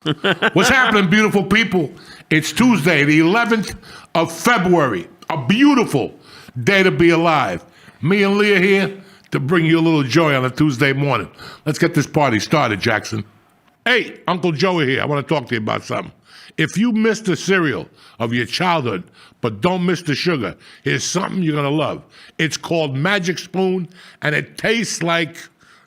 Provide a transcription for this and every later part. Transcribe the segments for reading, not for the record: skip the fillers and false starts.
What's happening, beautiful people? It's Tuesday, the 11th of February. A beautiful day to be alive. Me and Leah here to bring you a little joy on a Tuesday morning. Let's get this party started, Jackson. Hey, Uncle Joey here. I want to talk to you about something. If you miss the cereal of your childhood, but don't miss the sugar, here's something you're going to love. It's called Magic Spoon, and it tastes like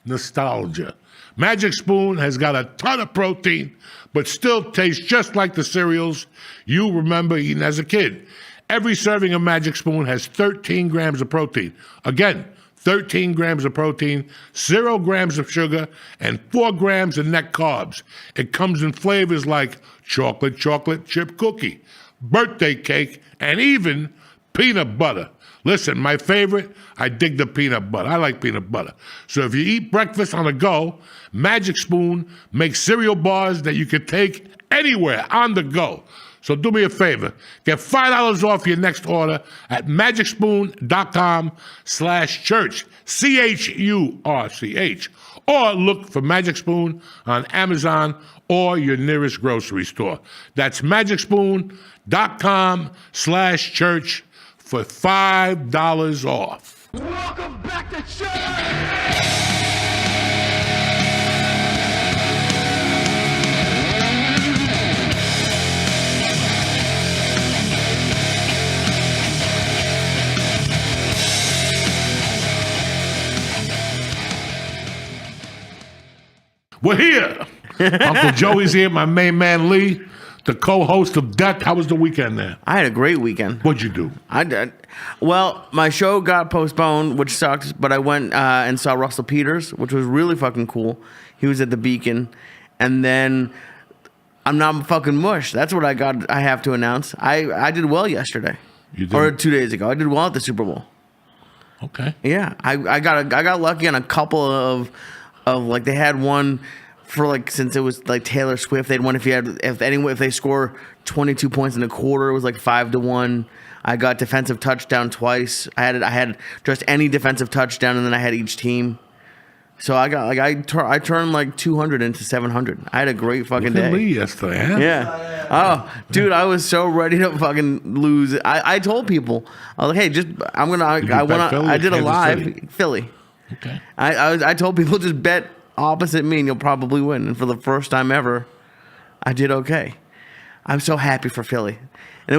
nostalgia. Magic Spoon has got a ton of protein, but still tastes just like the cereals you remember eating as a kid. Every serving of Magic Spoon has 13 grams of protein. Again, 13 grams of protein, 0 grams of sugar, and 4 grams of net carbs. It comes in flavors like chocolate chip cookie, birthday cake, and even peanut butter. Listen, my favorite, I dig the peanut butter. I like peanut butter. So if you eat breakfast on the go, Magic Spoon makes cereal bars that you can take anywhere on the go. So do me a favor, get $5 off your next order at magicspoon.com/church, CHURCH, or look for Magic Spoon on Amazon or your nearest grocery store. That's magicspoon.com/church for $5 off. Welcome back to church! We're here. Uncle Joey's here, my main man Lee, the co-host of Death. How was the weekend there? I had a great weekend. What'd you do? I did. Well, my show got postponed, which sucked, but I went and saw Russell Peters, which was really fucking cool. He was at the Beacon. And then I'm not fucking mush. That's what I have to announce. I did well yesterday. You did? Or 2 days ago. I did well at the Super Bowl. Okay. Yeah. I got lucky on a couple of like, they had one for like, since it was like Taylor Swift, they'd won if they score 22 points in a quarter, it was like 5-1. I got defensive touchdown twice. I had just any defensive touchdown, and then I had each team. So I got I turned like 200 into 700. I had a great fucking day. Lee yesterday, huh? Yeah. Oh, dude, I was so ready to fucking lose. I told people, I was like, hey, just I did a live Philly. Okay. I told people just bet opposite me and you'll probably win. And for the first time ever, I did okay. I'm so happy for Philly. And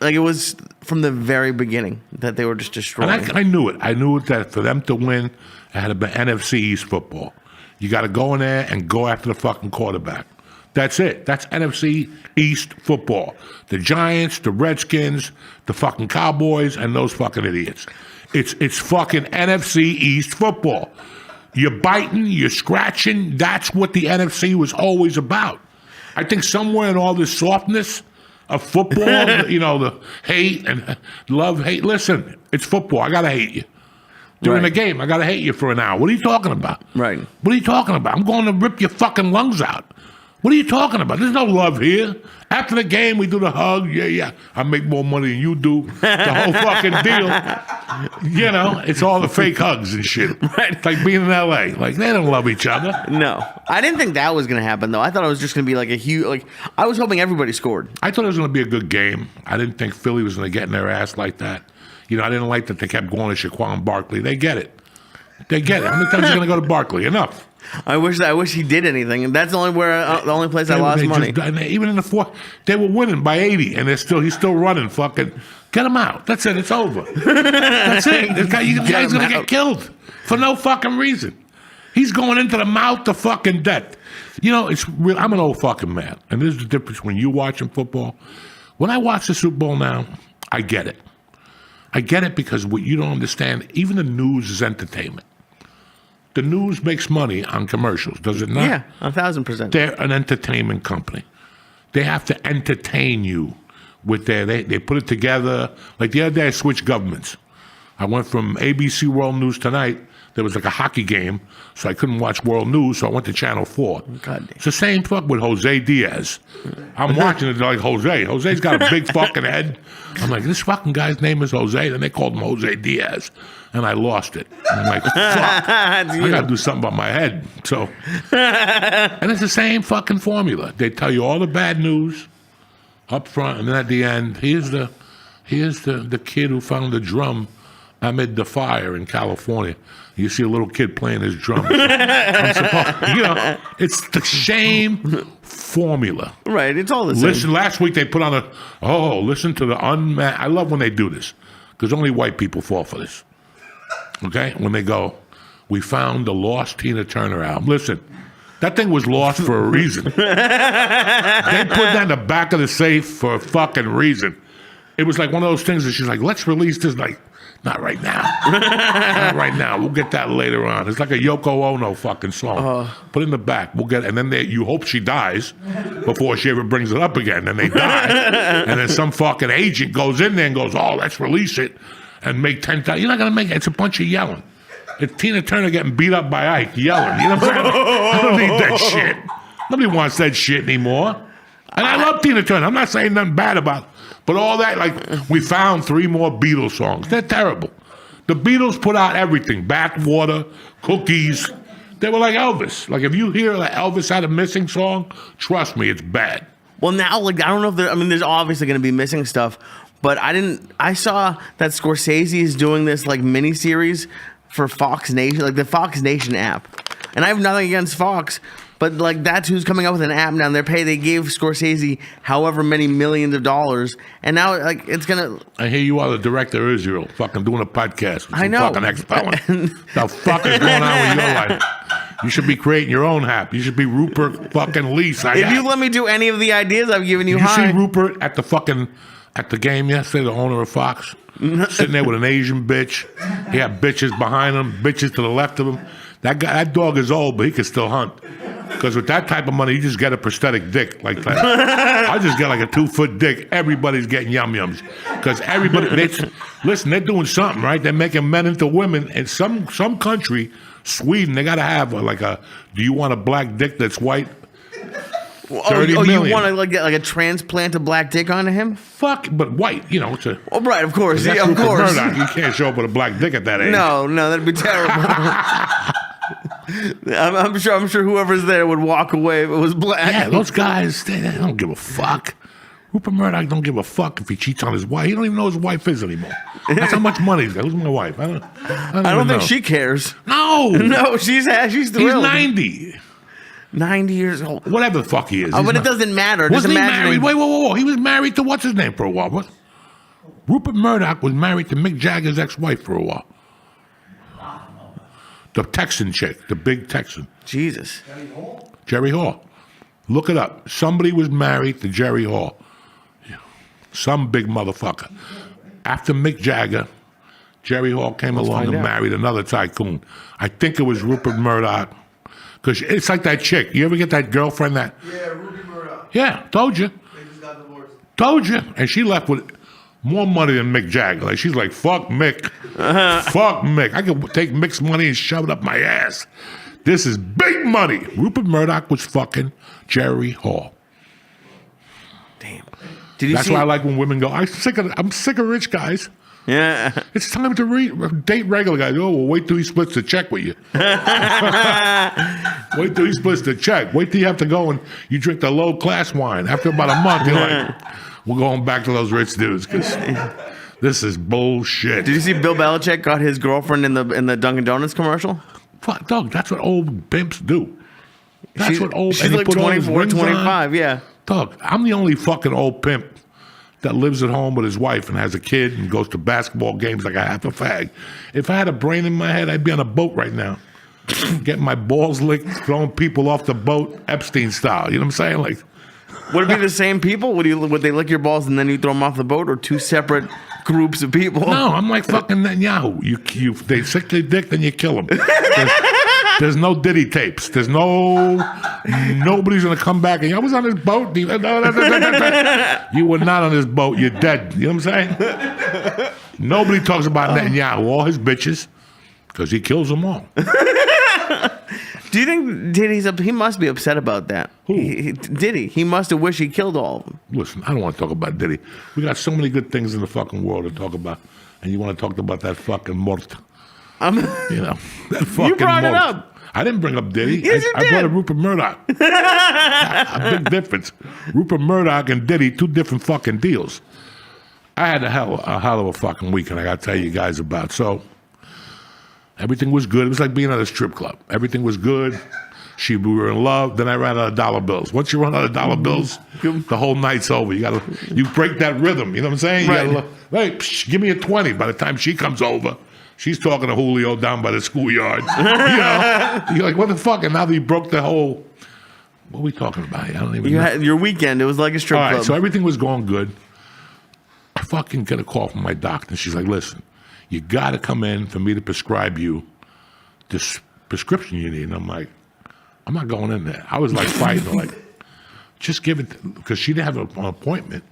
it was from the very beginning that they were just destroying. And I knew it. I knew it that for them to win, it had to be NFC East football. You got to go in there and go after the fucking quarterback. That's it. That's NFC East football. The Giants, the Redskins, the fucking Cowboys, and those fucking idiots. It's fucking NFC East football. You're biting, you're scratching. That's what the NFC was always about. I think somewhere in all this softness of football, the hate and love, hate. Listen, it's football. I got to hate you. During the game, I got to hate you for an hour. What are you talking about? Right. What are you talking about? I'm going to rip your fucking lungs out. What are you talking about? There's no love here. After the game, we do the hug. Yeah. I make more money than you do. The whole fucking deal. It's all the fake hugs and shit. Right. It's like being in L.A. Like, they don't love each other. No. I didn't think that was going to happen, though. I thought it was just going to be like a huge... I was hoping everybody scored. I thought it was going to be a good game. I didn't think Philly was going to get in their ass like that. I didn't like that they kept going to Shaquan Barkley. They get it. How many times are you going to go to Barkley? Enough. I wish he did anything, and that's the only place I lost money. Even in the fourth, they were winning by 80, and he's still running. Fucking get him out. That's it. It's over. That's it. This guy's gonna get killed for no fucking reason. He's going into the mouth of fucking death. It's real. I'm an old fucking man, and this is the difference when you watching football. When I watch the Super Bowl now, I get it. I get it because what you don't understand, even the news is entertainment. The news makes money on commercials, does it not? Yeah, 1,000%. They're an entertainment company. They have to entertain you with they put it together. Like the other day, I switched governments. I went from ABC World News Tonight there was like a hockey game, so I couldn't watch world news, so I went to Channel 4. God damn. It's the same fuck with Jose Diaz. I'm watching it like Jose. Jose's got a big fucking head. I'm like, this fucking guy's name is Jose. Then they called him Jose Diaz. And I lost it. I'm like, fuck. I got to do something about my head. So, and it's the same fucking formula. They tell you all the bad news up front, and then at the end, here's the kid who found the drum amid the fire in California. You see a little kid playing his drums. It's the same formula. Right, it's all the same. Listen, last week they put on listen to the unmatched. I love when they do this, because only white people fall for this. Okay? When they go, we found the lost Tina Turner album. Listen, that thing was lost for a reason. They put that in the back of the safe for a fucking reason. It was like one of those things that she's like, let's release this. Like, not right now. Not right now. We'll get that later on. It's like a Yoko Ono fucking song. Put it in the back. We'll get it. And then you hope she dies before she ever brings it up again. Then they die. And then some fucking agent goes in there and goes, let's release it and make 10,000. You're not going to make it. It's a bunch of yelling. It's Tina Turner getting beat up by Ike yelling. You know what I'm saying? I don't need that shit. Nobody wants that shit anymore. And I love Tina Turner. I'm not saying nothing bad about it. But all that, like, we found 3 more Beatles songs. They're terrible. The Beatles put out everything. Backwater, Cookies. They were like Elvis. Like, if you hear that Elvis had a missing song, trust me, it's bad. Well, now, like, I don't know if there's obviously going to be missing stuff, but I saw that Scorsese is doing this, like, mini-series for Fox Nation, like the Fox Nation app. And I have nothing against Fox, but like that's who's coming up with an app now. They gave Scorsese however many millions of dollars, and now like it's gonna. I hear you are the director of Israel, fucking doing a podcast with I know. fucking ex-felon. The fuck is going on with your life? You should be creating your own app. You should be Rupert fucking Lee. If you let me do any of the ideas I've given you, you see Rupert at the game yesterday, the owner of Fox, sitting there with an Asian bitch. He had bitches behind him, bitches to the left of him. That dog is old, but he can still hunt. Because with that type of money, you just get a prosthetic dick like that. I just get like a 2-foot dick. Everybody's getting yum-yums. Because listen, they're doing something, right? They're making men into women. In some country, Sweden, they got to have do you want a black dick that's white? 30 million. You want to get like a transplant of black dick onto him? Fuck, but white, it's a... Oh, right, of course. That's Yeah, of Rupert course. Murdoch. You can't show up with a black dick at that age. No, that'd be terrible. I'm sure whoever's there would walk away if it was black. Yeah, those guys, they don't give a fuck. Rupert Murdoch don't give a fuck if he cheats on his wife. He don't even know his wife is anymore. That's how much money he's got. Who's my wife? I don't think she cares. No. No, she's thrilled. He's 90. 90 years old. Whatever the fuck he is. But it doesn't matter. Wasn't he married? Wait, whoa. He was married to what's his name for a while. What? Rupert Murdoch was married to Mick Jagger's ex-wife for a while. The Texan chick, the big Texan. Jesus. Jerry Hall. Look it up. Somebody was married to Jerry Hall. Some big motherfucker. After Mick Jagger, Jerry Hall came along and married another tycoon. I think it was Rupert Murdoch. Because it's like that chick. You ever get that girlfriend that... Yeah, Ruby Murdoch. Yeah, told you. They just got divorced. Told you. And she left with more money than Mick Jagger. Like, she's like, fuck Mick. Fuck Mick. I could take Mick's money and shove it up my ass. This is big money. Rupert Murdoch was fucking Jerry Hall. Damn. That's why I like when women go, I'm sick of rich guys. Yeah. It's time to date regular guys. Oh, well, wait till he splits the check with you. Wait till he splits the check. Wait till you have to go and you drink the low-class wine. After about a month, you're like, we're going back to those rich dudes because this is bullshit. Did you see Bill Belichick got his girlfriend in the Dunkin' Donuts commercial? Fuck, dog, that's what old pimps do. She's like 24, 25, yeah. Dog, I'm the only fucking old pimp that lives at home with his wife and has a kid and goes to basketball games like a half a fag. If I had a brain in my head, I'd be on a boat right now. Getting my balls licked, throwing people off the boat, Epstein style. You know what I'm saying? Like, would it be the same people? Would they lick your balls and then you throw them off the boat, or two separate groups of people? No, I'm like fucking Netanyahu. They sick their dick, then you kill them. There's no Diddy tapes. There's nobody's gonna come back and I was on this boat. You were not on this boat. You're dead. You know what I'm saying? Nobody talks about Netanyahu. All his bitches. Because he kills them all. Do you think Diddy's up? He must be upset about that. Who? Diddy. He must have wished he killed all of them. Listen, I don't want to talk about Diddy. We got so many good things in the fucking world to talk about. And you want to talk about that fucking mort. That fucking You brought it mort. up. I didn't bring up Diddy. Yes, you I brought did. up Rupert Murdoch. A big difference. Rupert Murdoch and Diddy, two different fucking deals. I had a hell of a fucking weekend I got to tell you guys about. So, everything was good. It was like being at a strip club. Everything was good. We were in love. Then I ran out of dollar bills. Once you run out of dollar bills, the whole night's over. You break that rhythm. You know what I'm saying? Right. You gotta, hey, give me a 20. By the time she comes over, she's talking to Julio down by the schoolyard. You're like, what the fuck? And now that you broke the whole. What are we talking about? I don't even You know. had your weekend. It was like a strip All right, club. so everything was going good. I fucking get a call from my doctor. And she's like, listen, you got to come in for me to prescribe you this prescription you need. And I'm like, I'm not going in there. I was like fighting, like, just give it, because she didn't have an appointment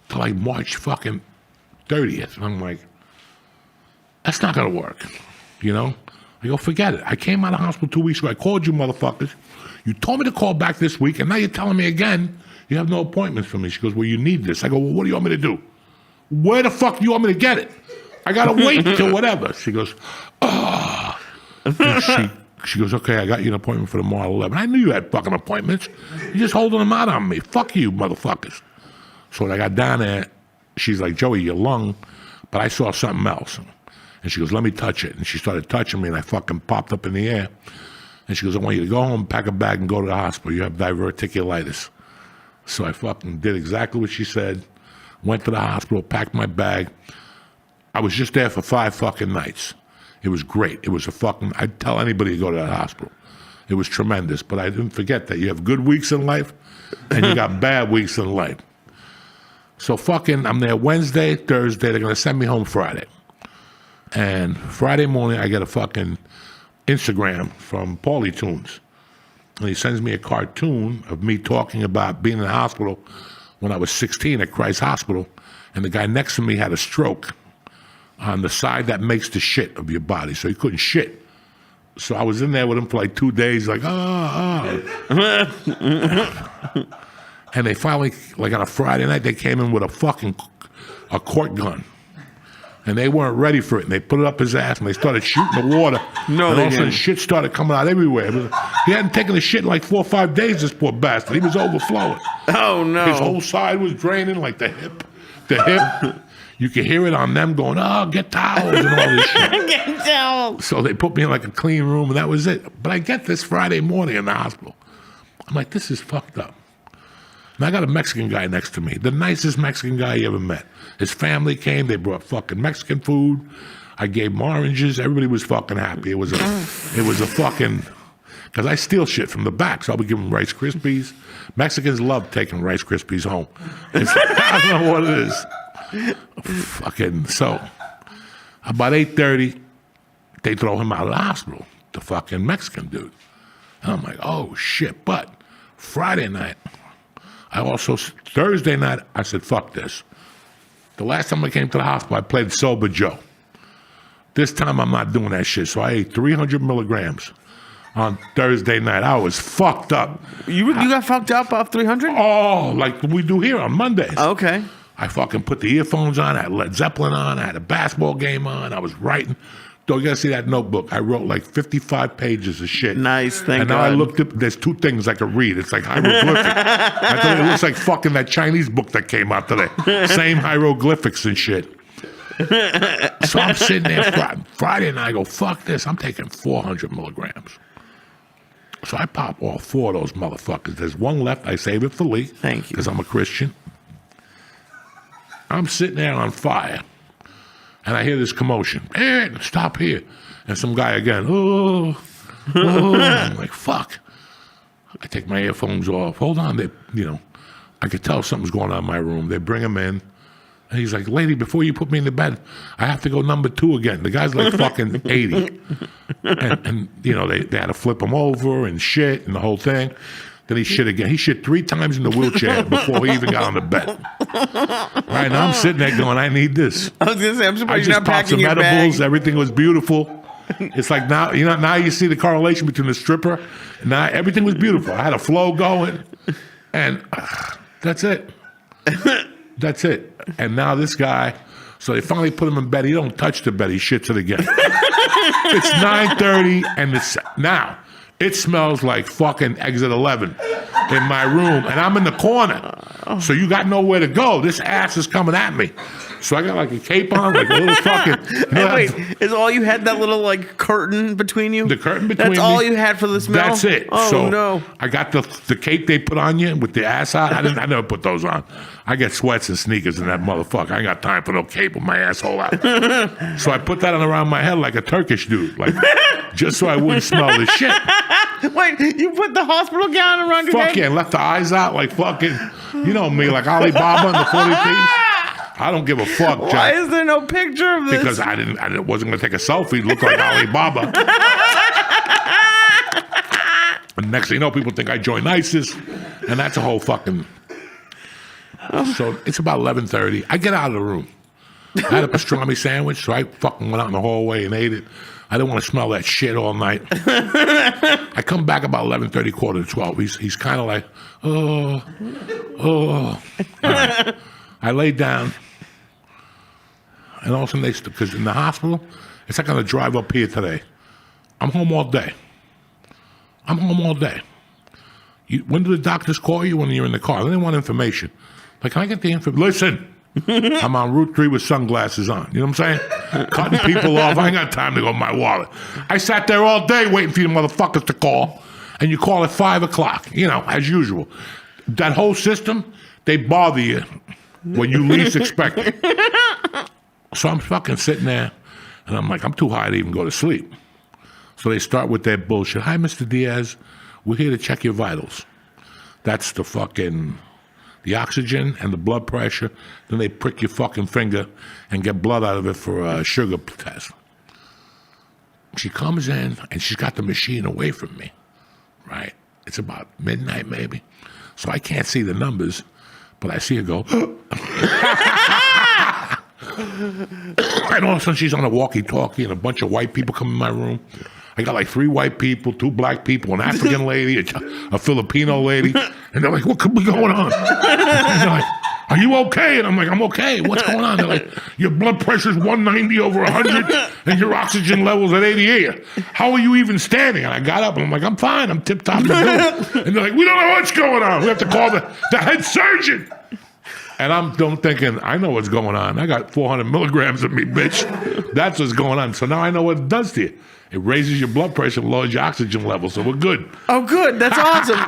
till like March fucking 30th. And I'm like, that's not going to work, you know? I go, forget it. I came out of hospital 2 weeks ago. I called you motherfuckers. You told me to call back this week, and now you're telling me again you have no appointments for me. She goes, well, you need this. I go, well, what do you want me to do? Where the fuck do you want me to get it? I got to wait till whatever. She goes, ah. She goes, okay, I got you an appointment for tomorrow at 11. I knew you had fucking appointments. You're just holding them out on me. Fuck you, motherfuckers. So when I got down there, she's like, Joey, your lung, but I saw something else. And she goes, let me touch it. And she started touching me, and I fucking popped up in the air. And she goes, I want you to go home, pack a bag, and go to the hospital. You have diverticulitis. So I fucking did exactly what she said, went to the hospital, packed my bag. I was just there for 5 fucking nights. It was great. It was I'd tell anybody to go to that hospital. It was tremendous. But I didn't forget that you have good weeks in life and you got bad weeks in life. So fucking, I'm there Wednesday, Thursday. They're going to send me home Friday. And Friday morning, I get a fucking Instagram from Paulie Tunes. And he sends me a cartoon of me talking about being in the hospital when I was 16 at Christ Hospital. And the guy next to me had a stroke on the side that makes the shit of your body, so he couldn't shit. So I was in there with him for like 2 days, like, And they finally, like on a Friday night, they came in with a court gun. And they weren't ready for it, and they put it up his ass, and they started shooting the water. No, and they all of a sudden, didn't. shit started coming out everywhere. He hadn't taken a shit in like 4 or 5 days, this poor bastard. He was overflowing. Oh, no. His whole side was draining, like the hip. You could hear it on them going, oh, get towels and all this shit. Get down. So they put me in like a clean room, and that was it. But I get this Friday morning in the hospital. I'm like, this is fucked up. And I got a Mexican guy next to me, the nicest Mexican guy you ever met. His family came. They brought fucking Mexican food. I gave him oranges. Everybody was fucking happy. It was a fucking, because I steal shit from the back, so I would give them Rice Krispies. Mexicans love taking Rice Krispies home. I don't know what it is. Fucking, so about 8:30, they throw him out of the hospital, the fucking Mexican dude. And I'm like, oh shit. But Friday night, Thursday night, I said, fuck this. The last time I came to the hospital, I played Sober Joe. This time I'm not doing that shit. So I ate 300 milligrams on Thursday night. I was fucked up. You got fucked up off 300? Oh, like we do here on Mondays. Okay. I fucking put the earphones on. I had Led Zeppelin on. I had a basketball game on. I was writing. Don't you gotta see that notebook? I wrote like 55 pages of shit. Nice, thank And now I God. looked up. There's 2 things I could read. It's like hieroglyphic. I thought it looks like fucking that Chinese book that came out today. Same hieroglyphics and shit. So I'm sitting there Friday, and I go, fuck this. I'm taking 400 milligrams. So I pop all 4 of those motherfuckers. There's 1 left. I save it for Lee. Thank you. Because I'm a Christian. I'm sitting there on fire, and I hear this commotion. Hey, stop here. And some guy again, oh. I'm like, fuck. I take my earphones off. Hold on. I could tell something's going on in my room. They bring him in, and he's like, lady, before you put me in the bed, I have to go number 2 again. The guy's like fucking 80. And they had to flip him over and shit and the whole thing. Then he shit again. He shit 3 times in the wheelchair before he even got on the bed. Right now I'm sitting there going, I need this. I was going to say, I'm I surprised just you're not popped packing some your edibles. bag. Everything was beautiful. It's like now, now you see the correlation between the stripper. Now everything was beautiful. I had a flow going, and that's it. That's it. And now this guy, so they finally put him in bed. He don't touch the bed. He shits it again. It's 9:30, and now it smells like fucking Exit 11 in my room, and I'm in the corner. So you got nowhere to go. This ass is coming at me. So I got like a cape on, like a little fucking. Wait, is all you had that little like curtain between you? The curtain between That's all you had for the smell? That's it. Oh, so no. I got the cape they put on you with the ass out. I never put those on. I get sweats and sneakers in that motherfucker. I ain't got time for no cape with my asshole out. So I put that on around my head like a Turkish dude, like just so I wouldn't smell the shit. Wait, you put the hospital gown around your head? Fuck yeah, and left the eyes out like fucking, you know me, like Alibaba in the 40 Thieves. I don't give a fuck, Jack. Why is there no picture of this? Because I wasn't gonna take a selfie. It looked like Alibaba. And next thing you know, people think I joined ISIS, and that's a whole fucking. So it's about 11:30. I get out of the room. I had a pastrami sandwich, so I fucking went out in the hallway and ate it. I didn't want to smell that shit all night. I come back about 11:30, quarter to 12. He's kind of like, oh. Right. I lay down. And all of a sudden, because in the hospital, it's like on the drive up here today. I'm home all day. When do the doctors call you? When you're in the car. They want information. Like, can I get the information? Listen, I'm on Route 3 with sunglasses on. You know what I'm saying? Cutting people off. I ain't got time to go in my wallet. I sat there all day waiting for you motherfuckers to call. And you call at 5 o'clock, as usual. That whole system, they bother you when you least expect it. So I'm fucking sitting there, and I'm like, I'm too high to even go to sleep. So they start with their bullshit. Hi, Mr. Diaz. We're here to check your vitals. That's the oxygen and the blood pressure. Then they prick your fucking finger and get blood out of it for a sugar test. She comes in, and she's got the machine away from me, right? It's about midnight, maybe. So I can't see the numbers, but I see her go, and all of a sudden she's on a walkie-talkie, and a bunch of white people come in my room. I got like 3 white people, 2 black people, an African lady, a Filipino lady, and they're like, what could be going on? And they're like, are you okay? And I'm like, I'm okay. What's going on? They're like, your blood pressure's 190 over 100, and your oxygen level's at 88. How are you even standing? And I got up, and I'm like, I'm fine. I'm tip-top. And they're like, we don't know what's going on. We have to call the head surgeon. And I'm thinking, I know what's going on. I got 400 milligrams of me, bitch. That's what's going on. So now I know what it does to you. It raises your blood pressure and lowers your oxygen level, so we're good. Oh, good. That's awesome.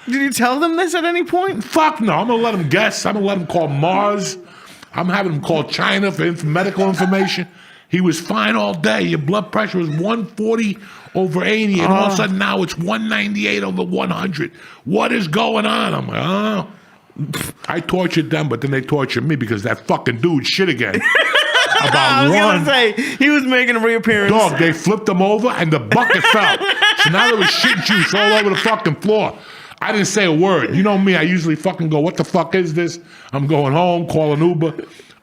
Did you tell them this at any point? Fuck no. I'm going to let them guess. I'm going to let them call Mars. I'm having them call China for medical information. He was fine all day. Your blood pressure was 140 over 80, and all of a sudden now it's 198 over 100. What is going on? I'm like, oh. I tortured them, but then they tortured me because that fucking dude shit again. I was going to say, he was making a reappearance. Dog, they flipped them over and the bucket fell. So now there was shit juice all over the fucking floor. I didn't say a word. You know me, I usually fucking go, what the fuck is this? I'm going home, call an Uber.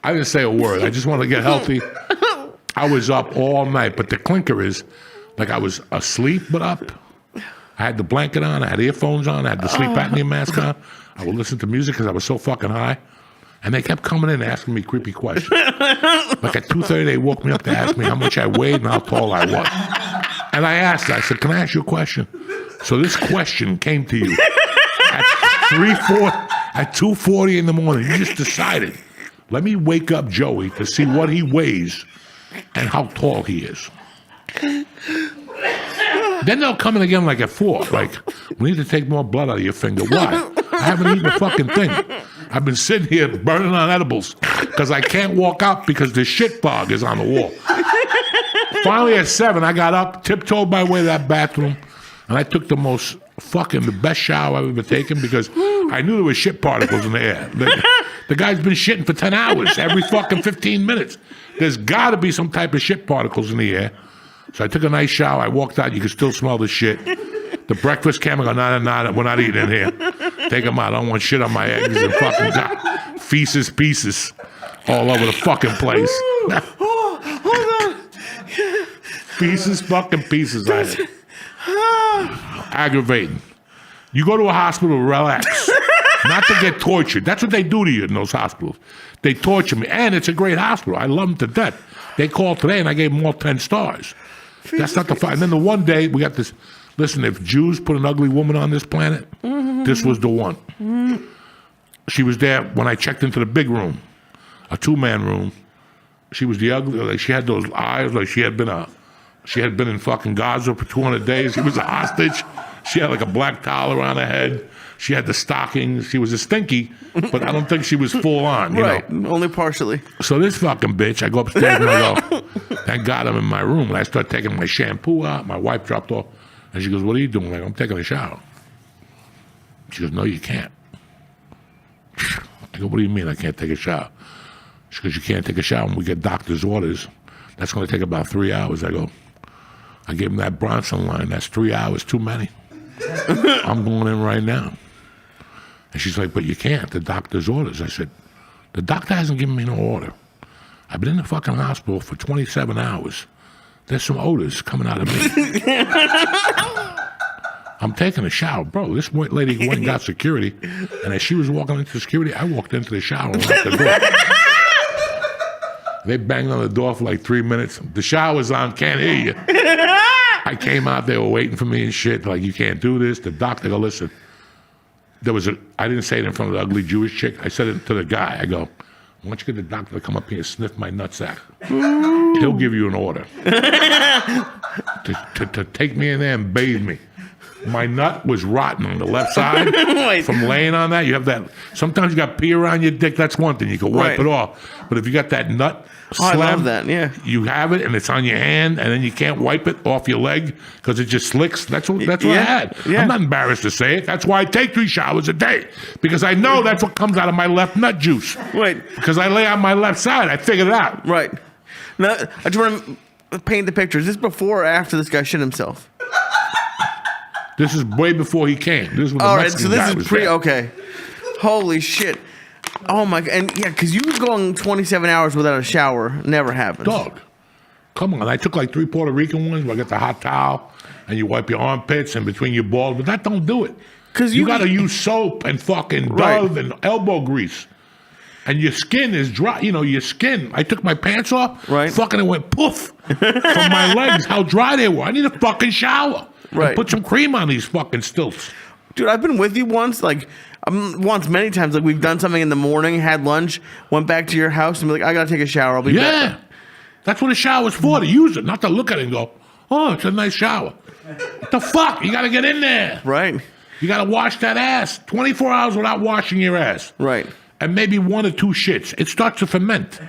I didn't say a word. I just wanted to get healthy. I was up all night, but the clinker is, like I was asleep but up. I had the blanket on, I had earphones on, I had the sleep apnea mask on. I would listen to music because I was so fucking high. And they kept coming in asking me creepy questions. Like at 2:30, they woke me up to ask me how much I weighed and how tall I was. And I asked her, I said, can I ask you a question? So this question came to you at 2:40 in the morning. You just decided, let me wake up Joey to see what he weighs and how tall he is. Then they'll come in again like at 4. Like, we need to take more blood out of your finger. Why? I haven't eaten a fucking thing. I've been sitting here burning on edibles because I can't walk out because the shit fog is on the wall. Finally at 7, I got up, tiptoed my way to that bathroom, and I took the best shower I've ever taken because I knew there was shit particles in the air. The guy's been shitting for 10 hours, every fucking 15 minutes. There's got to be some type of shit particles in the air. So I took a nice shower. I walked out. You could still smell the shit. The breakfast came. I go, no, we're not eating in here. Take them out. I don't want shit on my eggs and fucking feces pieces all over the fucking place. Hold on. Pieces, fucking pieces. I had. Aggravating. You go to a hospital to relax, not to get tortured. That's what they do to you in those hospitals. They torture me, and it's a great hospital. I love them to death. They called today, and I gave them all 10 stars. That's not the fight. And then the one day we got this. Listen, if Jews put an ugly woman on this planet, this was the one. She was there when I checked into the big room, a 2-man room. She was the ugly. Like she had those eyes, like she had been in fucking Gaza for 200 days. She was a hostage. She had like a black towel around her head. She had the stockings. She was a stinky, but I don't think she was full on. You know? Only partially. So this fucking bitch, I go upstairs and I go, thank God I'm in my room. And I start taking my shampoo out. My wife dropped off. And she goes, what are you doing? Like, I'm taking a shower. She goes, no, you can't. I go, what do you mean I can't take a shower? She goes, you can't take a shower when we get doctor's orders. That's going to take about 3 hours. I go, I gave him that Bronson line. That's 3 hours too many. I'm going in right now. And she's like, but you can't. The doctor's orders. I said, the doctor hasn't given me no order. I've been in the fucking hospital for 27 hours. There's some odors coming out of me. I'm taking a shower. Bro, this lady went and got security. And as she was walking into security, I walked into the shower and locked the door. They banged on the door for like 3 minutes. The shower's on, can't hear you. I came out, they were waiting for me and shit. Like, you can't do this. The doctor go, listen. I didn't say it in front of the ugly Jewish chick. I said it to the guy. I go, why don't you get the doctor to come up here and sniff my nutsack? He'll give you an order to take me in there and bathe me. My nut was rotten on the left side from laying on that. You have that. Sometimes you got pee around your dick. That's one thing. You can wipe it off. But if you got that nut I love that. Yeah. you have it and it's on your hand, and then you can't wipe it off your leg because it just slicks. That's what I had. Yeah. I'm not embarrassed to say it. That's why I take 3 showers a day, because I know that's what comes out of my left nut juice. Right. Because I lay on my left side. I figured it out. Right. Now, I just want to paint the picture. Is this before or after this guy shit himself? This is way before he came. This is when the All right, Mexican so this guy is was pre. there. Okay. Holy shit. Oh my god. And yeah, because you going 27 hours without a shower never happens. Dog, come on. I took like 3 Puerto Rican ones where I get the hot towel and you wipe your armpits and between your balls, but that don't do it. Because You got to use soap and fucking Dove and elbow grease. And your skin is dry. You know, your skin. I took my pants off. Right. Fucking it went poof from my legs, how dry they were. I need a fucking shower. Right. And put some cream on these fucking stilts. Dude, I've been with you once, many times. Like, we've done something in the morning, had lunch, went back to your house, and be like, I gotta take a shower. I'll be back. Yeah. That's what a shower's for, to use it, not to look at it and go, oh, it's a nice shower. What the fuck? You gotta get in there. Right. You gotta wash that ass. 24 hours without washing your ass. Right. And maybe 1 or 2 shits. It starts to ferment.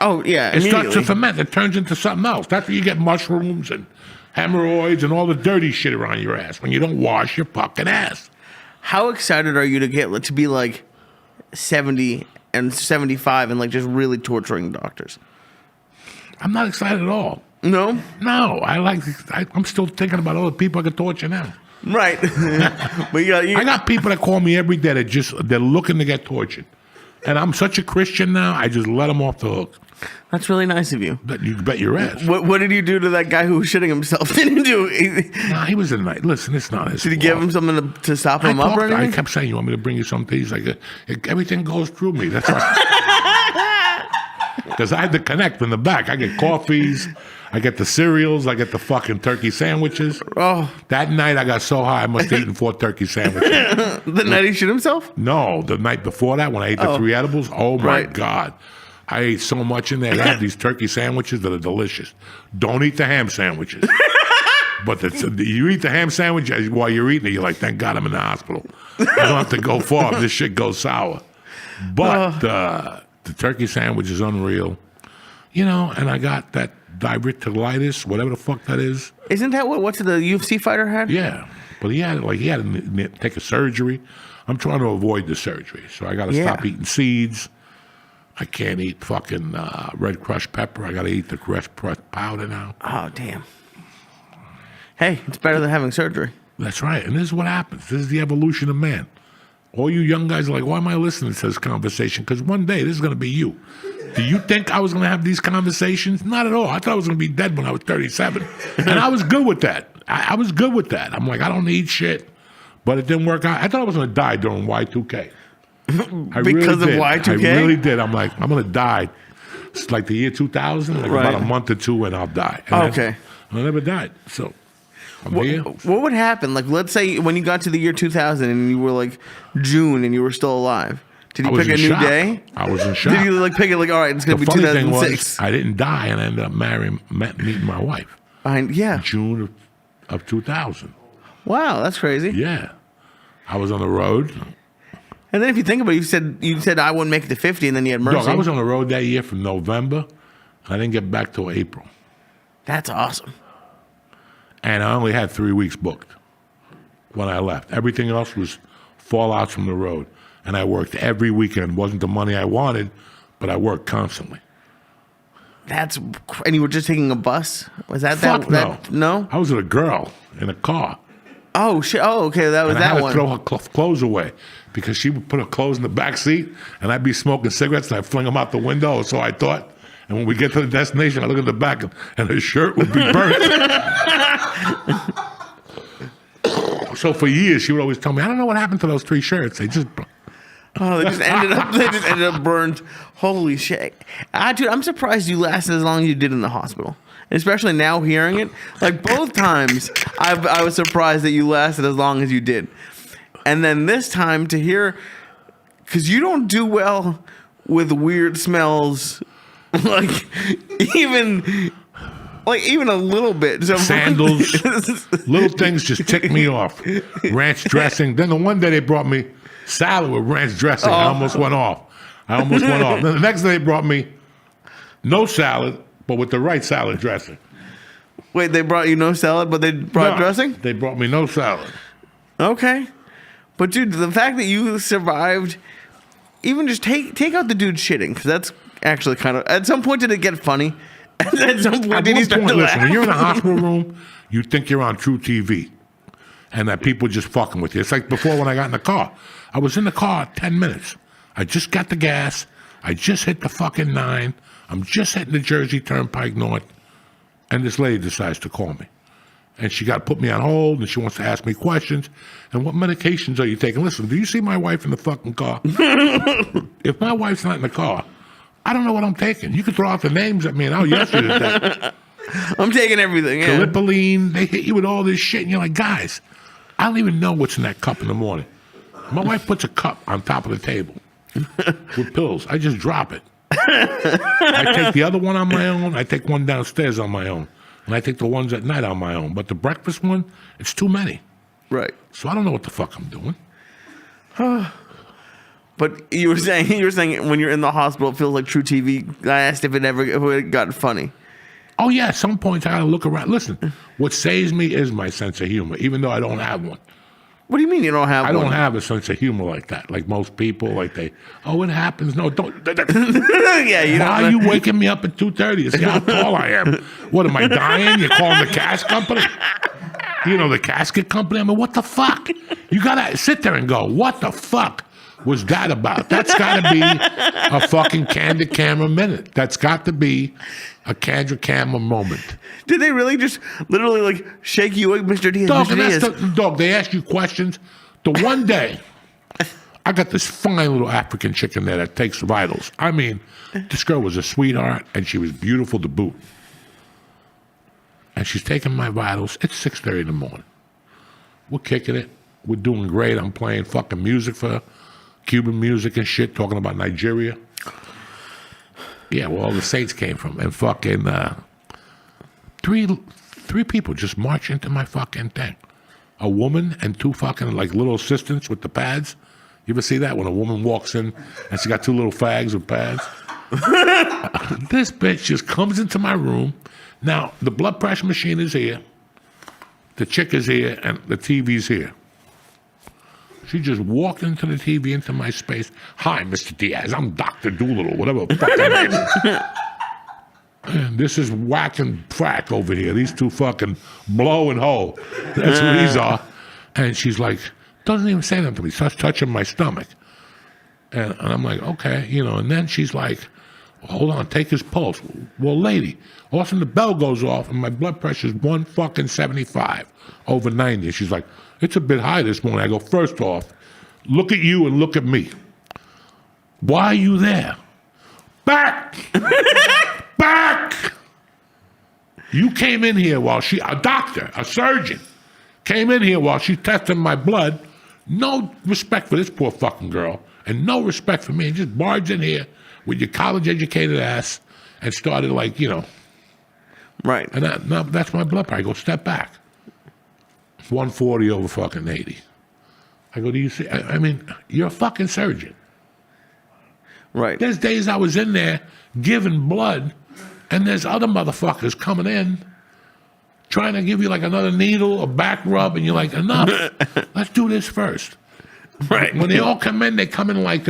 Oh, yeah. It starts to immediately. ferment. It turns into something else. That's where you get mushrooms and hemorrhoids and all the dirty shit around your ass when you don't wash your fucking ass. How excited are you to be like 70 and 75 and like just really torturing doctors? I'm not excited at all. No? No, I'm still thinking about all the people I could torture now. Right. But I got people that call me every day they're looking to get tortured. And I'm such a Christian now, I just let them off the hook. That's really nice of you. You bet your ass. What did you do to that guy who was shitting himself? Didn't do? Nah, he was a night. Listen, it's not his Did he fault. give him something to stop him up or I anything? kept saying, you want me to bring you something? He's like, everything goes through me. That's right. Because I had to connect in the back. I get coffees. I get the cereals. I get the fucking turkey sandwiches. Oh. That night I got so high I must have eaten 4 turkey sandwiches. The night he shit himself? No, the night before that when I ate the 3 edibles. Oh, my Right. God. I ate so much in there. They have these turkey sandwiches that are delicious. Don't eat the ham sandwiches. But you eat the ham sandwich while you're eating it, you're like, thank God I'm in the hospital. I don't have to go far if this shit goes sour. But the turkey sandwich is unreal. You know, and I got that diverticulitis, whatever the fuck that is. Isn't that what's the UFC fighter had? Yeah. But he had to take a surgery. I'm trying to avoid the surgery. So I got to stop eating seeds. I can't eat fucking red crushed pepper. I got to eat the crushed powder now. Oh, damn. Hey, it's better than having surgery. That's right. And this is what happens. This is the evolution of man. All you young guys are like, why am I listening to this conversation? Because one day this is going to be you. Do you think I was going to have these conversations? Not at all. I thought I was going to be dead when I was 37. And I was good with that. I was good with that. I'm like, I don't need shit. But it didn't work out. I thought I was going to die during Y2K. Because of Y2K? I really did. I'm like, I'm going to die. It's like the year 2000, like Right. about a month or two, and I'll die. And Okay. I never died. So I'm here. What would happen? Like, let's say when you got to the year 2000 and you were like June and you were still alive. Did you I was pick a in new shock. day? I was in shock. Did you like pick it like, all right, it's going The to be funny thing was, 2006? I didn't die, and I ended up meeting my wife. Yeah. June of 2000. Wow, that's crazy. Yeah. I was on the road. And then if you think about it, you said I wouldn't make it to 50, and then you had Mercy. Dog, I was on the road that year from November. I didn't get back till April. That's awesome. And I only had 3 weeks booked when I left. Everything else was fallouts from the road. And I worked every weekend. It wasn't the money I wanted, but I worked constantly. And you were just taking a bus? Was that Fuck that? No? I was with a girl in a car. Oh, shit. Oh, okay. That was And I had that to one. throw her clothes away because she would put her clothes in the back seat, and I'd be smoking cigarettes, and I'd fling them out the window, so I thought. And when we get to the destination, I look at the back, and her shirt would be burnt. So for years, she would always tell me, I don't know what happened to those 3 shirts. They just... Oh, they just ended up burned. Holy shit. Dude, I'm surprised you lasted as long as you did in the hospital. Especially now hearing it. Like both times, I was surprised that you lasted as long as you did. And then this time to hear, because you don't do well with weird smells, like even a little bit. So Sandals, little things just tick me off. Ranch dressing. Then the one day they brought me salad with ranch dressing. I almost went off. Then the next day they brought me no salad, but with the right salad dressing. Wait, they brought you no salad, but they brought No, dressing? They brought me no salad. Okay. But dude, the fact that you survived, even just take out the dude shitting, because that's actually kind of, at some point did it get funny? At some point did he start to laugh? Listen, when you're in a hospital room, you think you're on True TV and that people are just fucking with you. It's like before when I got in the car. I was in the car 10 minutes. I just got the gas. I just hit the fucking 9. I'm just hitting the Jersey Turnpike North. And this lady decides to call me. And she got to put me on hold, and she wants to ask me questions. And what medications are you taking? Listen, do you see my wife in the fucking car? If my wife's not in the car, I don't know what I'm taking. You can throw out the names at me, and I'll yes you to that. I'm taking everything. Yeah. Gallipoli, they hit you with all this shit, and you're like, guys, I don't even know what's in that cup in the morning. My wife puts a cup on top of the table with pills. I just drop it. I take the other one on my own. I take one downstairs on my own. And I take the ones at night on my own. But the breakfast one, it's too many. Right. So I don't know what the fuck I'm doing. But you were saying when you're in the hospital, it feels like True TV. I asked if it got funny. Oh, yeah, at some points I got to look around. Listen, what saves me is my sense of humor, even though I don't have one. What do you mean you don't have I one? don't have a sense of humor like that. Like most people, like it happens. No, don't. Yeah, you Why don't. are you waking me up at 2:30 to see how tall I am? What, am I dying? You're calling the cash company? You know, the casket company? I mean, what the fuck? You got to sit there and go, what the fuck was that about? That's got to be a fucking candid camera minute. That's got to be a candid camera moment. Did they really just literally like shake you, Mr. Diaz? Dog, Mr. Diaz. Dog, they ask you questions. The one day, I got this fine little African chick in there that takes vitals. I mean, this girl was a sweetheart, and she was beautiful to boot. And she's taking my vitals. It's 6:30 in the morning. We're kicking it. We're doing great. I'm playing fucking music for her, Cuban music and shit, talking about Nigeria. Yeah, where all the saints came from. And fucking three people just march into my fucking thing. A woman and 2 fucking like little assistants with the pads. You ever see that when a woman walks in and she got 2 little fags with pads? This bitch just comes into my room. Now, the blood pressure machine is here. The chick is here, and the TV's here. She just walked into the TV, into my space. Hi, Mr. Diaz. I'm Dr. Doolittle, whatever the fuck her name is. And this is Whack and Frack over here. These 2 fucking Blow and Ho. That's who these are. And she's like, Doesn't even say that to me. Starts touching my stomach. And I'm like, okay, and then she's like, well, hold on, take his pulse. Well, lady, all of a sudden the bell goes off and my blood pressure's 175 over 90. And she's like, it's a bit high this morning. I go, first off, look at you and look at me. Why are you there? Back! Back! You came in here while a doctor, a surgeon, came in here while she's testing my blood. No respect for this poor fucking girl and no respect for me. And just barged in here with your college-educated ass and started Right. And that's my blood pressure. I go, step back. It's 140 over fucking 80. I go, do you see? I mean, you're a fucking surgeon. Right. There's days I was in there giving blood, and there's other motherfuckers coming in trying to give you another needle, a back rub, and you're like, enough. Let's do this first. Right. When they all come in, they come in like,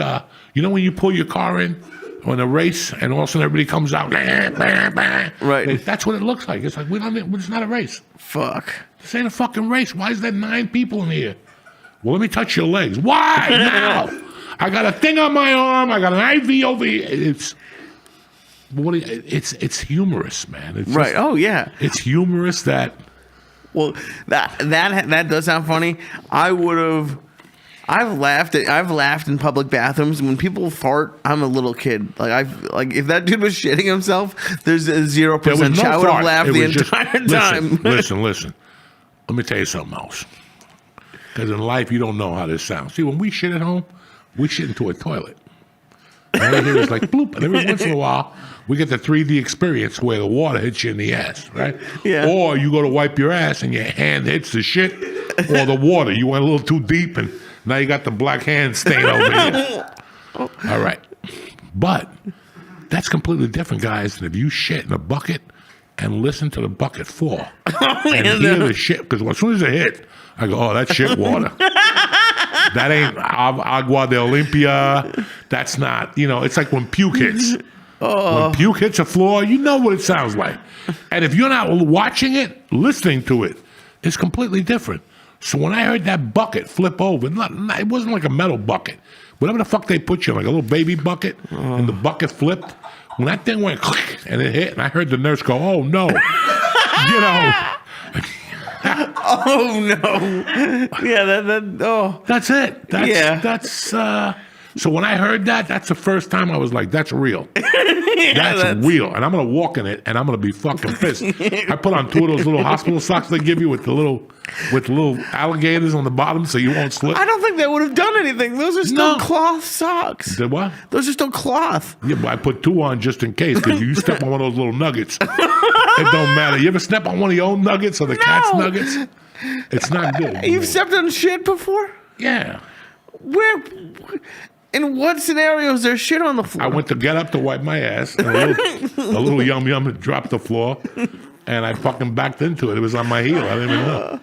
when you pull your car in on a race, and all of a sudden everybody comes out. Right. That's what it looks like. It's like, it's not a race. Fuck. This ain't a fucking race. Why is there 9 people in here? Well, let me touch your legs. Why now? I got a thing on my arm. I got an IV over here. It's humorous, man. It's Right. Oh yeah. It's humorous that. Well, that does sound funny. I've laughed in public bathrooms when people fart. I'm a little kid. If that dude was shitting himself, there's a 0% There was no chance I would have fart. laughed It the was just- entire time. Listen. Let me tell you something else. Because in life, you don't know how this sounds. See, when we shit at home, we shit into a toilet. And all you hear is bloop. And every once in a while, we get the 3D experience where the water hits you in the ass, right? Yeah. Or you go to wipe your ass and your hand hits the shit or the water. You went a little too deep and now you got the black hand stain over here. All right. But that's completely different, guys, than if you shit in a bucket and listen to the bucket fall. And hear the shit. Because as soon as it hit, I go, oh, that's shit water. That ain't agua de Olimpia. That's not, it's like when puke hits. When puke hits a floor, you know what it sounds like. And if you're not watching it, listening to it, it's completely different. So when I heard that bucket flip over, it wasn't like a metal bucket. Whatever the fuck they put you in, like a little baby bucket, and the bucket flipped. When that thing went click and it hit, and I heard the nurse go, oh no. Oh no! Yeah, oh. That's it. So when I heard that, that's the first time I was like, that's real. That's real. And I'm going to walk in it and I'm going to be fucking pissed. I put on 2 of those little hospital socks they give you with the little alligators on the bottom so you won't slip. I don't think they would have done anything. Those are still cloth socks. Did what? Those are still cloth. Yeah, but I put 2 on just in case because you step on one of those little nuggets. It don't matter. You ever step on one of your own nuggets or the cat's nuggets? It's not good. You've stepped on shit before? Yeah. Where? In what scenarios there's shit on the floor? I went to get up to wipe my ass, and a little yum yum dropped the floor, and I fucking backed into it. It was on my heel. I didn't even know.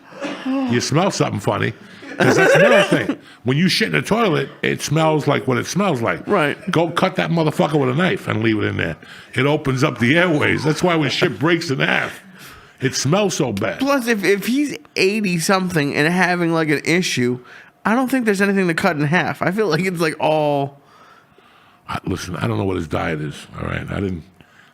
You smell something funny. Because that's another thing. When you shit in the toilet, it smells like what it smells like. Right. Go cut that motherfucker with a knife and leave it in there. It opens up the airways. That's why when shit breaks in half, it smells so bad. Plus, if he's 80-something and having an issue, I don't think there's anything to cut in half. I feel like it's all... Listen, I don't know what his diet is, all right?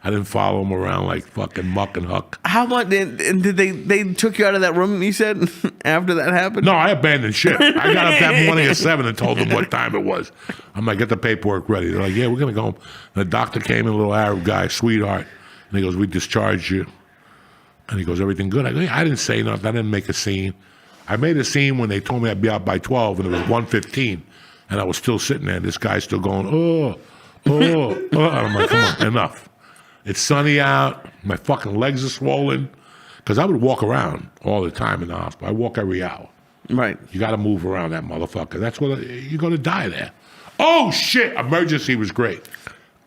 I didn't follow him around like fucking Muck and Huck. How much did they took you out of that room, you said, after that happened? No, I abandoned shit. I got up that morning at 7 and told them what time it was. I'm like, get the paperwork ready. They're like, yeah, we're going to go home. And the doctor came in, a little Arab guy, sweetheart. And he goes, we discharged you. And he goes, everything good? I go, yeah, I didn't say nothing. I didn't make a scene. I made a scene when they told me I'd be out by 12, and it was 1:15, and I was still sitting there. This guy's still going, oh. And I'm like, come on, enough. It's sunny out. My fucking legs are swollen. Because I would walk around all the time in the hospital. I walk every hour. Right. You got to move around that motherfucker. That's what you're going to die there. Oh, shit. Emergency was great.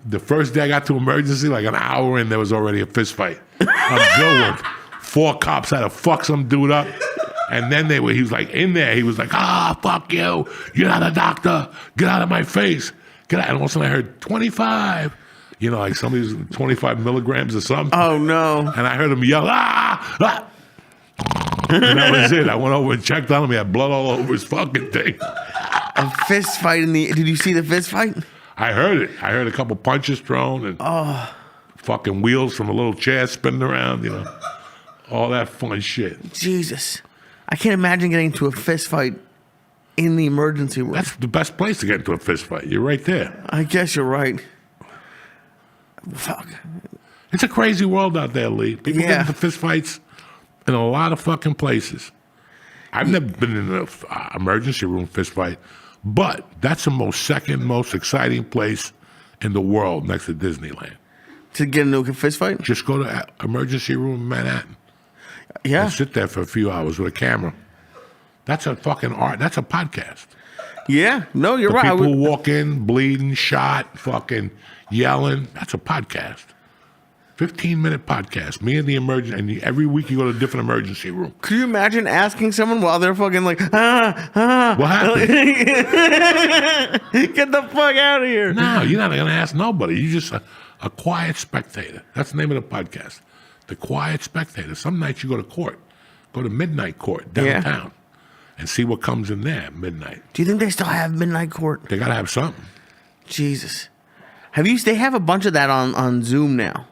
The first day I got to emergency, like an hour in, there was already a fist fight. I'm going. 4 cops had to fuck some dude up. And then he was like, in there, he was like, fuck you. You're not a doctor. Get out of my face. Get out. And all of a sudden I heard 25. Like somebody's 25 milligrams or something. Oh, no. And I heard him yell, And that was it. I went over and checked on him. He had blood all over his fucking thing. A fist fight in the. Did you see the fist fight? I heard it. I heard a couple punches thrown and fucking wheels from a little chair spinning around, all that fun shit. Jesus, I can't imagine getting into a fist fight in the emergency room. That's the best place to get into a fist fight. You're right there. I guess you're right. Fuck. It's a crazy world out there, Lee. People get into fist fights in a lot of fucking places. I've never been in an emergency room fist fight, but that's the second most exciting place in the world next to Disneyland. To get into a fist fight? Just go to emergency room in Manhattan. Yeah. And sit there for a few hours with a camera. That's a fucking art. That's a podcast. Yeah. No, you're right. People walk in, bleeding, shot, fucking yelling. That's a podcast. 15-minute podcast. Me and the emergency. And every week you go to a different emergency room. Could you imagine asking someone while they're fucking like, What happened? Get the fuck out of here. No, you're not going to ask nobody. You're just a quiet spectator. That's the name of the podcast. The Quiet Spectator. Some nights you go to court. Go to midnight court downtown and see what comes in there at midnight. Do you think they still have midnight court? They got to have something. Jesus. They have a bunch of that on Zoom now.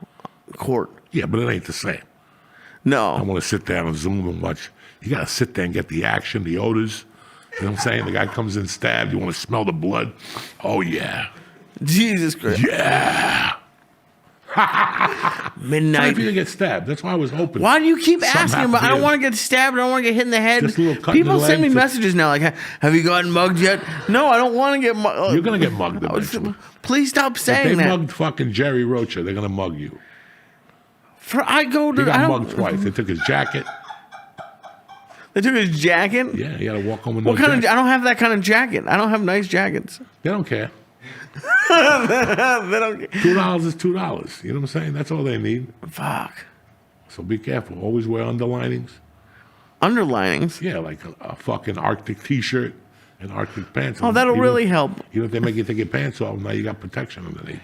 Court. Yeah, but it ain't the same. No. I want to sit down on Zoom and watch. You got to sit there and get the action, the odors. You know what I'm saying? The guy comes in stabbed. You want to smell the blood. Oh, yeah. Jesus Christ. Yeah. Midnight. If you didn't get stabbed. That's why I was hoping. Why do you keep something asking happened about? I to don't you. want to get stabbed. I don't want to get hit in the head. Just a little cut in People the send me leg. messages now like, have you gotten mugged yet? No, I don't want to get mugged. You're going to get mugged eventually. Please stop If saying they that. mugged fucking Jerry Rocha, they're going to mug you. I go to. He I got don't, mugged twice. They took his jacket. They took his jacket. Yeah, he had to walk home with What no kind of? jacket. I don't have that kind of jacket. I don't have nice jackets. They don't care. They don't. $2 is $2. You know what I'm saying? That's all they need. Fuck. So be careful. Always wear underlinings. Underlinings. Yeah, like a fucking Arctic t-shirt and Arctic pants. Oh, that'll You know- really help. You know, if they make you take your pants off, now you got protection underneath.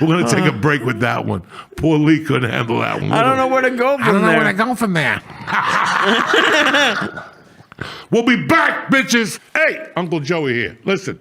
We're going to take a break with that one. Poor Lee couldn't handle that one. I don't know where to go from I don't know there. where to go from there. We'll be back, bitches. Hey, Uncle Joey here. Listen,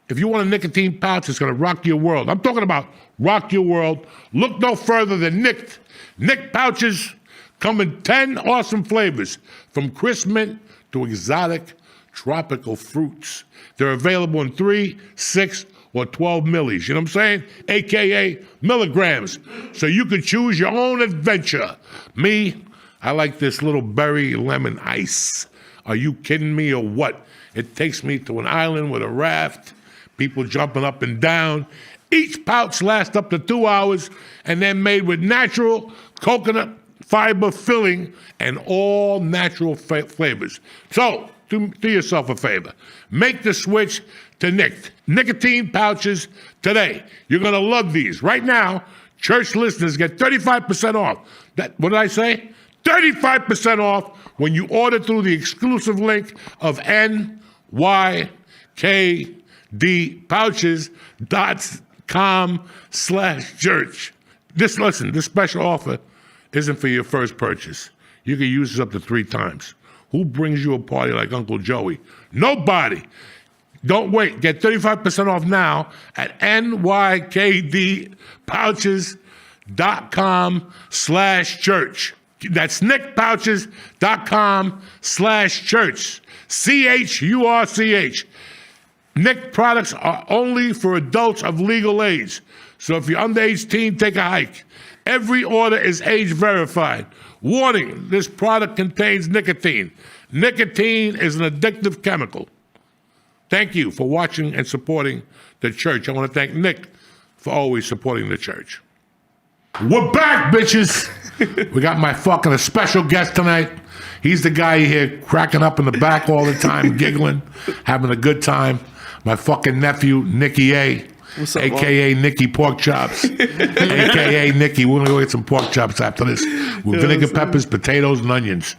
if you want a nicotine pouch that's going to rock your world, I'm talking about rock your world, look no further than Nick. Nick pouches come in 10 awesome flavors, from crisp mint to exotic tropical fruits. They're available in 3, 6, or 12 millis, you know what I'm saying? AKA milligrams. So you can choose your own adventure. Me, I like this little berry lemon ice. Are you kidding me or what? It takes me to an island with a raft, people jumping up and down. Each pouch lasts up to 2 hours, and they're made with natural coconut fiber filling and all natural flavors. So, do yourself a favor. Make the switch to nicotine pouches today. You're going to love these. Right now, church listeners get 35% off. What did I say? 35% off when you order through the exclusive link of nykdpouches.com/church. This special offer isn't for your first purchase. You can use this up to 3 times. Who brings you a party like Uncle Joey? Nobody. Don't wait. Get 35% off now at nykdpouches.com/church. That's nickpouches.com/church. CHURCH. Nick products are only for adults of legal age. So if you're underage teen, take a hike. Every order is age verified. Warning, this product contains nicotine. Nicotine is an addictive chemical. Thank you for watching and supporting the church. I want to thank Nick for always supporting the church. We're back, bitches. We got my fucking special guest tonight. He's the guy you hear cracking up in the back all the time, giggling, having a good time. My fucking nephew, Nicky A. What's up, a.k.a. Nicky Pork Chops, a.k.a. Nicky. We're going to go get some pork chops after this with vinegar, peppers, potatoes, and onions.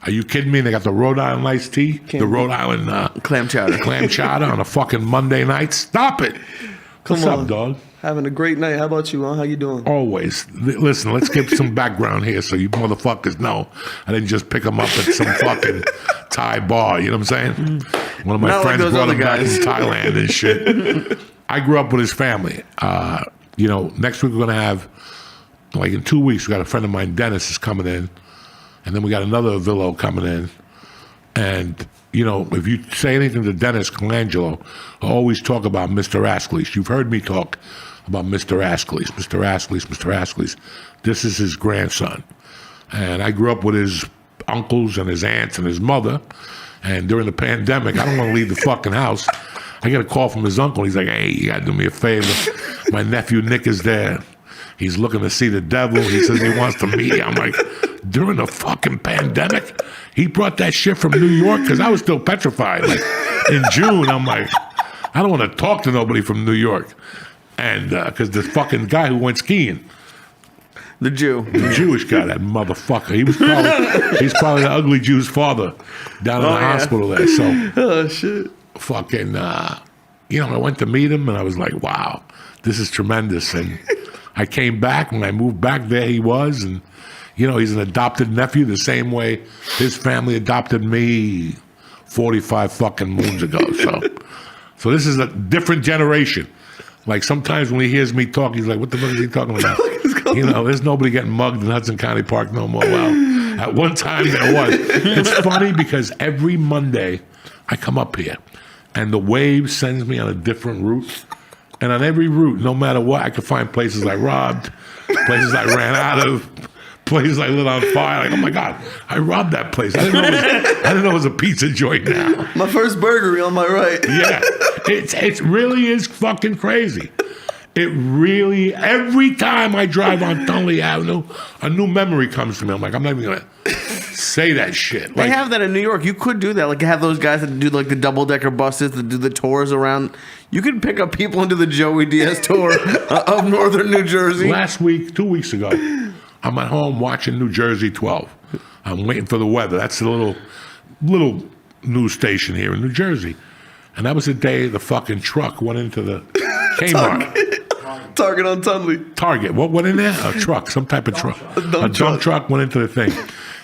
Are you kidding me? They got the Rhode Island iced tea, the Rhode Island clam chowder. Clam chowder on a fucking Monday night. Stop it. What's Come on. up, dog? Having a great night. How about you, huh? How you doing? Always. Listen, let's give some background here so you motherfuckers know I didn't just pick him up at some fucking Thai bar. You know what I'm saying? One of my Not like friends those brought other him back in guys. Thailand and shit. I grew up with his family. Next week we're going to have, like in 2 weeks, we got a friend of mine, Dennis, is coming in. And then we got another Villo coming in. And, if you say anything to Dennis Colangelo, I always talk about Mr. Ascles. You've heard me talk about Mr. Ascles, Mr. Ascles, Mr. Ascles. This is his grandson. And I grew up with his uncles and his aunts and his mother. And during the pandemic, I don't want to leave the fucking house. I get a call from his uncle. He's like, hey, you got to do me a favor. My nephew Nick is there. He's looking to see the devil. He says he wants to meet you. I'm like, during the fucking pandemic? He brought that shit from New York? Because I was still petrified. Like, in June, I'm like, I don't want to talk to nobody from New York. And because the fucking guy who went skiing, The Jew. the Jewish guy, that motherfucker, he's probably the ugly Jew's father down in the yeah. hospital there. So Oh, shit. fucking, I went to meet him and I was like, wow, this is tremendous. And I came back. When I moved back, there he was. And, he's an adopted nephew the same way his family adopted me 45 fucking moons ago. So this is a different generation. Like sometimes when he hears me talk, he's like, what the fuck is he talking about? There's nobody getting mugged in Hudson County Park no more. Well, at one time there was. It's funny because every Monday I come up here and the wave sends me on a different route. And on every route, no matter what, I can find places I robbed, places I ran out of, places I lit on fire. Like, oh my God, I robbed that place. I didn't know it was a pizza joint now. My first burger on my right. Yeah, it really is fucking crazy. It really, every time I drive on Tunley Avenue, a new memory comes to me. I'm like, I'm not even going to say that shit. They Like, have that in New York. You could do that. Like, have those guys that do, like, the double-decker buses that do the tours around. You could pick up people into the Joey Diaz tour of northern New Jersey. last week, 2 weeks ago, I'm at home watching New Jersey 12. I'm waiting for the weather. That's a little news station here in New Jersey. And that was the day the fucking truck went into the Kmart. Target on Tunley. Target. What went in there? A truck, some type of truck. A dump truck went into the thing.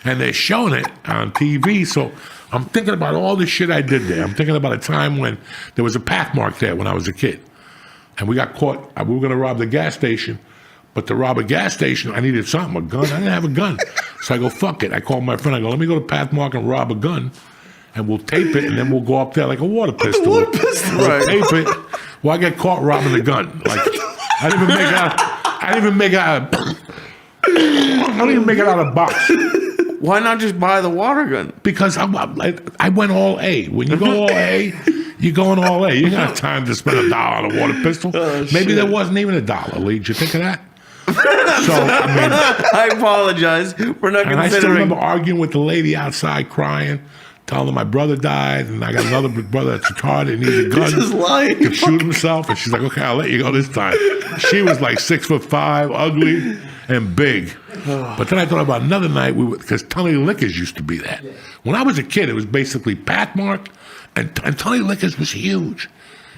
And they're showing it on TV. So I'm thinking about all the shit I did there. I'm thinking about a time when there was a Pathmark there when I was a kid. And we got caught. We were going to rob the gas station. But to rob a gas station, I needed something, a gun. I didn't have a gun. So I go, fuck it. I called my friend. I go, let me go to Pathmark and rob a gun. And we'll tape it, and then we'll go up there like a water pistol. Water pistol. We'll tape it. Well, I get caught robbing the gun. Like, I didn't even make it out of box. Why not just buy the water gun? Because I went all A. When you go all A, you're going all A. You ain't got time to spend $1 on a water pistol. Maybe there wasn't even $1, Lee. Did you think of that? So, I mean, I apologize. We're not and I still considering. remember arguing with the lady outside crying, telling her my brother died, and I got another brother that's retarded and needs a gun Just lying. to shoot himself. And she's like, okay, I'll let you go this time. She was like 6'5", ugly and big. But then I thought about another night, because Tunley Liquors used to be that. When I was a kid, it was basically Pathmark, and Tunley Liquors was huge.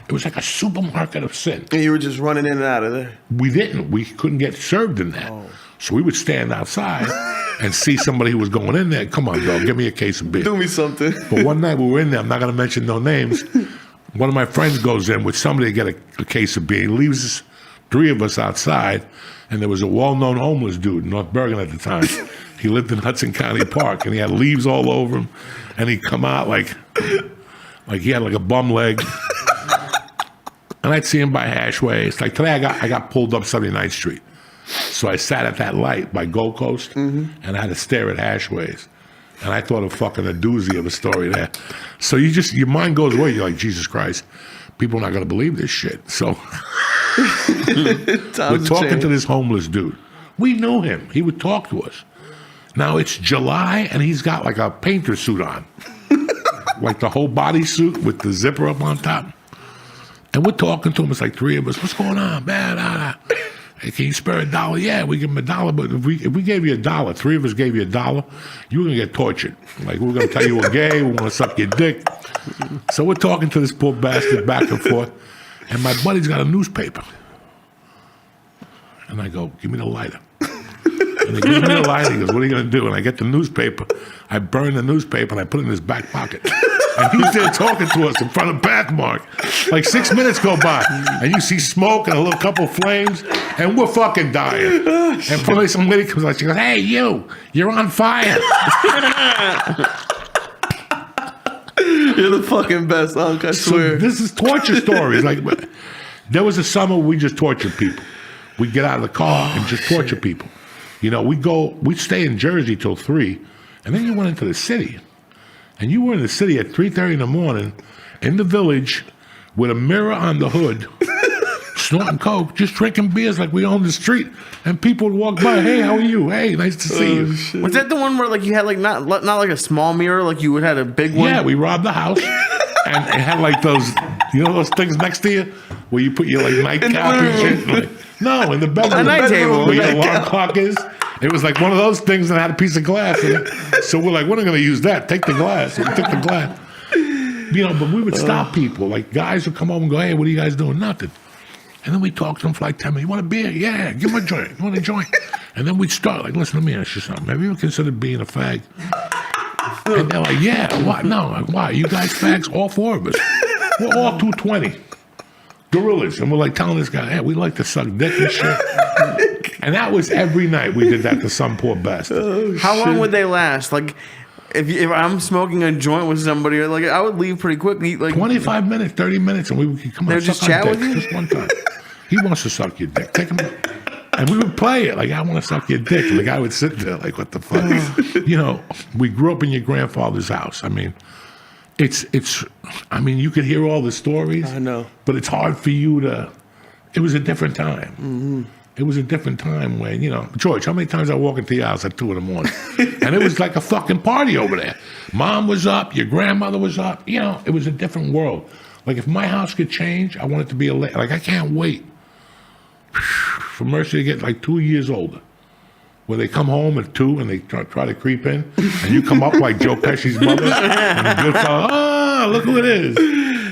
It was like a supermarket of sin. And you were just running in and out of there. We didn't. We couldn't get served in that. So we would stand outside and see somebody who was going in there. Come on, dog, give me a case of beer. Do me something. But one night we were in there. I'm not going to mention no names. One of my friends goes in with somebody to get a case of beer. He leaves us, 3 of us outside, and there was a well-known homeless dude in North Bergen at the time. He lived in Hudson County Park, and he had leaves all over him, and he'd come out like he had like a bum leg. And I'd see him by Hashways. Like today, I got pulled up 79th Street. So I sat at that light by Gold Coast, and I had to stare at Hashways. And I thought of fucking a doozy of a story there. So your mind goes away. You're like, Jesus Christ, people are not going to believe this shit. So we're talking to this homeless dude. We knew him. He would talk to us. Now it's July, and he's got like a painter suit on. Like the whole body suit with the zipper up on top. And we're talking to him. It's like 3 of us. What's going on, man? Hey, can you spare $1? Yeah, we give him $1. But if we gave you $1, 3 of us gave you $1, you were going to get tortured. Like, we're going to tell you we're gay. We want to suck your dick. So we're talking to this poor bastard back and forth. And my buddy's got a newspaper. And I go, give me the lighter. And they give me the lighter. He goes, what are you going to do? And I get the newspaper. I burn the newspaper and I put it in his back pocket. And he's there talking to us in front of Pathmark. Like 6 minutes go by. And you see smoke and a little couple flames. And we're fucking dying. And finally some lady comes out. She goes, hey, you're on fire. You're the fucking best, Unc, I So swear. this is torture stories. Like, there was a summer we just tortured people. We'd get out of the car and just torture people. You know, we'd stay in Jersey till 3, and then you went into the city. And you were in the city at 3:30 in the morning in the village with a mirror on the hood, snorting coke, just drinking beers like we owned the street. And people would walk by, hey, how are you? Hey, nice to see you. Shit. Was that the one where like you had like not like a small mirror, like you would had a big one? Yeah, we robbed the house. And it had like those, you know those things next to you? Where you put your like nightcap and shit? Like, no, in the bedroom. A night table. Where your alarm clock is. It was like one of those things that had a piece of glass in it. So we're like, we're not going to use that. Take the glass. So we took the glass. You know, but we would stop people. Like guys would come over and go, hey, what are you guys doing? Nothing. And then we talk to them for like 10 minutes. You want a beer? Yeah, give them a joint. You want a joint? And then we'd start like, listen to me, ask you something. Have you ever considered being a fag? And they're like, yeah, what? No, like, why? You guys fags? All 4 of us. We're all 220. Gorillas. And we're like telling this guy, hey, we like to suck dick and shit. And that was every night we did that to some poor bastard. How long would they last? Like, if I'm smoking a joint with somebody, like I would leave pretty quickly. Like 25 minutes, 30 minutes, and we would come on, They'd just suck our chat with dick you? just one time. He wants to suck your dick. Take him. And we would play it like, I want to suck your dick. And the guy would sit there like, what the fuck? You know, we grew up in your grandfather's house. I mean, I mean, you could hear all the stories. I know. But it's hard for you to, it was a different time. Mm-hmm. It was a different time when, you know, George, how many times I walk into your house at 2 in the morning? And it was like a fucking party over there. Mom was up, your grandmother was up. You know, it was a different world. Like, if my house could change, I want it to be like, I can't wait for Mercy to get like 2 years older. Where they come home at 2 and they try to creep in, and you come up like Joe Pesci's mother, and the good fella, oh, look who it is.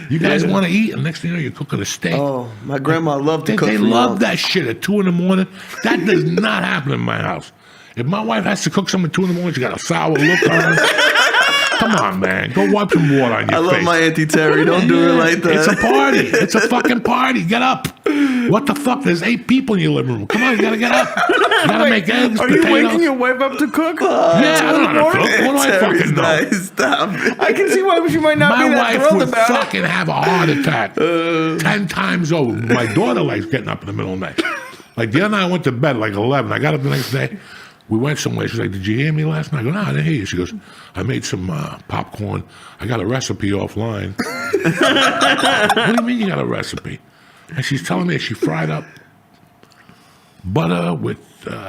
You guys want to eat, and next thing you know, you're cooking a steak. Oh, my grandma loved to cook They for love Mom. that shit at 2 in the morning. That does not happen in my house. If my wife has to cook something at 2 in the morning, she got a sour look on her. Come on, man. Go wipe some water on your I face. love my Auntie Terry. Don't do it like that. It's a party. It's a fucking party. Get up. What the fuck? There's 8 people in your living room. Come on, you gotta get up. You gotta make eggs, are potatoes. you waking your wife up to cook? Yeah, I don't know how to cook. What do I Terry's fucking know? nice. Stop it. I can see why she might not My be that wife thrilled would about it. fucking have a heart attack 10 times over. My daughter likes getting up in the middle of the night. Like the other night I went to bed like 11. I got up the next day. We went somewhere. She's like, did you hear me last night? I go, no, I didn't hear you. She goes, I made some popcorn. I got a recipe offline. What do you mean you got a recipe? And she's telling me that she fried up butter with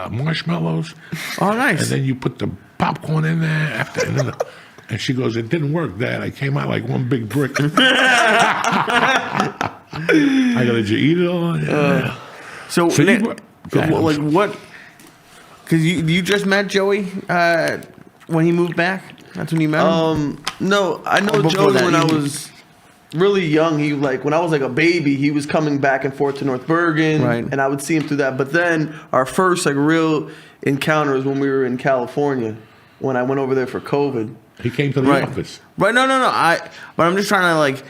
marshmallows. Oh, nice. And then you put the popcorn in there and she goes, it didn't work, Dad. I came out like one big brick. I go, did you eat it all? Yeah. So So Nick, you- go ahead, I'm like sorry. what? Because you just met Joey when he moved back. That's when you met him. No, I know Before Joey that, when I you- was really young. He when I was like a baby, he was coming back and forth to North Bergen, Right. and I would see him through that. But then our first like real encounter was when we were in California, when I went over there for COVID. He came to the Right. office. Right? No. But I'm just trying to like,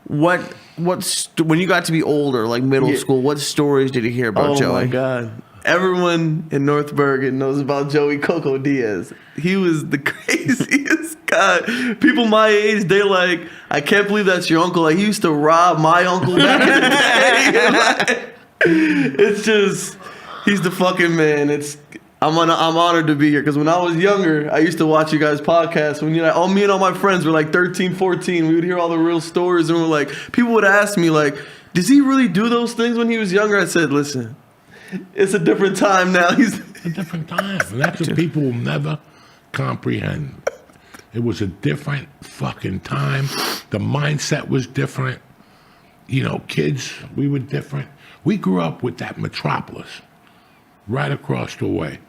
when you got to be older, like middle Yeah. school, what stories did you hear about Oh Joey? my God. Everyone in North Bergen knows about Joey Coco Diaz. He was the craziest guy. People my age, they're like, I can't believe that's your uncle. Like, he used to rob my uncle back in the day. Like, it's just, he's the fucking man. I'm honored to be here because when I was younger, I used to watch you guys' podcasts. When me and all my friends were like 13, 14, we would hear all the real stories, and we're like, people would ask me like, does he really do those things when he was younger? I said, listen, it's a different time now. It's a different time. And that's what people will never comprehend. It was a different fucking time. The mindset was different. You know, kids, we were different. We grew up with that metropolis right across the way.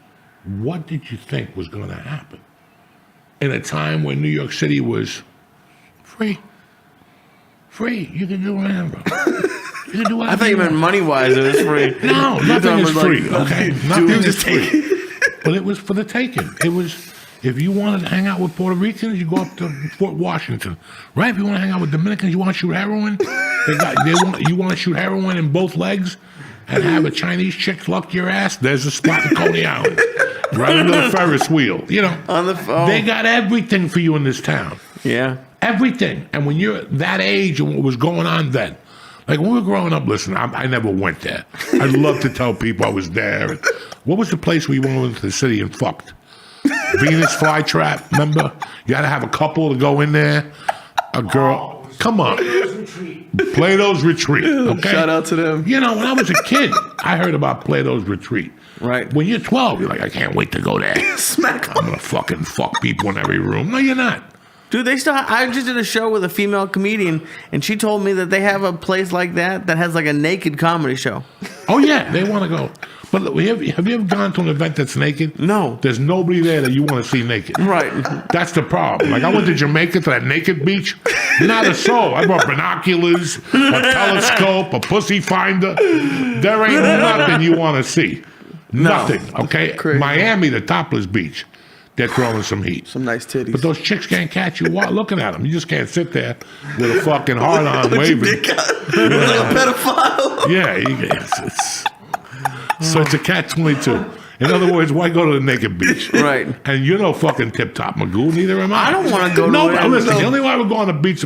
What did you think was going to happen? In a time when New York City was free. Free. You can do whatever. You can do whatever I thought you meant want. money-wise it was free. No, nothing is was like, free. Okay, nothing dude, is just free. But it was for the taking. It was if you wanted to hang out with Puerto Ricans, you go up to Fort Washington, right? If you want to hang out with Dominicans, you want to shoot heroin. You want to shoot heroin in both legs and have a Chinese chick luck your ass. There's a spot in Coney Island, right under the Ferris wheel. You know, On the phone. they got everything for you in this town. Yeah. Everything. And when you're that age and what was going on then, like when we were growing up, listen, I never went there. I'd love to tell people I was there. What was the place where you went into the city and fucked? Venus Flytrap, remember? You had to have a couple to go in there. A girl. Come on. Plato's Retreat. Okay? Shout out to them. You know, when I was a kid, I heard about Plato's Retreat. Right. When you're 12, you're like, I can't wait to go there. Smack. I'm going to fucking fuck people in every room. No, you're not. Dude, they still. I just did a show with a female comedian, and she told me that they have a place like that has like a naked comedy show. Oh, yeah, they want to go. But look, have you ever gone to an event that's naked? No. There's nobody there that you want to see naked. Right. That's the problem. Like, I went to Jamaica to that naked beach. Not a soul. I brought binoculars, a telescope, a pussy finder. There ain't nothing you want to see. Nothing, okay? Crazy. Miami, the topless beach. They're throwing some heat. Some nice titties. But those chicks can't catch you while looking at them. You just can't sit there with a fucking heart on waving. Like a pedophile. Yeah, so it's a catch-22. In other words, why go to the naked beach? Right. And you're no fucking tip-top Magoo, neither am I. I don't wanna go to No, it. but listen, No. the only way I would go on the beach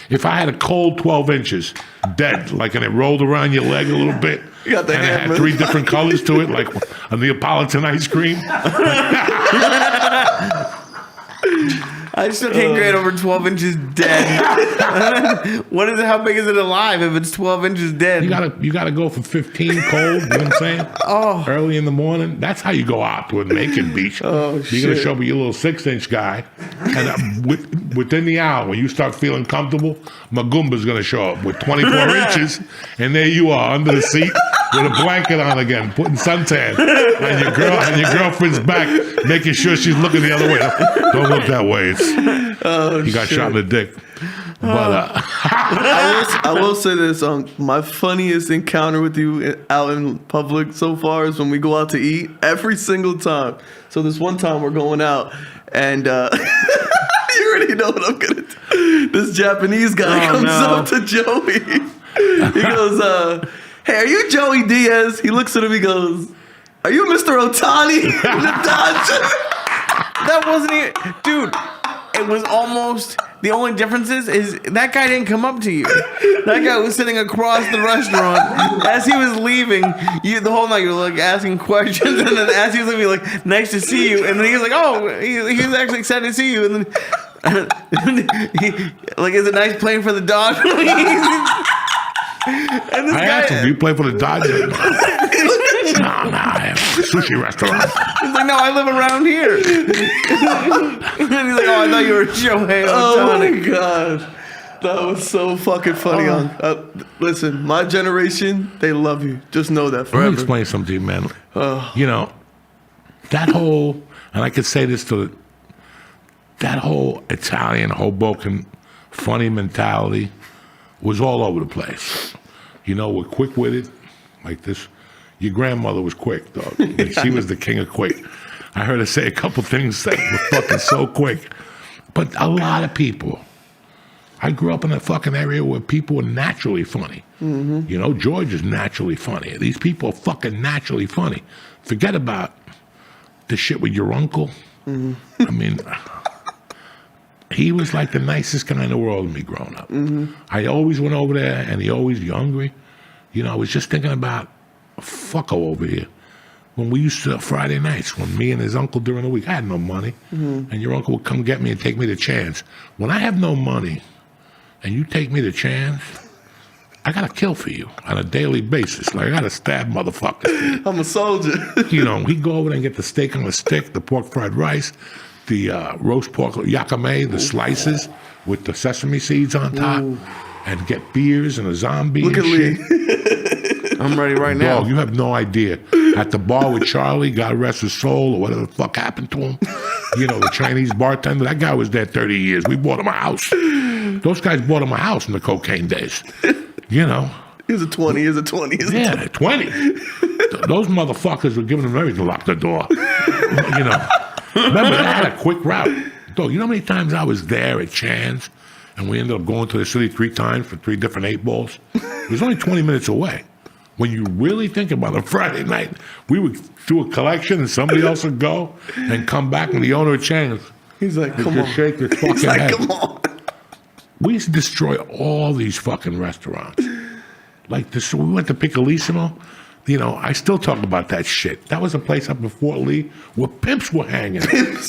if I had a cold 12 inches, dead, like, and it rolled around your leg a little bit. You got the and it had hammer. 3 different colors to it, like a Neapolitan ice cream. I still can't get over 12 inches dead. What is it? How big is it alive if it's 12 inches dead? You gotta go for 15 cold, you know what I'm saying? Oh. Early in the morning. That's how you go out to a naked beach. Oh, You're gonna shit. show me your little 6-inch guy. And within the hour, when you start feeling comfortable, Magumba's gonna show up with 24 inches, and there you are under the seat with a blanket on again, putting suntan on your girlfriend's back, making sure she's looking the other way. Don't look that way. You got shot in the dick. But I will say this: my funniest encounter with you out in public so far is when we go out to eat every single time. So this one time we're going out, and you already know what I'm gonna do. This Japanese guy comes up to Joey. He goes, "Hey, are you Joey Diaz?" He looks at him. He goes, "Are you Mr. Otani?" The Dodger. That wasn't even, dude. It was almost. The only difference is that guy didn't come up to you. That guy was sitting across the restaurant. As he was leaving, the whole night you were like asking questions, and then as he was leaving, you're like, "Nice to see you," and then he was like, "Oh, he was actually excited to see you," and then like, "Is it nice playing for the Dodgers?" And this I guy, asked him, do you play for the Dodgers? No, I have a sushi restaurant. he's like, "No, I live around here." And he's like, "Oh, I thought you were Shohei Oh Ohtani." my god, that was so fucking funny. Listen, my generation, they love you. Just know that Let me forever. explain something to you, man. You know, that whole, and I could say this to that whole Italian Hoboken funny mentality was all over the place. You know, we're quick-witted, like this. Your grandmother was quick, dog. She was the king of quick. I heard her say a couple things that were fucking so quick. But a lot of people, I grew up in a fucking area where people were naturally funny. You know, George is naturally funny. These people are fucking naturally funny. Forget about the shit with your uncle. I mean, he was like the nicest guy in the world to me growing up. I always went over there, and he always, "You hungry?" You know, I was just thinking about a fucko over here. When we used to, Friday nights, when me and his uncle during the week, I had no money, and your uncle would come get me and take me to Chan's. When I have no money, and you take me to Chan's, I gotta kill for you on a daily basis. Like, I gotta stab motherfuckers. I'm a soldier. You know, he'd go over there and get the steak on a stick, the pork fried rice, the roast pork yakame, the slices with the sesame seeds on top, and get beers and a zombie Look and at shit. Lee. I'm ready right now. Dog, you have no idea. At the bar with Charlie, God rest his soul, or whatever the fuck happened to him. You know, the Chinese bartender, that guy was there 30 years. We bought him a house. Those guys bought him a house in the cocaine days. You know. Here's a 20. Here's a 20. Here's a Yeah, 20. Those motherfuckers were giving them everything to lock the door. You know. Remember, they had a quick route. Dog, you know how many times I was there at Chan's and we ended up going to the city 3 times for 3 different 8 balls? It was only 20 minutes away. When you really think about it, Friday night, we would do a collection and somebody else would go and come back and the owner of Chan's He's like, would come just on. shake his fucking He's like, head. come on. We used to destroy all these fucking restaurants. Like this, we went to Piccolissimo. You know, I still talk about that shit. That was a place up in Fort Lee where pimps were hanging.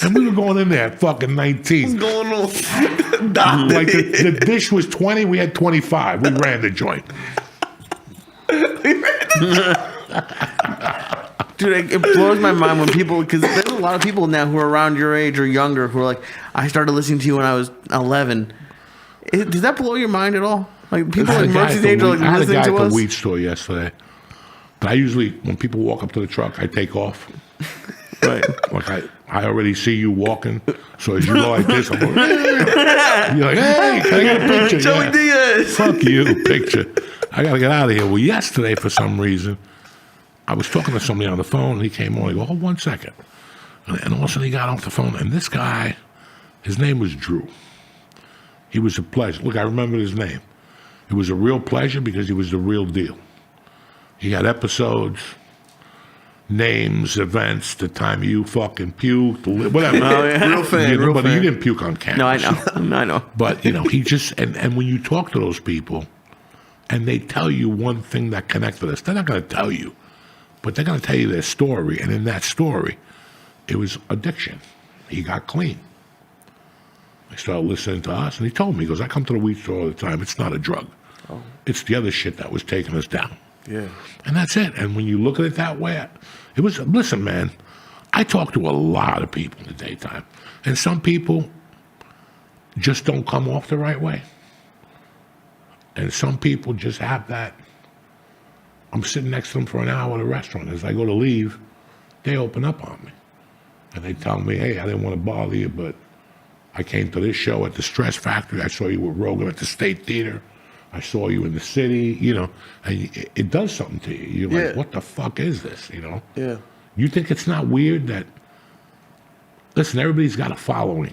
And we were going in there at fucking 19. What's going on? Like the dish was 20, we had 25. We ran the joint. Dude, it blows my mind when people, because there's a lot of people now who are around your age or younger who are like, I started listening to you when I was 11. Does that blow your mind at all? Like people like Mercy's age are like I had a listening guy to at us? the weed store yesterday. But I usually, when people walk up to the truck, I take off. Right. Like I already see you walking, so as you go like this, I'm going, you're like, hey, can I get a picture? Joey Yeah. Diaz. Fuck you, picture. I got to get out of here. Well, yesterday, for some reason, I was talking to somebody on the phone, and he came on. I go, hold 1 second. And all of a sudden, he got off the phone, and this guy, his name was Drew. He was a pleasure. Look, I remember his name. It was a real pleasure because he was the real deal. He had episodes, names, events, the time you fucking puked, whatever. Oh, yeah. Real fan. You know, Real but fan. you didn't puke on camera. No, I know. I know. But, you know, he just, and when you talk to those people and they tell you one thing that connected us, they're not going to tell you, but they're going to tell you their story. And in that story, it was addiction. He got clean. He started listening to us, and he told me, he goes, I come to the weed store all the time. It's not a drug. It's the other shit that was taking us down. Yeah. And that's it. And when you look at it that way, it was, listen, man, I talk to a lot of people in the daytime. And some people just don't come off the right way. And some people just have that. I'm sitting next to them for an hour at a restaurant. As I go to leave, they open up on me. And they tell me, hey, I didn't want to bother you, but I came to this show at the Stress Factory. I saw you with Rogan at the State Theater. I saw you in the city, you know, and it does something to you. You're like, what the fuck is this, you know? Yeah. You think it's not weird that, listen, everybody's got a following,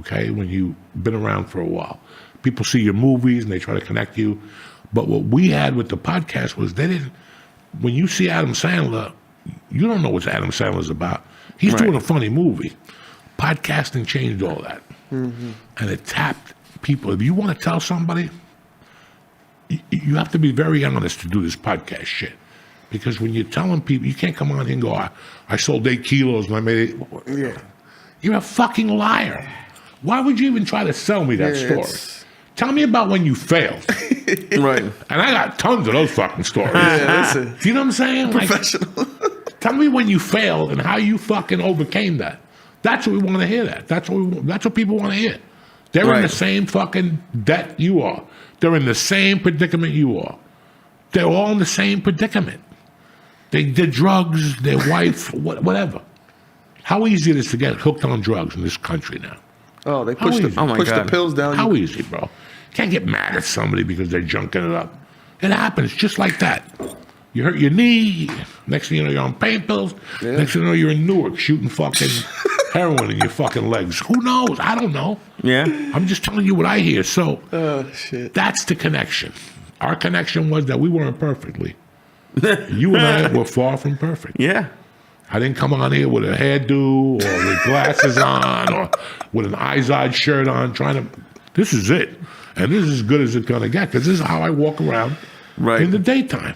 okay, when you've been around for a while. People see your movies and they try to connect you. But what we had with the podcast was they didn't, when you see Adam Sandler, you don't know what Adam Sandler's about. He's doing a funny movie. Podcasting changed all that. Mm-hmm. And it tapped people. If you want to tell somebody, you have to be very honest to do this podcast shit. Because when you're telling people, you can't come on here and go, I sold 8 kilos and I made it. Yeah. You're a fucking liar. Why would you even try to sell me that story? Tell me about when you failed. Right. And I got tons of those fucking stories. Yeah, listen. Do you know what I'm saying? Like, Professional. tell me when you failed and how you fucking overcame that. That's what we want to hear. That's what people want to hear. They're in the same fucking debt you are. They're in the same predicament you are. They're all in the same predicament. They did drugs, their wife, whatever. How easy it is to get hooked on drugs in this country now. Oh, they push the easy? Oh my push the God. pills down. How easy, bro. Can't get mad at somebody because they're junking it up. It happens just like that. You hurt your knee. Next thing you know, you're on pain pills. Yeah. Next thing you know, you're in Newark shooting fucking heroin in your fucking legs. Who knows? I don't know. Yeah. I'm just telling you what I hear. So Oh shit. that's the connection. Our connection was that we weren't perfectly. You and I were far from perfect. Yeah. I didn't come on here with a hairdo or with glasses on or with an Izod shirt on trying to. This is it. And this is as good as it's going to get because this is how I walk around in the daytime.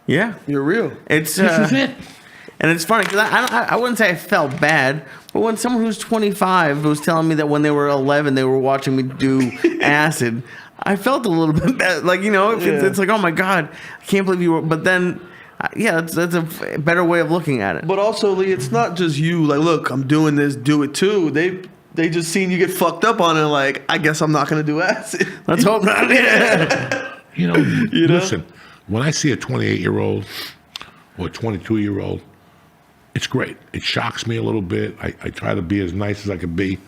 Yeah. You're real. It's This is it. And it's funny because I wouldn't say I felt bad, but when someone who's 25 was telling me that when they were 11 they were watching me do acid, I felt a little bit bad. Like, you know, it's like, oh my God, I can't believe you were. But then, that's a better way of looking at it. But also, Lee, it's not just you. Like, look, I'm doing this. Do it too. They just seen you get fucked up on it. Like, I guess I'm not gonna do acid. Let's hope not. Yeah. You know, listen, when I see a 28-year-old or a 22-year-old, it's great. It shocks me a little bit. I try to be as nice as I can be.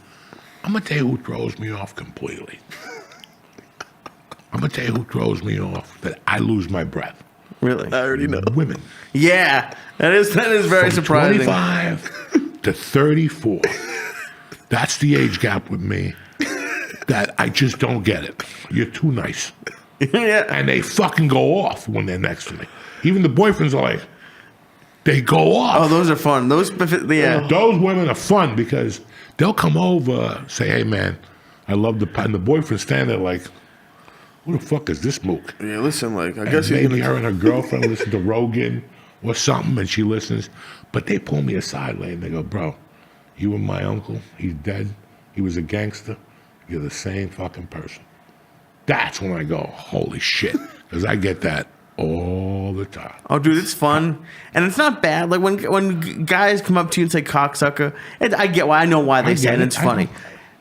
I'm going to tell you who throws me off completely. I'm gonna tell you who throws me off. That I lose my breath. Really? I already know. Women. Yeah, that is very From surprising. 25 to 34. That's the age gap with me. That I just don't get it. You're too nice. Yeah. And they fucking go off when they're next to me. Even the boyfriends are like, they go off. Oh, those are fun. Those, yeah. Those women are fun because they'll come over, say, hey, man, I love and the boyfriend stand there like, who the fuck is this mook? Yeah, listen, like, I And guess maybe you're her and her girlfriend listen to Rogan or something, and she listens. But they pull me aside later and they go, bro, you were my uncle. He's dead. He was a gangster. You're the same fucking person. That's when I go, holy shit. Because I get that all the time. Oh, dude, it's fun, and it's not bad. Like when guys come up to you and say "cocksucker," I get why. I know why they say it. And it's funny.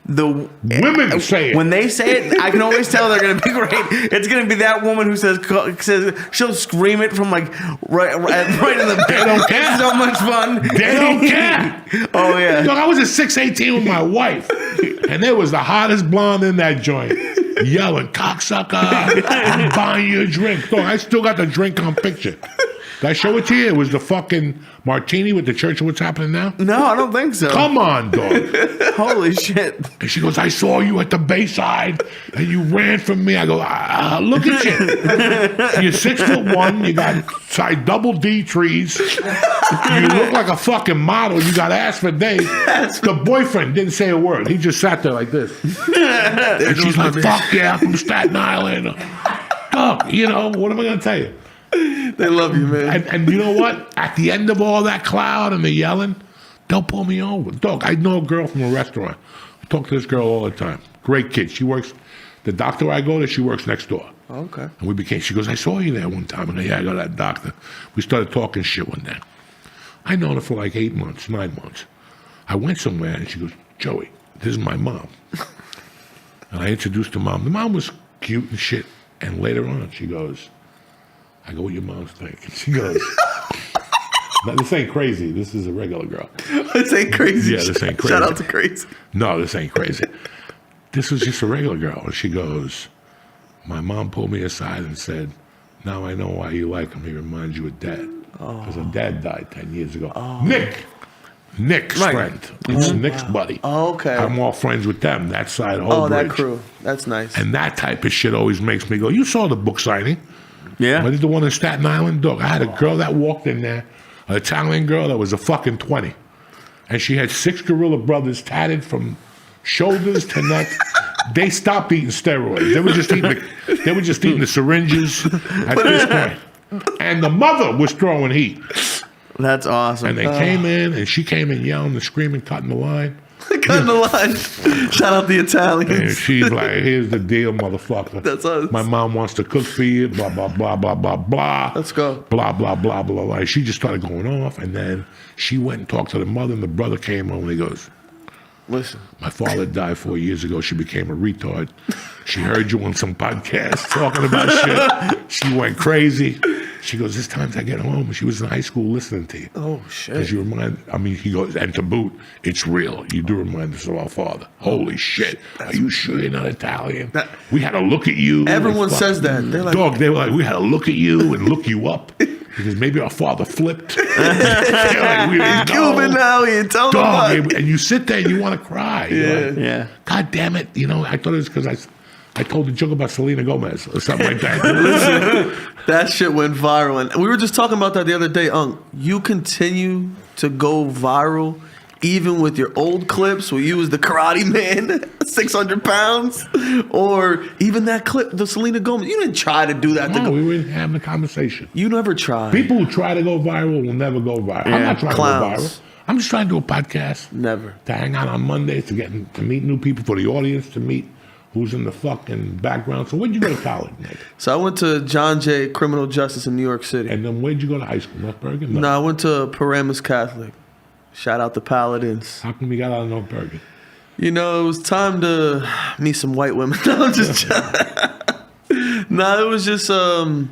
The Women say it. When they say it, I can always tell they're gonna be great. It's gonna be that woman who says she'll scream it from like right in the. They don't care. It's so much fun. They don't care. Oh yeah. Look, I was at 618 with my wife, and there was the hottest blonde in that joint, yelling, cocksucker, I'm buying you a drink. Dog, I still got the drink on picture. Did I show it to you? It was the fucking martini with the Church of What's Happening Now. No, I don't think so. Come on, dog. Holy shit. And she goes, I saw you at the Bayside, and you ran from me. I go, look at you. You're 6'1", you got size double D trees. You look like a fucking model. You got ass for days. The boyfriend didn't say a word. He just sat there like this. And she's like, fuck yeah, I'm from Staten Island. Dog, you know, what am I going to tell you? they love you, man. And you know what? At the end of all that cloud and the yelling, they'll pull me over. Dog, I know a girl from a restaurant. I talk to this girl all the time. Great kid. She works, the doctor I go to, she works next door. Okay. And she goes, I saw you there one time. And I go, yeah, I go to that doctor. We started talking shit one day. I known her for like 8 months, 9 months. I went somewhere and she goes, Joey, this is my mom. And I introduced the mom. The mom was cute and shit. And later on, she goes, I go, what your mom's think? And she goes, no, this ain't crazy. This is a regular girl. This ain't crazy. Yeah, this ain't crazy. Shout out to Crazy. No, this ain't crazy. This was just a regular girl. And she goes, my mom pulled me aside and said, now I know why you like him. He reminds you of Dad. Because her dad died 10 years ago. Nick's friend. It's Nick's buddy. Oh, okay. I'm all friends with them, that side of Oh, Old that Bridge. crew. That's nice. And that type of shit always makes me go, you saw the book signing. Yeah. I did the one in Staten Island, dog. I had a girl that walked in there, an Italian girl that was a fucking 20. And she had 6 gorilla brothers tatted from shoulders to neck. They stopped eating steroids. They were just eating the syringes at this point. And the mother was throwing heat. That's awesome. And they came in, and she came in yelling and screaming, cutting the line. Cutting the line. Shout out the And Italians. she's like, here's the deal, motherfucker. That's us. My mom wants to cook for you, blah, blah, blah, blah, blah, blah. Let's go. Blah, blah, blah, blah, blah. She just started going off, and then she went and talked to the mother, and the brother came home, and he goes, Listen. my father died 4 years ago. She became a retard. She heard you on some podcast talking about shit. She went crazy. She goes, there's times I get home, and she was in high school listening to you. Oh, shit. Because you he goes, and to boot, it's real. You do remind us of our father. Holy shit. Are you sure you're not Italian? We had to look at you. Everyone says that. They're like, Dog, they were like, we had to look at you and look you up. Because maybe our father flipped. They're like, we didn't know. Cuban now, you tell them Dog, what. and you sit there and you want to cry. You're like, Yeah. God damn it. You know, I thought it was because I told the joke about Selena Gomez or something like that. That shit went viral. And we were just talking about that the other day. You continue to go viral even with your old clips where you was the karate man, 600 pounds, or even that clip, the Selena Gomez. You didn't try to do that. No, we were having a conversation. You never tried. People who try to go viral will never go viral. I'm Yeah, not trying clowns. to go viral. I'm just trying to do a podcast. Never. To hang out on Mondays, to meet new people, for the audience to meet who's in the fucking background. So where'd you go to college, Nick? So I went to John Jay Criminal Justice in New York City. And then where'd you go to high school? North Bergen? No, I went to Paramus Catholic. Shout out the Paladins. How come you got out of North Bergen? You know, it was time to meet some white women. No, I'm just No, it was just I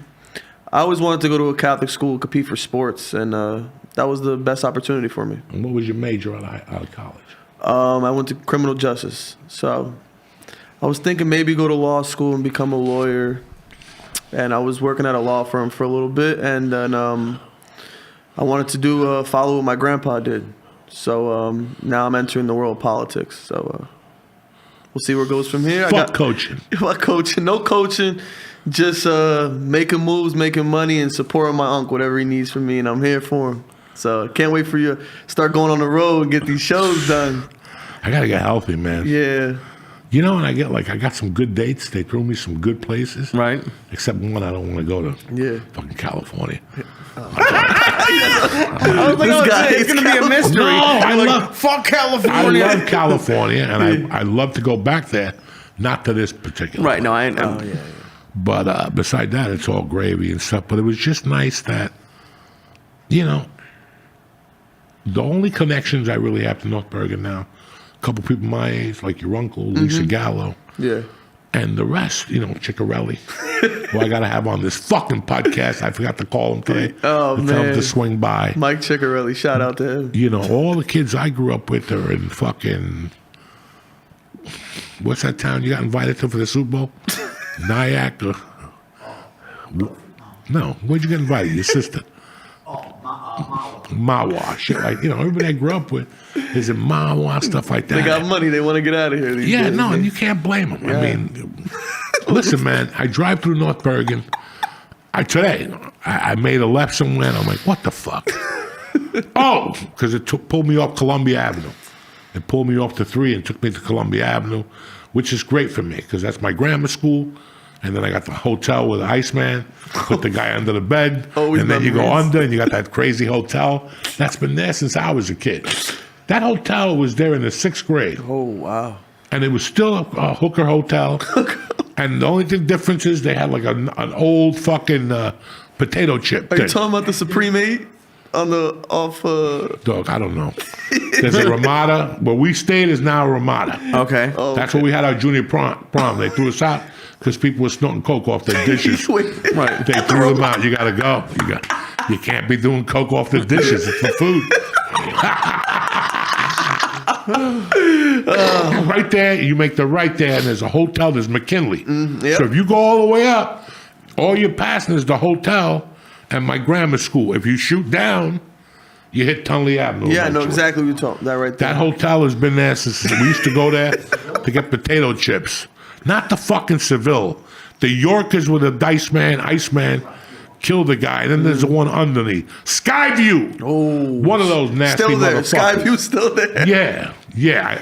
always wanted to go to a Catholic school, compete for sports, and that was the best opportunity for me. And what was your major out of college? I went to criminal justice. So I was thinking maybe go to law school and become a lawyer. And I was working at a law firm for a little bit, and then I wanted to do follow what my grandpa did. So now I'm entering the world of politics. So we'll see where it goes from here. Fuck coaching. Fuck coaching. No coaching. Just making moves, making money, and supporting my uncle, whatever he needs from me, and I'm here for him. So can't wait for you to start going on the road and get these shows done. I gotta get healthy, man. Yeah. You know, and I got some good dates. They threw me some good places. Right. Except one I don't want to go to. Yeah. Fucking California. I was like, This guy it's going to be a mystery. No, I Like, love- fuck I California. love California, and I love to go back there. Not to this particular. Right, no, place. I'm But beside that, it's all gravy and stuff. But it was just nice that, you know, the only connections I really have to North Bergen now, a couple people my age, like your uncle, Lisa Gallo, Yeah. and the rest, you know, Ciccarelli, who I got to have on this fucking podcast. I forgot to call him today. Oh, to tell him man. to swing by. Mike Ciccarelli, shout out to him. You know, all the kids I grew up with are in fucking, what's that town you got invited to for the Super Bowl? Nyack or, no, where'd you get invited? Your sister? Mawa, shit like, you know, everybody I grew up with is in Mawa, stuff like that. They got money. They want to get out of here. These Yeah, days. no, and you can't blame them. I mean, listen, man, I drive through North Bergen. Today, I made a left somewhere, and I'm like, what the fuck? Oh, because it pulled me off Columbia Avenue. It pulled me off to 3 and took me to Columbia Avenue, which is great for me, because that's my grammar school. And then I got the hotel with the Iceman, put the guy under the bed, Always and then you go memories. under, and you got that crazy hotel. That's been there since I was a kid. That hotel was there in the 6th grade. Oh, wow. And it was still a hooker hotel. And the only difference is they had like an old fucking potato chip Are you thing. talking about the Supreme 8 on the off? Dog, I don't know. There's a Ramada. Where we stayed is now a Ramada. okay. Oh, That's where we had our junior prom. They threw us out because people were snorting coke off their dishes. Right. They threw them out. You got to go. You can't be doing coke off the dishes. It's for food. Right there, you make the right there, and there's a hotel. There's McKinley. yep. So if you go all the way up, all you're passing is the hotel and my grammar school. If you shoot down, you hit Tunley Avenue. Yeah, I know eventually. exactly what you're talking. That right there. That hotel has been there since we used to go there to get potato chips. Not the fucking Seville. The Yorkers with a Iceman, killed the guy. And then there's the one underneath. Skyview. Oh, One of those nasty still there. motherfuckers. Skyview's still there. Yeah.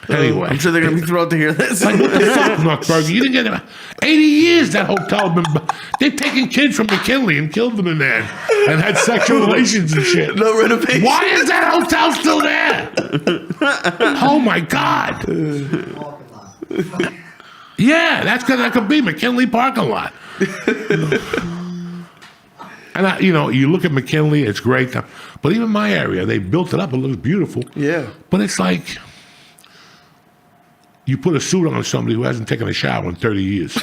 Anyway. I'm sure they're going to be thrilled to hear this. Like, what the fuck, North Bergen? You didn't get 80 years that hotel been. They've taken kids from McKinley and killed them in there and had sexual relations and shit. No renovation. Why is that hotel still there? Oh my God. Yeah, that could be McKinley parking lot. And you look at McKinley, it's great. But even my area, they built it up. It looks beautiful. Yeah. But it's like you put a suit on somebody who hasn't taken a shower in 30 years.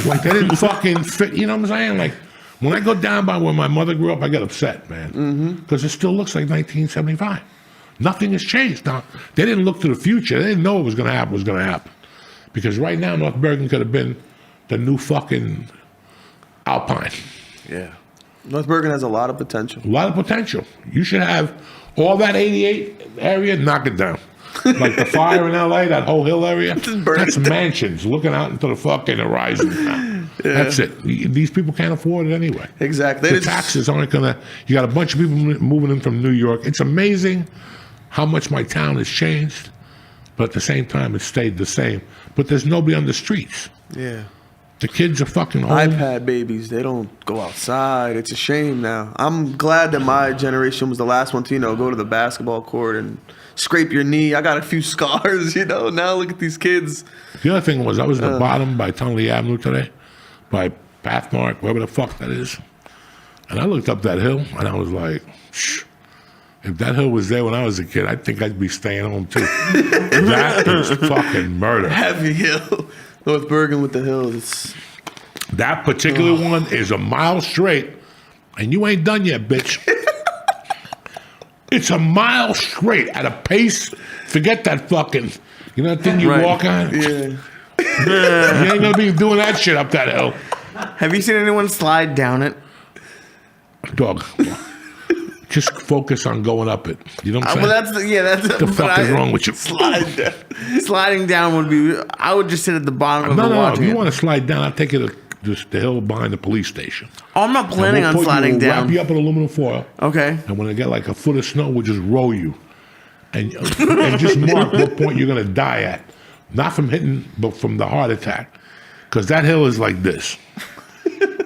Like they didn't fucking fit. You know what I'm saying? Like when I go down by where my mother grew up, I get upset, man, because it still looks like 1975. Nothing has changed. Now they didn't look to the future. They didn't know what was going to happen. Was going to happen because right now North Bergen could have been the new fucking Alpine. Yeah. North Bergen has a lot of potential. A lot of potential. You should have all that 88 area, knock it down. Like the fire in LA, that whole hill area, burn that's it down. mansions looking out into the fucking horizon. That's it. These people can't afford it anyway. Exactly. The taxes aren't gonna. You got a bunch of people moving in from New York. It's amazing how much my town has changed, but at the same time, it stayed the same. But there's nobody on the streets. Yeah. The kids are fucking home. iPad babies, they don't go outside. It's a shame now. I'm glad that my generation was the last one to, go to the basketball court and scrape your knee. I got a few scars, Now look at these kids. The other thing was I was at the bottom by Tunley Avenue today, by Pathmark, wherever the fuck that is. And I looked up that hill, and I was like, shh. If that hill was there when I was a kid, I think I'd be staying home too. That is fucking murder. Heavy hill. North Bergen with the hills. That particular one is a mile straight, and you ain't done yet, bitch. It's a mile straight at a pace. Forget that fucking You know that thing you Right. walk on? Yeah. You ain't gonna be doing that shit up that hill. Have you seen anyone slide down it? Dog. Just focus on going up it. You know what I'm saying? Well, that's what the fuck is wrong with you? Sliding down would be. I would just sit at the bottom of No, it no, no. If watching you it. want to slide down, I'll take you to just the hill behind the police station. Oh, I'm not planning And on sliding we'll down. wrap you up in aluminum foil. Okay. And when I get like a foot of snow, we'll just roll you. And just mark what point you're going to die at. Not from hitting, but from the heart attack. Because that hill is like this.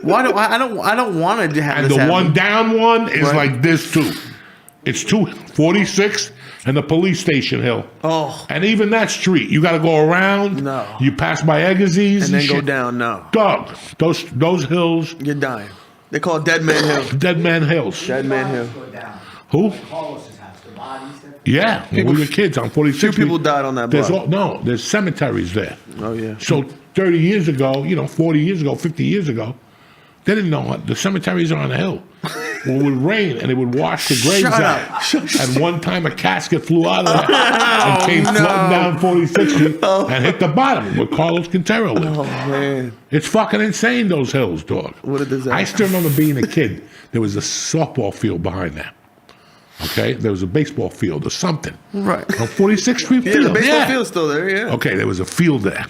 Why do I don't want to have And this the happen. one down one is Right. like this too. It's 246 and the police station hill. Oh. And even that street, you got to go around. No. You pass by Agassiz And then go shit. down. No. Dog, those hills, You're dying. They call it Dead Man Hill. Dead Man Hills. Dead Man Hill. Go down. Who? Carlos's house, the bodies. Yeah, when we were kids on 46. Few people died on that There's block. there's cemeteries there. Oh, yeah. So 30 years ago, 40 years ago, 50 years ago, they didn't know what the cemeteries are on the hill. Well, it would rain and it would wash the graves out. And one time a casket flew out of that and came floating down 46th Street and hit the bottom where Carlos Quintero lived. Oh, man. It's fucking insane, those hills, dog. What a disaster. I still remember being a kid. There was a softball field behind that. Okay? There was a baseball field or something. Right. On 46th Street Yeah, field. the baseball yeah. field's still there, yeah. Okay, there was a field there.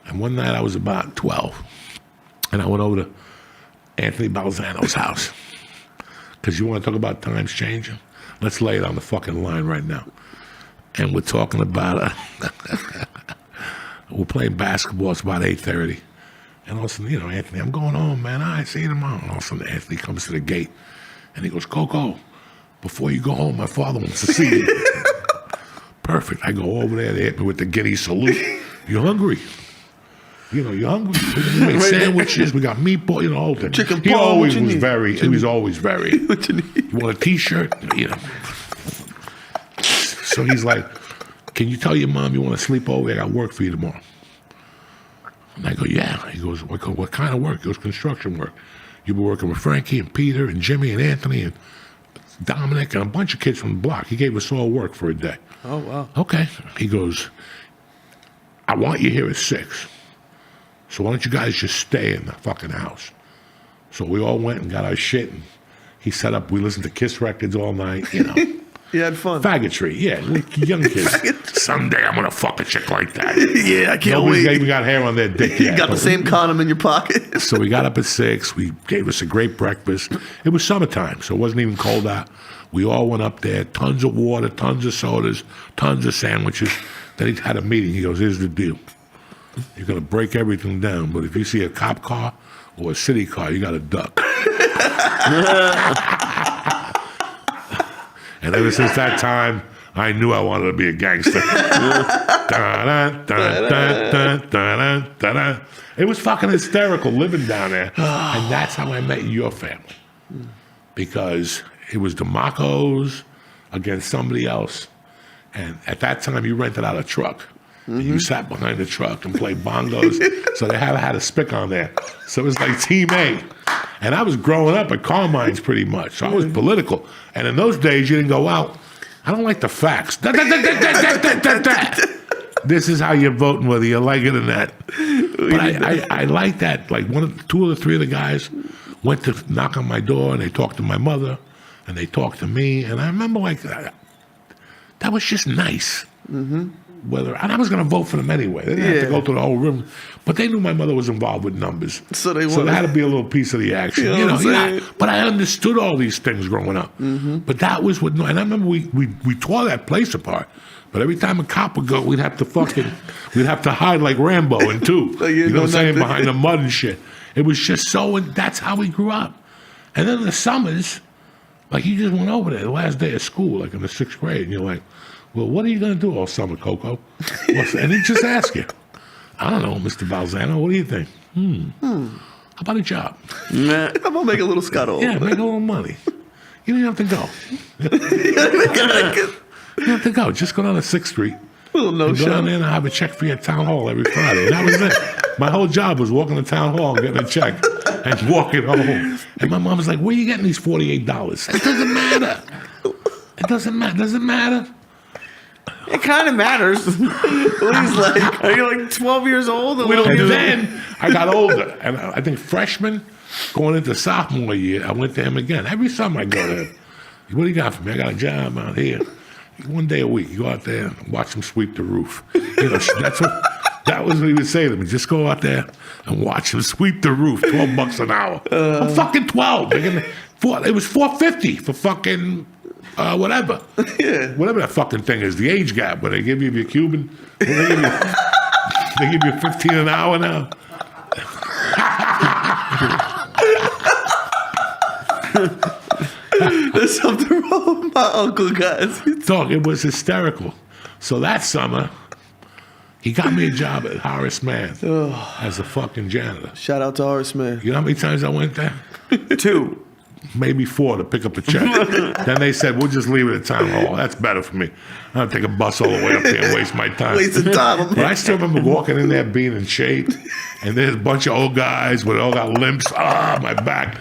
And one night I was about 12. And I went over to Anthony Balzano's house. Because you want to talk about times changing? Let's lay it on the fucking line right now. And we're talking about, we're playing basketball. It's about 8:30. And all of a sudden, Anthony, I'm going home, man. All right, see you tomorrow. And all of a sudden, Anthony comes to the gate. And he goes, Coco, before you go home, my father wants to see you. Perfect. I go over there. They hit me with the giddy salute. You hungry? You're hungry. We made sandwiches. We got meatball. The whole thing. Chicken He parm, always what you was need? very. He was always very. What you need? You want a T-shirt? So he's like, "Can you tell your mom you want to sleep over? I got work for you tomorrow." And I go, "Yeah." He goes, "What kind of work?" He goes, "Construction work. You'll be working with Frankie and Peter and Jimmy and Anthony and Dominic and a bunch of kids from the block." He gave us all work for a day. Oh, wow. Okay. He goes, "I want you here at 6. So why don't you guys just stay in the fucking house?" So we all went and got our shit, and he set up. We listened to Kiss records all night. You had fun. Faggotry, yeah, like young kids. Someday I'm gonna fuck a chick like that. Yeah, I can't Nobody's wait. even got hair on their dick You yet. got the but- same condom in your pocket. So we got up at 6. We gave us a great breakfast. It was summertime, so it wasn't even cold out. We all went up there. Tons of water, tons of sodas, tons of sandwiches. Then he had a meeting. He goes, "Here's the deal. You're gonna break everything down, but if you see a cop car or a city car, you gotta duck." And ever since that time, I knew I wanted to be a gangster. It was fucking hysterical living down there. And that's how I met your family. Because it was DeMarco's against somebody else. And at that time, you rented out a truck. And you sat behind the truck and played bongos. So they had a spick on there. So it was like Team A. And I was growing up at Carmine's pretty much. So I was political. And in those days, you didn't go out. I don't like the facts. This is how you're voting, whether you like it or not. But I like that. Like two of the three of the guys went to knock on my door and they talked to my mother and they talked to me. And I remember that was just nice. And I was going to vote for them anyway. They didn't have to go through the whole room. But they knew my mother was involved with numbers. So they there had to be a little piece of the action. You know what I'm saying? But I understood all these things growing up. But that was what, and I remember we tore that place apart. But every time a cop would go, we'd have to hide like Rambo in two. You know what I'm saying? nothing. Behind the mud and shit. It was just so, and that's how we grew up. And then in the summers, like you just went over there the last day of school, like in the 6th grade, and you're like, "Well, what are you going to do all summer, Coco?" And he just ask you, "I don't know, Mr. Balzano, what do you think? How about a job?" I'm gonna make a little scuttle. Yeah, make a little money. You don't have to go. You don't have to go. Just go down to 6th Street. Little no Go down shot. there and I have a check for you at Town Hall every Friday. And that was it. My whole job was walking to Town Hall and getting a check and walking home. And my mom was like, "Where are you getting these $48?" It doesn't matter. It doesn't matter. Doesn't matter. It kind of matters. He's like, Are you like 12 years old? And then I got older, and I think freshman going into sophomore year, I went to him again. Every summer I go to him. What do you got for me? I got a job out here. One day a week, you go out there and watch him sweep the roof. You know, that was what he would say to me. Just go out there and watch him sweep the roof. $12 an hour. I'm fucking 12. It was $4.50 for fucking whatever. Yeah. Whatever that fucking thing is. The age gap where they give you your Cuban. They give you 15 an hour now. There's something wrong with my uncle, guys. Dog, it was hysterical. So that summer, he got me a job at Horace Mann as a fucking janitor. Shout out to Horace, man. You know how many times I went there? 2. Maybe 4 to pick up a check. Then they said, we'll just leave it at town hall. That's better for me. I don't take a bus all the way up there and waste my time. Wasting time. But I still remember walking in there being in shape, and there's a bunch of old guys with all got limps. My back.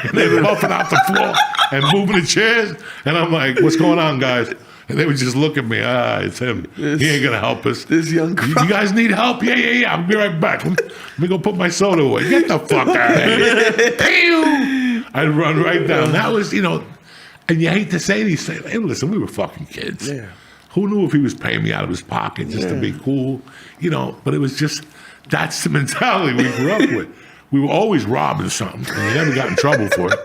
And they were buffing out the floor and moving the chairs. And I'm like, what's going on, guys? And they would just look at me. It's him. He ain't going to help us. This young You guys need help? Yeah. I'll be right back. Let me go put my soda away. Get the fuck out of here. Damn. I'd run right down. That was, and you hate to say these things. Hey, listen, we were fucking kids. Yeah. Who knew if he was paying me out of his pocket just to be cool? But it was just, that's the mentality we grew up with. We were always robbing something, and you never got in trouble for it.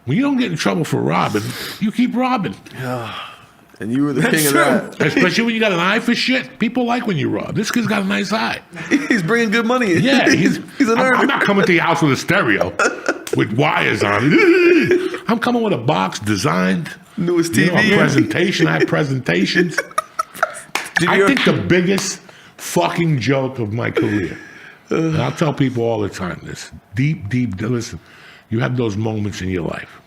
When you don't get in trouble for robbing, you keep robbing. And you were the king of that. Especially when you got an eye for shit. People like when you rob. This kid's got a nice eye. He's bringing good money in. Yeah, he's an earner. I'm not coming to your house with a stereo with wires on it. I'm coming with a box designed. Newest TV. A presentation. I have presentations. I think the biggest fucking joke of my career, and I'll tell people all the time this, deep, listen, you have those moments in your life.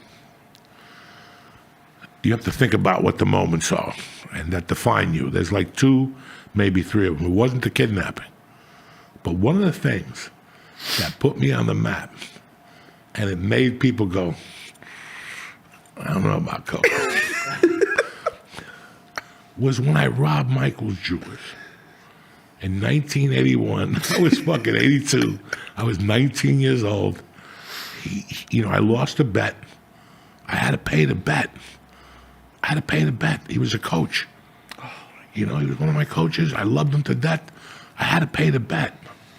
You have to think about what the moments are and that define you. There's like 2, maybe 3 of them. It wasn't the kidnapping. But one of the things that put me on the map and it made people go, I don't know about Coco, was when I robbed Michael's Jewelers. In 1981, I was fucking 82. I was 19 years old. I lost a bet. I had to pay the bet. He was a coach. He was one of my coaches. I loved him to death. I had to pay the bet.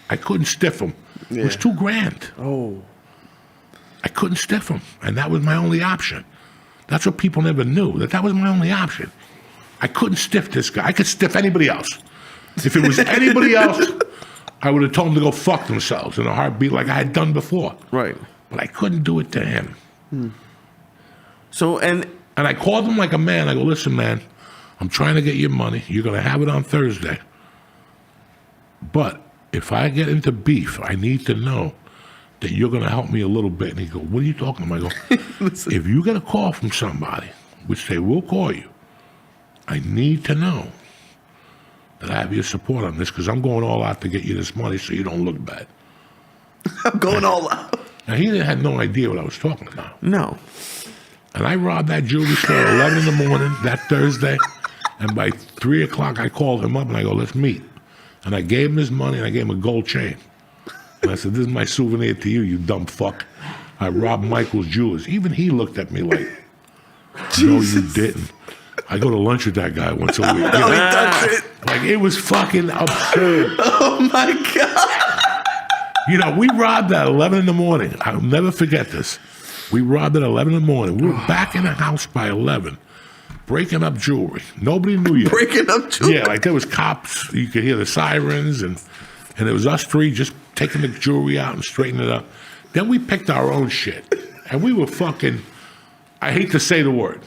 I couldn't stiff him. It was $2,000. Oh. I couldn't stiff him, and that was my only option. That's what people never knew, that was my only option. I couldn't stiff this guy. I could stiff anybody else. If it was anybody else, I would have told them to go fuck themselves in a heartbeat like I had done before. Right. But I couldn't do it to him. So, and I called him like a man. I go, listen, man, I'm trying to get your money. You're going to have it on Thursday. But if I get into beef, I need to know that you're going to help me a little bit. And he goes, what are you talking about? I go, if you get a call from somebody, which they will call you, I need to know that I have your support on this because I'm going all out to get you this money so you don't look bad. I'm going all out. Now, he had no idea what I was talking about. no. And I robbed that jewelry store at 11 in the morning that Thursday. And by 3 o'clock, I called him up and I go, let's meet. And I gave him his money and I gave him a gold chain. And I said, this is my souvenir to you dumb fuck. I robbed Michael's Jewelers. Even he looked at me like, no, you didn't. I go to lunch with that guy once a week. No, he does it. Like, it was fucking absurd. Oh, my God. We robbed at 11 in the morning. I'll never forget this. We robbed at 11 in the morning. We were back in the house by 11, breaking up jewelry. Nobody knew yet. Breaking up jewelry. Yeah, like there was cops. You could hear the sirens, and it was us 3 just taking the jewelry out and straightening it up. Then we picked our own shit, and we were fucking, I hate to say the word.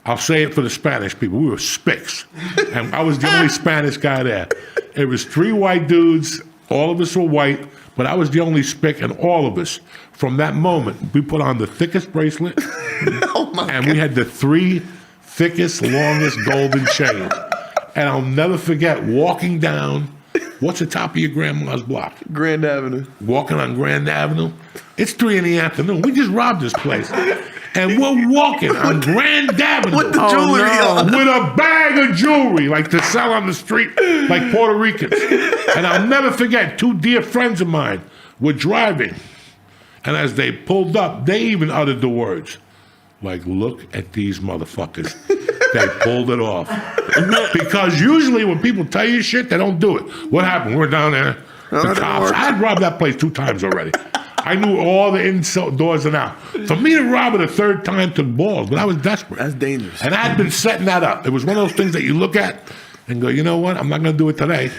I'll say it for the Spanish people. We were spics, and I was the only Spanish guy there. It was 3 white dudes. All of us were white, but I was the only spick, and all of us, from that moment, we put on the thickest bracelet, and we had the 3 thickest, longest golden chains. And I'll never forget walking down, what's the top of your grandma's block? Grand Avenue. Walking on Grand Avenue. It's 3 in the afternoon. We just robbed this place. And we're walking on Grand Avenue With the jewelry on. with a bag of jewelry, like to sell on the street, like Puerto Ricans. And I'll never forget, two dear friends of mine were driving. And as they pulled up, they even uttered the words, like, look at these motherfuckers. They pulled it off. Because usually when people tell you shit, they don't do it. What happened? We're down there. The cops. I had robbed that place 2 times already. I knew all the doors and out. For me to rob it a 3rd time took balls, but I was desperate. That's dangerous. And I had been setting that up. It was one of those things that you look at and go, you know what? I'm not going to do it today.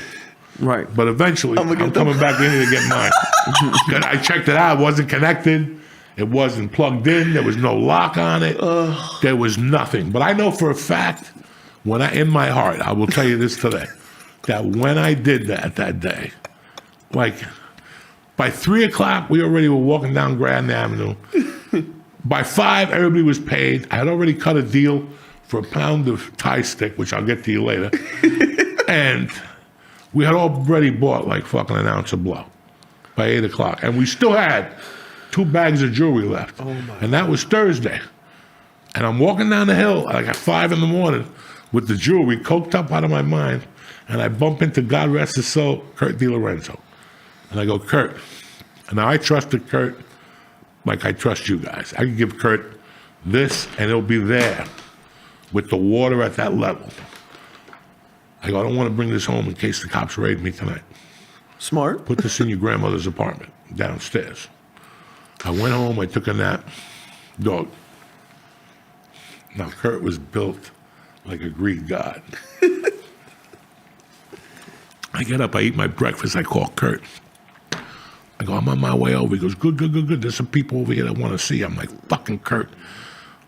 Right. But eventually, I'm coming back in here to get mine. 'Cause I checked it out. It wasn't connected. It wasn't plugged in. There was no lock on it. There was nothing. But I know for a fact, in my heart, I will tell you this today, that when I did that day, like by 3 o'clock, we already were walking down Grand Avenue. By 5, everybody was paid. I had already cut a deal for a pound of Thai stick, which I'll get to you later. And we had already bought like fucking an ounce of blow by 8 o'clock. And we still had 2 bags of jewelry left. And that was Thursday. And I'm walking down the hill like at 5 in the morning with the jewelry coked up out of my mind. And I bump into, God rest his soul, Kurt DiLorenzo. And I go, Kurt. And now I trusted Kurt like I trust you guys. I can give Kurt this and it'll be there with the water at that level. I go, I don't want to bring this home in case the cops raid me tonight. Smart. Put this in your grandmother's apartment downstairs. I went home, I took a nap. Dog. Now, Kurt was built like a Greek god. I get up, I eat my breakfast, I call Kurt. I go, I'm on my way over. He goes, good. There's some people over here that want to see you. I'm like, fucking Kurt.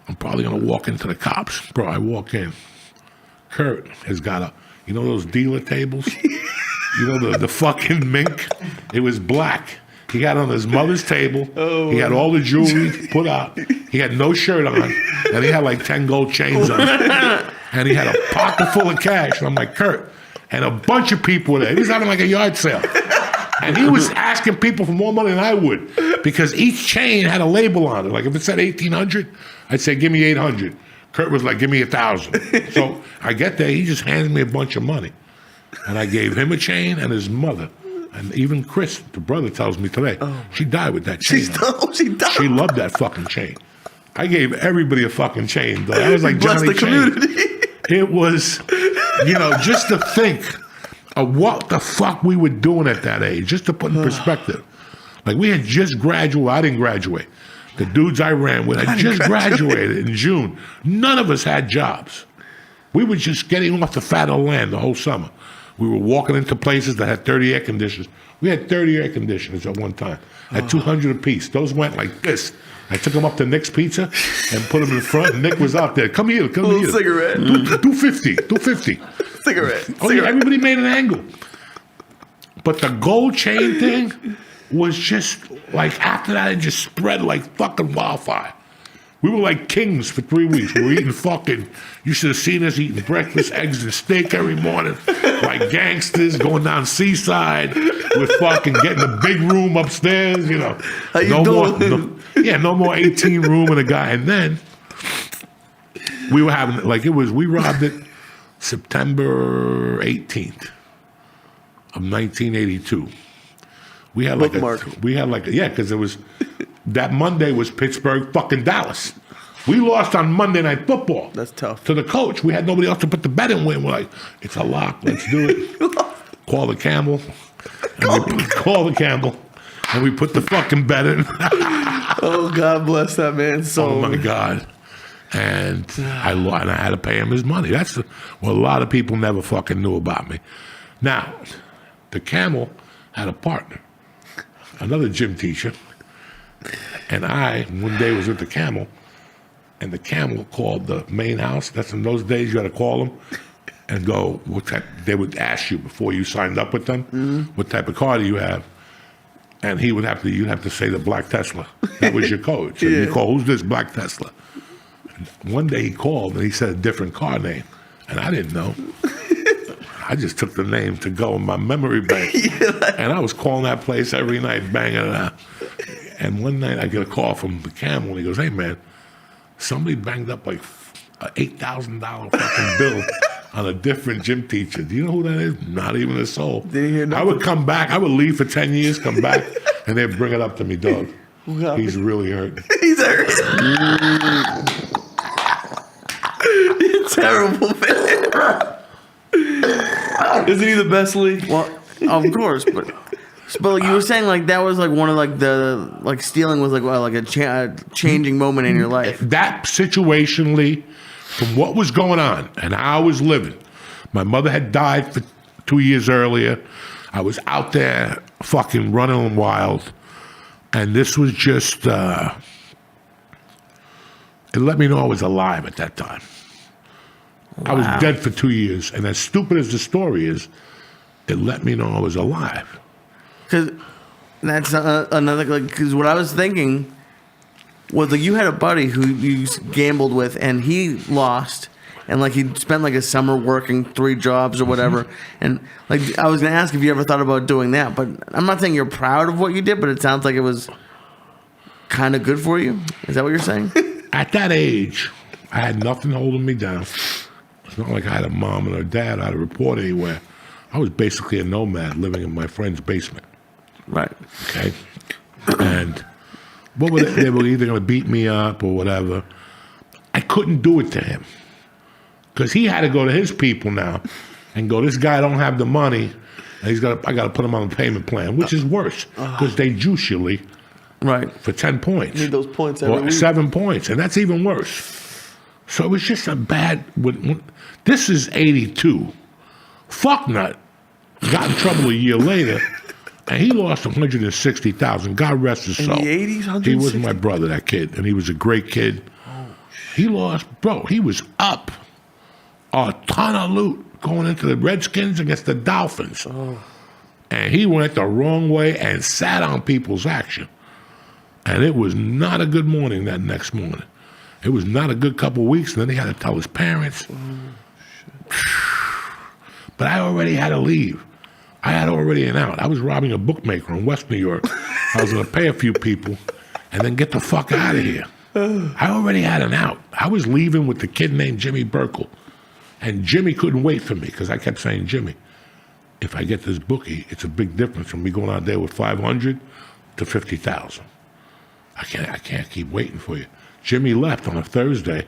I'm probably going to walk into the cops. Bro, I walk in. Kurt has got you know those dealer tables? You know the fucking mink? It was black. He had on his mother's table. Oh. He had all the jewelry put out. He had no shirt on. And he had like 10 gold chains on. And he had a pocket full of cash. And I'm like, Kurt. And a bunch of people were there. He was having like a yard sale. And he was asking people for more money than I would. Because each chain had a label on it. Like if it said 1,800, I'd say, give me 800. Kurt was like, give me 1,000. So I get there. He just handed me a bunch of money. And I gave him a chain and his mother. And even Chris, the brother, tells me today, she died with that chain. She died. She loved that fucking chain. I gave everybody a fucking chain, though. I was like Bless Johnny the Chain. community. It was, just to think of what the fuck we were doing at that age, just to put in perspective. Like we had just graduated. I didn't graduate. The dudes I ran with had just graduated in June. None of us had jobs. We were just getting off the fat of the land the whole summer. We were walking into places that had 30 air conditioners. We had 30 air conditioners at one time, at 200 apiece. Those went like this. I took them up to Nick's Pizza and put them in front. And Nick was out there. Come here. Cigarette. 250. Cigarette. Oh, yeah, everybody made an angle. But the gold chain thing was just like, after that, it just spread like fucking wildfire. We were like kings for 3 weeks. We were eating fucking, you should have seen us eating breakfast, eggs and steak every morning, like gangsters going down Seaside with fucking getting a big room upstairs, How you doing? No more 18 room and a guy. And then we were having, we robbed it September 18th of 1982. We had because it was, that Monday was Pittsburgh fucking Dallas. We lost on Monday Night Football. That's tough. To the coach. We had nobody else to put the bet in with. We're like, it's a lock. Let's do it. Call the Campbell. Call the Campbell. And we put the fucking bet in. Oh, God bless that man. Oh, my God. And I had to pay him his money. That's what a lot of people never fucking knew about me. Now, the Camel had a partner, another gym teacher. And I, one day, was with the Camel, and the Camel called the main house. That's in those days, you had to call them and go, what type, they would ask you before you signed up with them, what type of car do you have? And you'd have to say the black Tesla. That was your code. So you call, who's this black Tesla? And one day he called and he said a different car name. And I didn't know. I just took the name to go in my memory bank. And I was calling that place every night, banging it out. And one night I get a call from the Camel, and he goes, hey, man, somebody banged up like a $8,000 fucking bill on a different gym teacher. Do you know who that is? Not even a soul. Didn't hear I nothing. would come back. I would leave for 10 years, come back, and they'd bring it up to me, dog. happened? He's really hurt. He's hurt. You're terrible, man. Isn't he the best, Lee? Well, of course, but like you were saying, like that was like one of like the like stealing was like well, like a changing moment in your life. That situation, Lee, from what was going on and how I was living, my mother had died for 2 years earlier. I was out there fucking running wild. And this was just, it let me know I was alive at that time. I was dead for 2 years. And as stupid as the story is, it let me know I was alive. Because that's another like because what I was thinking was like you had a buddy who you gambled with and he lost and like he spent like a summer working 3 jobs or whatever and like I was gonna ask if you ever thought about doing that, but I'm not saying you're proud of what you did, but it sounds like it was kind of good for you. Is that what you're saying? At that age, I had nothing holding me down. It's not like I had a mom and a dad. I had a report anywhere. I was basically a nomad living in my friend's basement. Right. Okay? And what were they were either going to beat me up or whatever. I couldn't do it to him. Because he had to go to his people now and go, this guy don't have the money, and I got to put him on a payment plan, which is worse because they juice you, Lee, Right. for 10 points. Need those points every Or week. 7 points, and that's even worse. So it was just a bad. This is 82. Fucknut got in trouble a year later, and he lost $160,000. God rest his In soul. the 80s, He was 160? my brother, that kid, and he was a great kid. He lost, bro. He was up a ton of loot going into the Redskins against the Dolphins, and he went the wrong way and sat on people's action. And it was not a good morning that next morning. It was not a good couple weeks, and then he had to tell his parents. But I already had to leave. I had already an out. I was robbing a bookmaker in West New York. I was going to pay a few people and then get the fuck out of here. I already had an out. I was leaving with the kid named Jimmy Burkle. And Jimmy couldn't wait for me because I kept saying, Jimmy, if I get this bookie, it's a big difference from me going out there with 500 to 50,000. I can't keep waiting for you. Jimmy left on a Thursday.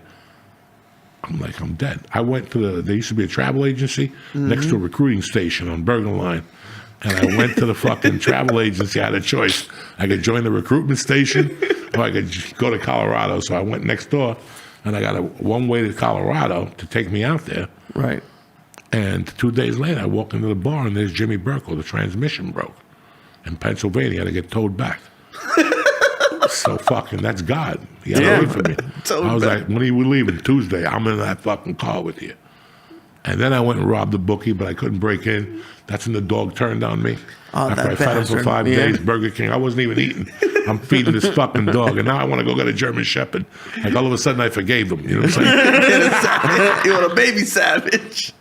I'm like, I'm dead. I went to there used to be a travel agency next to a recruiting station on Bergen Line. And I went to the fucking travel agency. I had a choice. I could join the recruitment station or I could go to Colorado. So I went next door and I got a one-way to Colorado to take me out there. Right. And 2 days later, I walk into the bar and there's Jimmy Burkle. The transmission broke in Pennsylvania. I had to get towed back. So fucking, that's God. He had to wait for me. Towed I was back. like, when are you leaving? Tuesday. I'm in that fucking car with you. And then I went and robbed the bookie, but I couldn't break in. That's when the dog turned on me. Oh, After that I fed him for bastard. 5 Yeah. days, Burger King. I wasn't even eating. I'm feeding this fucking dog, and now I want to go get a German Shepherd. Like all of a sudden, I forgave him. You know what I'm saying? You want a baby savage?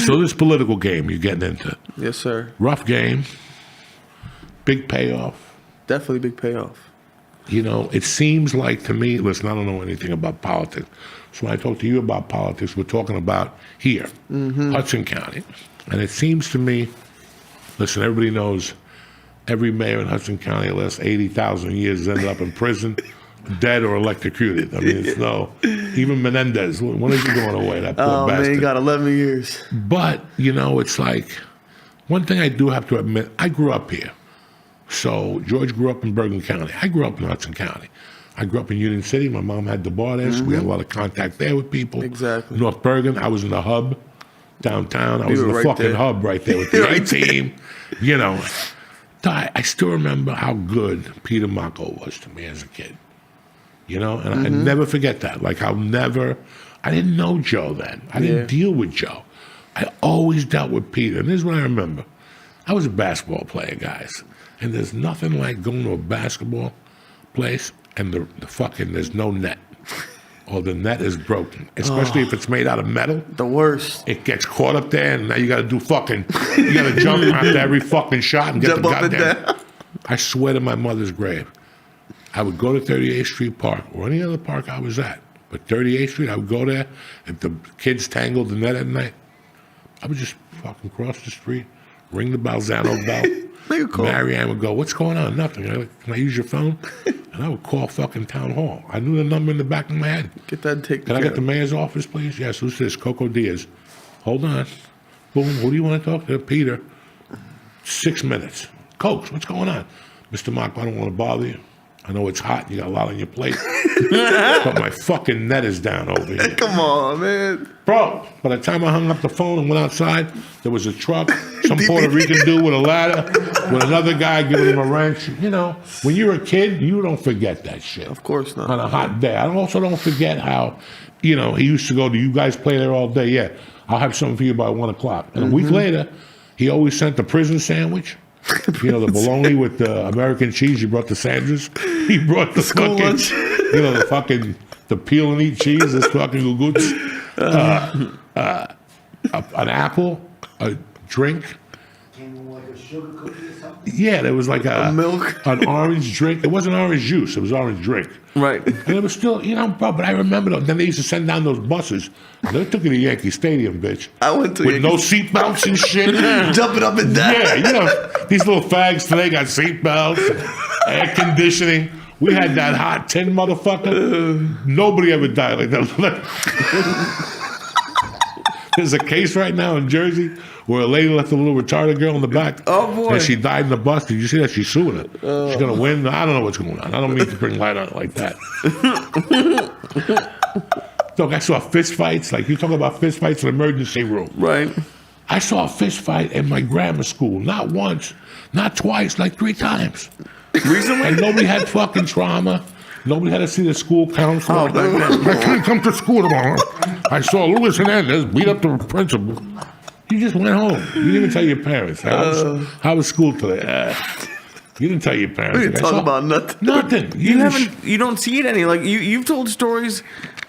So this political game you're getting into, Yes, sir. rough game, big payoff. Definitely big payoff. You know, it seems like to me, listen, I don't know anything about politics. So when I talk to you about politics, we're talking about here, Hudson County. And it seems to me, listen, everybody knows every mayor in Hudson County the last 80,000 years has ended up in prison, dead or electrocuted. I mean, it's no, even Menendez, when is he going away, that poor Oh, bastard? man, he got 11 years. But, you know, it's like, one thing I do have to admit, I grew up here. So George grew up in Bergen County. I grew up in Hudson County. I grew up in Union City. My mom had the bar there, so we had a lot of contact there with people. Exactly. North Bergen, I was in the hub downtown. I was in were the right fucking there. hub right there with the Right A-team. You know, I still remember how good Peter Mako was to me as a kid. You know, and I never forget that. Like, I didn't know Joe then. I didn't deal with Joe. I always dealt with Peter. And this is what I remember. I was a basketball player, guys. And there's nothing like going to a basketball place and there's no net. Or the net is broken. Especially if it's made out of metal. The worst. It gets caught up there and now you gotta you gotta jump after every fucking shot and get Jump the up and goddamn. down. I swear to my mother's grave, I would go to 38th Street Park or any other park I was at, But 38th Street, I would go there. If the kids tangled the net at night, I would just fucking cross the street, ring the Balzano bell. Make a call. Marianne would go, "What's going on?" "Nothing." "Can I use your phone?" And I would call fucking town hall. I knew the number in the back of my head. Get that taken "Can I care get the of. mayor's office, please?" "Yes." "Who's this?" "Coco Diaz." "Hold on." Boom. "Who do you want to talk to?" "Peter." 6 minutes. "Coach, what's going on?" "Mr. Mark, I don't want to bother you. I know it's hot and you got a lot on your plate. But my fucking net is down over here." Come on, man. Bro, by the time I hung up the phone and went outside, there was a truck, some Puerto Rican dude with a ladder, with another guy giving him a wrench. You know, when you're a kid, you don't forget that shit. Of course not. On a hot day. I also don't forget how, he used to go, "Do you guys play there all day?" "Yeah, I'll have something for you by 1 o'clock. And a week later, he always sent the prison sandwich. The bologna with the American cheese. He brought the Sanders. He brought the school fucking, lunch. the peel and eat cheese, this fucking guguts. An apple, a drink. Like a sugar cookie or something? Yeah, there was like a milk. an orange drink. It wasn't orange juice. It was orange drink. Right. And it was still, bro, but I remember then they used to send down those buses. And they took you to Yankee Stadium, bitch. I went to with no seatbelts and shit. jumping up and down. Yeah, these little fags today got seatbelts, air conditioning. We had that hot tin motherfucker. Nobody ever died like that. There's a case right now in Jersey where a lady left a little retarded girl in the back. Oh, boy. And she died in the bus. Did you see that? She's suing it. She's going to win. I don't know what's going on. I don't mean to bring light on it like that. Look, I saw fist fights. Like, you talk about fist fights in the emergency room. Right. I saw a fist fight in my grammar school. Not once, not twice, like 3 times. Recently? And nobody had fucking trauma. Nobody had to see the school counselor. Oh, back then. I can't come to school tomorrow. I saw Louis Hernandez beat up the principal. You just went home. You didn't even tell your parents. How was school today? You didn't tell your parents. We didn't talk about nothing. Nothing. You don't see it any. Like you've told stories.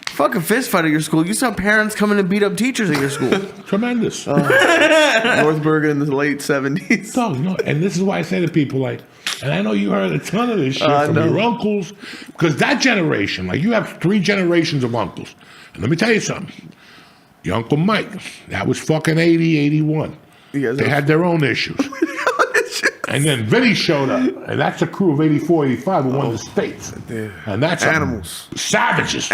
Fuck a fist fight at your school. You saw parents coming to beat up teachers at your school. Tremendous. North Bergen in the late 70s. No, and this is why I say to people, like, and I know you heard a ton of this shit from know. your uncles, because that generation, like, you have 3 generations of uncles. And let me tell you something. Your Uncle Mike, that was fucking 80, 81. They had their own issues. And then Vinny showed up, and that's a crew of 84, 85 who won the states. And that's Animals. Savages.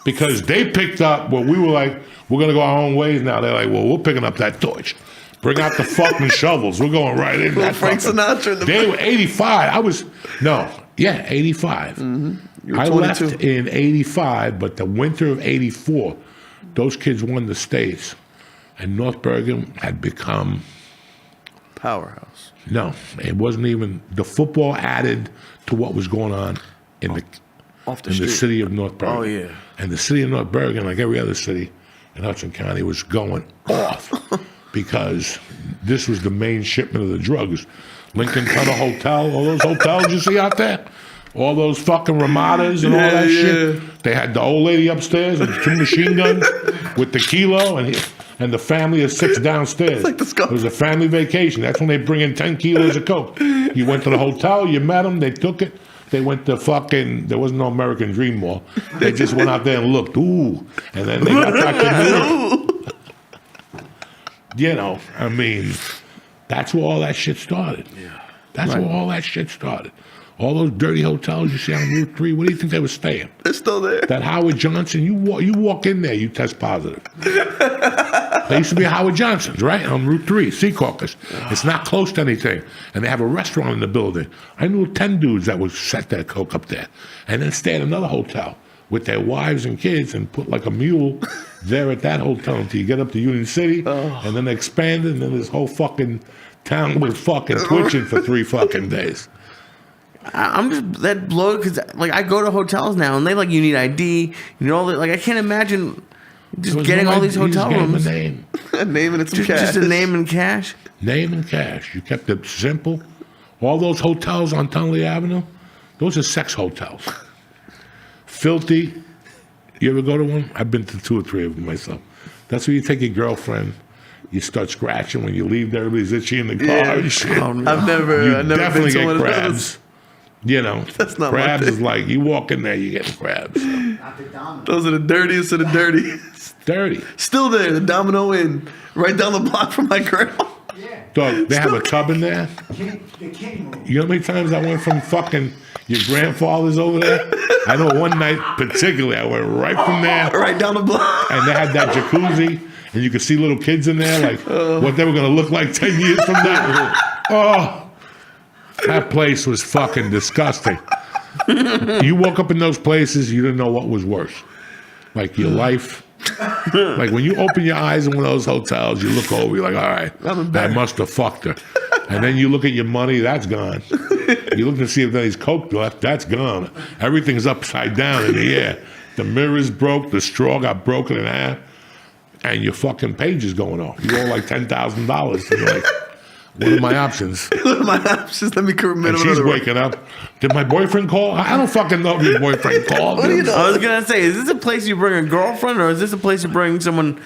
Because they picked up what we were like, we're going to go our own ways now. They're like, well, we're picking up that torch. Bring out the fucking shovels. We're going right in that Frank fucking- Sinatra in the They were 85. 85. You were I 22. left in 85, but the winter of 84, those kids won the states. And North Bergen had become, Powerhouse. no, it wasn't even, the football added to what was going on in the Off the in street. the city of North Bergen. Oh, yeah. And the city of North Bergen, like every other city in Hudson County, was going off because this was the main shipment of the drugs. Lincoln Tunnel Hotel, all those hotels you see out there, all those fucking Ramadas and all that shit. They had the old lady upstairs and 2 machine guns with the kilo and the family of 6 downstairs. like the Scar- It was a family vacation. That's when they bring in 10 kilos of coke. You went to the hotel, you met them, they took it. They went to fucking, there was no American Dream Mall. They just went out there and looked, ooh. And then they got back to New York. I mean, that's where all that shit started. Yeah. That's where all that shit started. All those dirty hotels you see on Route 3, where do you think they were staying? They're still there. That Howard Johnson, you walk in there, you test positive. There used to be a Howard Johnson's, right? On Route 3, Secaucus. It's not close to anything. And they have a restaurant in the building. I knew 10 dudes that would set their coke up there. And then stay at another hotel with their wives and kids and put like a mule there at that hotel until you get up to Union City. And then expand it, and then this whole fucking town was fucking twitching for 3 fucking days. I'm just that blow because like I go to hotels now and they like you need ID, you know all that. Like I can't imagine just getting all these hotel rooms. A name. A name and it's some Just cash. a name and cash. Name and cash. You kept it simple. All those hotels on Tunley Avenue, those are sex hotels. Filthy. You ever go to one? I've been to 2 or 3 of them myself. That's where you take your girlfriend. You start scratching when you leave. Everybody's itchy in the car Yeah. and shit. Oh, no. I've never You been definitely to get one of those. crabs. That's not my crabs thing. is like you walk in there, you get crabs. I Not the domino. Those are the dirtiest of the dirtiest. Dirty. Still there, the Domino Inn, right down the block from my grandma. Yeah. Dog, they have a tub in there. The king room. You know how many times I went from fucking your grandfather's over there? I know one night particularly I went right from there, Right down the block. and they had that jacuzzi, and you could see little kids in there, like what they were gonna look like 10 years from now. Oh, that place was fucking disgusting. You woke up in those places, you didn't know what was worse. Like your life. Like when you open your eyes in one of those hotels, you look over, you're like, all right, I must have fucked her. And then you look at your money, that's gone. You look to see if there's coke left, that's gone. Everything's upside down in the air. The mirror's broke, the straw got broken in half, and your fucking page is going off. You owe like $10,000. You're like, what are my options? What are my options? Let me commit And she's another one. waking up. Did my boyfriend call? I don't fucking know if your boyfriend called. What do you know? I was gonna say, is this a place you bring a girlfriend, or is this a place you bring someone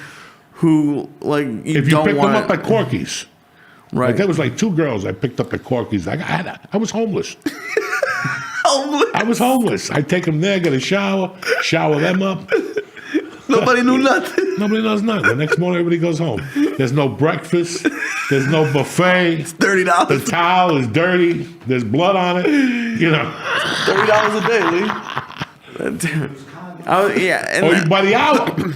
who like you If you don't picked them want? up at Corky's. Right. Like there was like 2 girls I picked up at Corky's. I was homeless. Homeless. I was homeless. I take them there, get a shower them up. Nobody knew nothing. Nobody knows nothing. The next morning, everybody goes home. There's no breakfast. There's no buffet. $30. The towel is dirty. There's blood on it. You know. $30 a day, Lee. Yeah, and Or by the hour.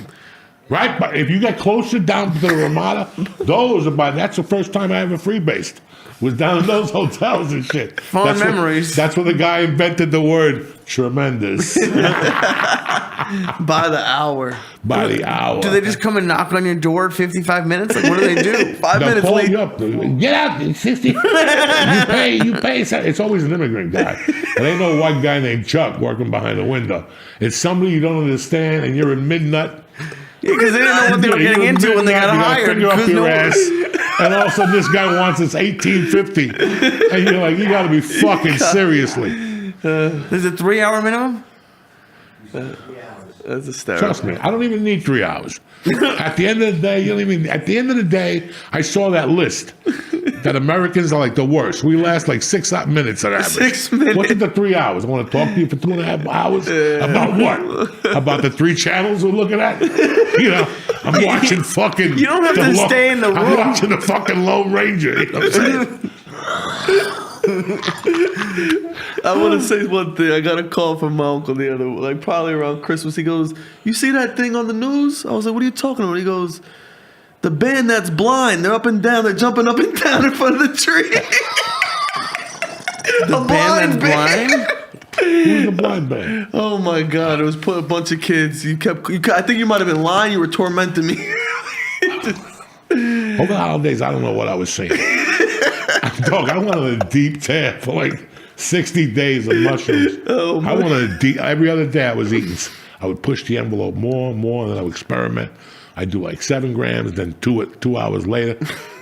Right? But if you get closer down to the Ramada, those are that's the first time I ever freebased. Was down in those hotels and shit. Fond memories. That's where the guy invented the word tremendous. By the hour. By the hour. do they just come and knock on your door at 55 minutes? Like, what do they do? 5 They'll minutes call late. you up. Get out, it's 60. You pay. It's always an immigrant guy. It ain't no white guy named Chuck working behind the window. It's somebody you don't understand, and you're in midnight. Because they didn't know what they were You're getting in into when they midnight, got you hired. Finger up 'cause your no- ass, and all of a sudden this guy wants us $18.50, and you're like, you got to be fucking seriously. There's a 3-hour minimum. That's hysterical. Trust me, I don't even need 3 hours. At the end of the day, you don't even. At the end of the day, I saw that list that Americans are like the worst. We last like 6 minutes on average. 6 minutes. What's the 3 hours? I want to talk to you for 2.5 hours about what? About the 3 channels we're looking at? You know, I'm watching fucking. You don't have to stay in the I'm room. watching the fucking Lone Ranger. You know what I'm saying? I want to say one thing. I got a call from my uncle the other, like probably around Christmas. He goes, "You see that thing on the news?" I was like, "What are you talking about?" He goes, "The band that's blind. They're up and down. They're jumping up and down in front of the tree." The band that's blind. Who's the blind band? Oh my God! It was put a bunch of kids. I think you might have been lying. You were tormenting me. Over the holidays, I don't know what I was saying. Dog, I wanted a deep tan for like 60 days of mushrooms. Oh, I wanted a deep. Every other day I was eating. I would push the envelope more and more, and then I would experiment. I'd do like 7 grams, then 2 hours later.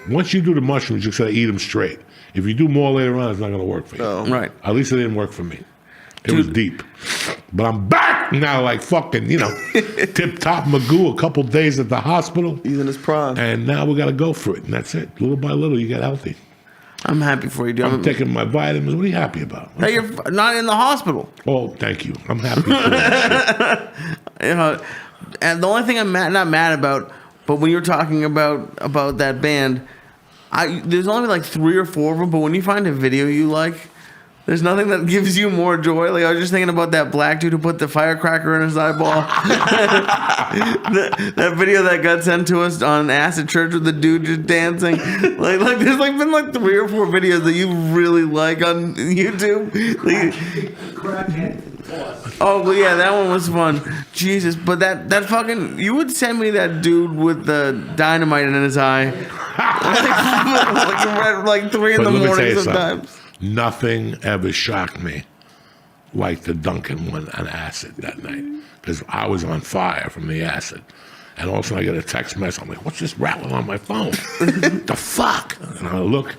Once you do the mushrooms, you gotta eat them straight. If you do more later on, it's not gonna work for you. Oh. Right. At least it didn't work for me. It was deep. But I'm back now, like fucking, tip top Magoo, a couple days at the hospital. He's in his prime. And now we got to go for it. And that's it. Little by little, you get healthy. I'm happy for you, dude. I'm taking my vitamins. What are you happy about? Hey, you're not in the hospital. Oh, thank you. I'm happy for that shit. And the only thing I'm not mad about, but when you're talking about that band, there's only like 3 or 4 of them. But when you find a video you like, there's nothing that gives you more joy. Like I was just thinking about that black dude who put the firecracker in his eyeball. that video that got sent to us on Acid Church with the dude just dancing. Like there's been like 3 or 4 videos that you really like on YouTube. Oh well, yeah, that one was fun. Jesus, but that fucking you would send me that dude with the dynamite in his eye, like 3 in But the let me tell morning you sometimes. something. Nothing ever shocked me like the Duncan one on acid that night. Because I was on fire from the acid. And all of a sudden I get a text message. I'm like, what's this rattling on my phone? The fuck? And I look,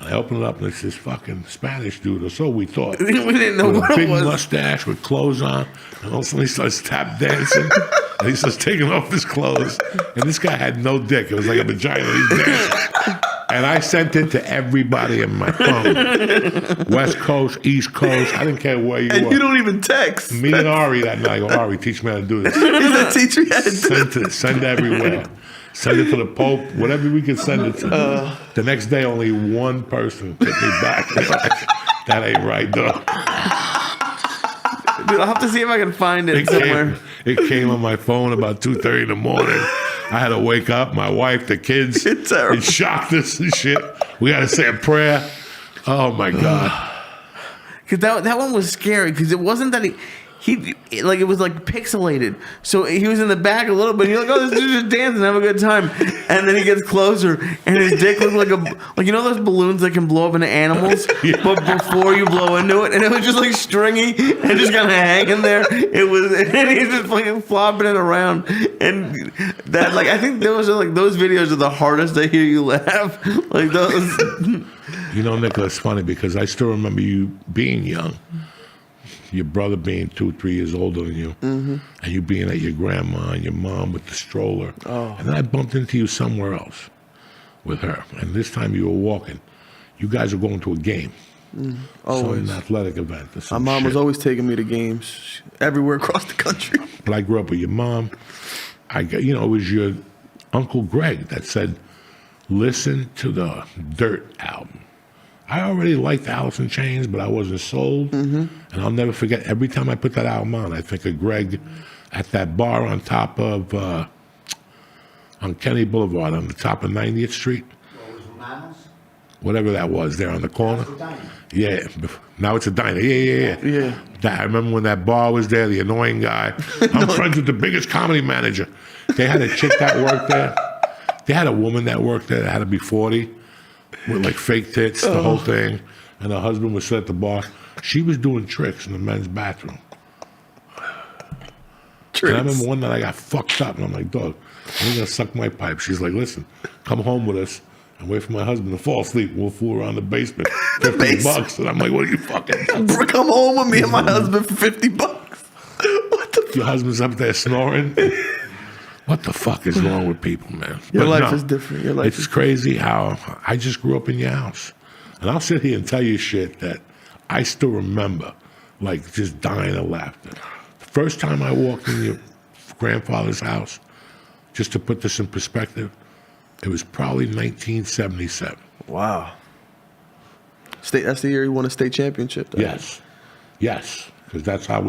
and I open it up, and it's this fucking Spanish dude, or so we thought. We didn't know with what a it big was. mustache with clothes on. And all of a sudden he starts tap dancing. And he starts taking off his clothes. And this guy had no dick. It was like a vagina. He's dancing. And I sent it to everybody in my phone. West Coast, East Coast. I didn't care where you And were. you don't even text. Me and Ari that night. I go, Ari, teach me how to do this. He said, teach me how to do it. Send everywhere. Send it to the Pope. Whatever we can send it to. The next day, only one person hit me back. That ain't right, dog. Dude, I'll have to see if I can find it somewhere. It came on my phone about 2:30 in the morning. I had to wake up, my wife, the kids. It's terrible. It shocked us and shit. We got to say a prayer. Oh, my God. Because that one was scary because it wasn't that he like it was like pixelated. So he was in the back a little bit. And you're like, oh, this dude's just dancing, have a good time. And then he gets closer, and his dick looked like you know those balloons that can blow up into animals, Yeah. but before you blow into it, and it was just like stringy and just kind of hanging there. It was, and he's just fucking flopping it around. And that, like, I think those videos are the hardest to hear you laugh. Like those. You know, Nicholas, it's funny because I still remember you being young. Your brother being 2-3 years older than you, and you being at your grandma and your mom with the stroller. Oh. And then I bumped into you somewhere else with her. And this time you were walking. You guys were going to a game. Always. Some athletic event. Or My some mom was shit. always taking me to games everywhere across the country. But I grew up with your mom. It was your Uncle Greg that said, listen to the Dirt album. I already liked Alice in Chains, but I wasn't sold. And I'll never forget, every time I put that album on, I think of Greg at that bar on top of, on Kennedy Boulevard, on the top of 90th Street. What was Mammals? Whatever that was there on the corner. That's the diner. Yeah, now it's a diner. Yeah. I remember when that bar was there, the annoying guy. I'm friends with the biggest comedy manager. They had a chick that worked there. They had a woman that worked there that had to be 40 with like fake tits, the whole thing. And her husband was sit at the bar. She was doing tricks in the men's bathroom. And I remember one night I got fucked up and I'm like, dog, I'm gonna suck my pipe. She's like, listen, come home with us and wait for my husband to fall asleep. We'll fool around the basement. $50. And I'm like, what are you fucking Come home with me and my husband for $50. What the Your husband's up there snoring. What the fuck is wrong with people, man? Your But life is different. Your life It's crazy how I just grew up in your house. And I'll sit here and tell you shit that I still remember, like just dying of laughter. The first time I walked in your grandfather's house, just to put this in perspective, it was probably 1977. Wow. That's the year he won a state championship. Though. Yes. Because that's how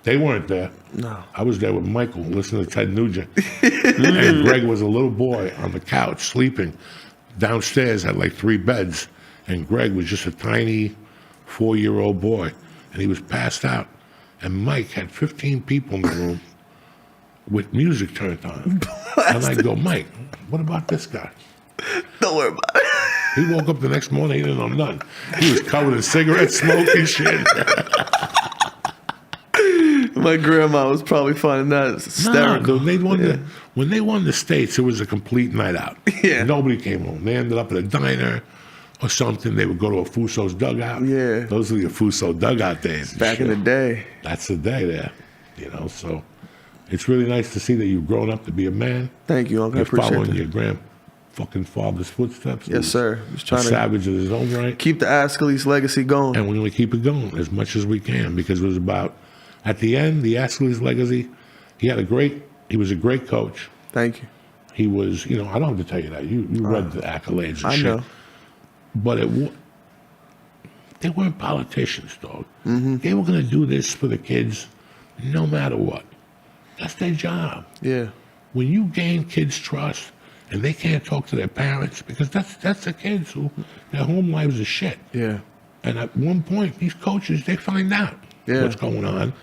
they weren't there. No. I was there with Michael, listening to Ted Nugent. And Greg was a little boy on the couch, sleeping. Downstairs had like 3 beds. And Greg was just a tiny 4-year-old boy. And he was passed out. And Mike had 15 people in the room with music turned on. And I go, Mike, what about this guy? Don't worry about it. He woke up the next morning, he didn't know nothing. He was covered in cigarette smoke and shit. My grandma was probably finding that hysterical. Dude, when they won the states, it was a complete night out. Yeah. Nobody came home. They ended up at a diner or something. They would go to a Fuso's dugout. Yeah. Those are your Fuso dugout days. and Back in shit. the day. That's the day there. So it's really nice to see that you've grown up to be a man. Thank you, Uncle. I You're appreciate following that. your fucking father's footsteps. Yes, sir. Just A trying to savage in his own right. keep the Ascalise legacy going. And we're going to keep it going as much as we can because it was about, at the end, the Ashley's legacy, he was a great coach. Thank you. He was, I don't have to tell you that. You read the accolades and I shit. know. But they weren't politicians, dog. Mm-hmm. They were going to do this for the kids no matter what. That's their job. Yeah. When you gain kids' trust and they can't talk to their parents, because that's the kids who, their home lives are shit. Yeah. And at one point, these coaches, they find out what's going on.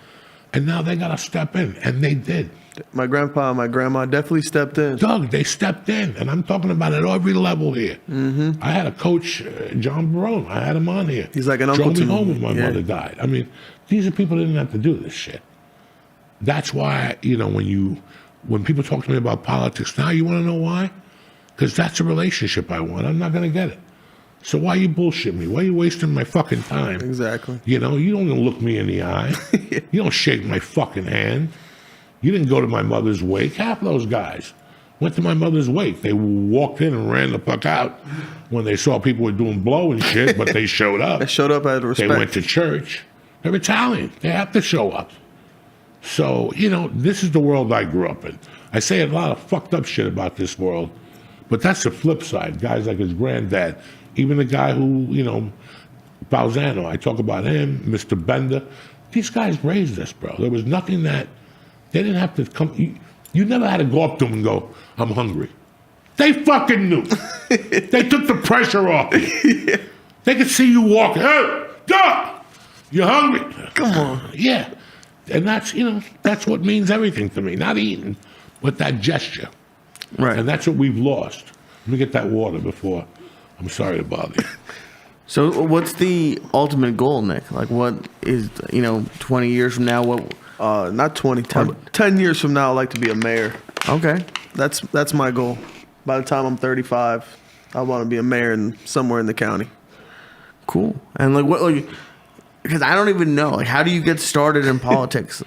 And now they got to step in. And they did. My grandpa and my grandma definitely stepped in. Doug, they stepped in. And I'm talking about at every level here. Mm-hmm. I had a coach, John Barone. I had him on here. He's like an uncle Drove to me me. home when my Yeah. mother died. I mean, these are people that didn't have to do this shit. That's why, when people talk to me about politics now, you want to know why? Because that's a relationship I want. I'm not going to get it. So why you bullshit me? Why are you wasting my fucking time? Exactly. You don't even look me in the eye. You don't shake my fucking hand. You didn't go to my mother's wake. Half those guys went to my mother's wake. They walked in and ran the fuck out when they saw people were doing blow and shit, but they showed up. I showed up out of They respect. went to church. They're Italian. They have to show up. So, you know, this is the world I grew up in. I say a lot of fucked up shit about this world, but that's the flip side. Guys like his granddad, even the guy who, you know, Balzano, I talk about him, Mr. Bender. These guys raised us, bro. There was nothing that, they didn't have to come, you never had to go up to them and go, I'm hungry. They fucking knew. They took the pressure off you. They could see you walking. Hey, duh! You're hungry. Come on. Yeah. And that's, you know, that's what means everything to me. Not eating, but that gesture. Right. And that's what we've lost. Let me get that water before. I'm sorry to bother you. So what's the ultimate goal, Nick? Like, what is, 20 years from now, what? Not 20, 10 years from now, I'd like to be a mayor. Okay. That's my goal. By the time I'm 35, I want to be a mayor somewhere in the county. Cool. And because I don't even know, how do you get started in politics?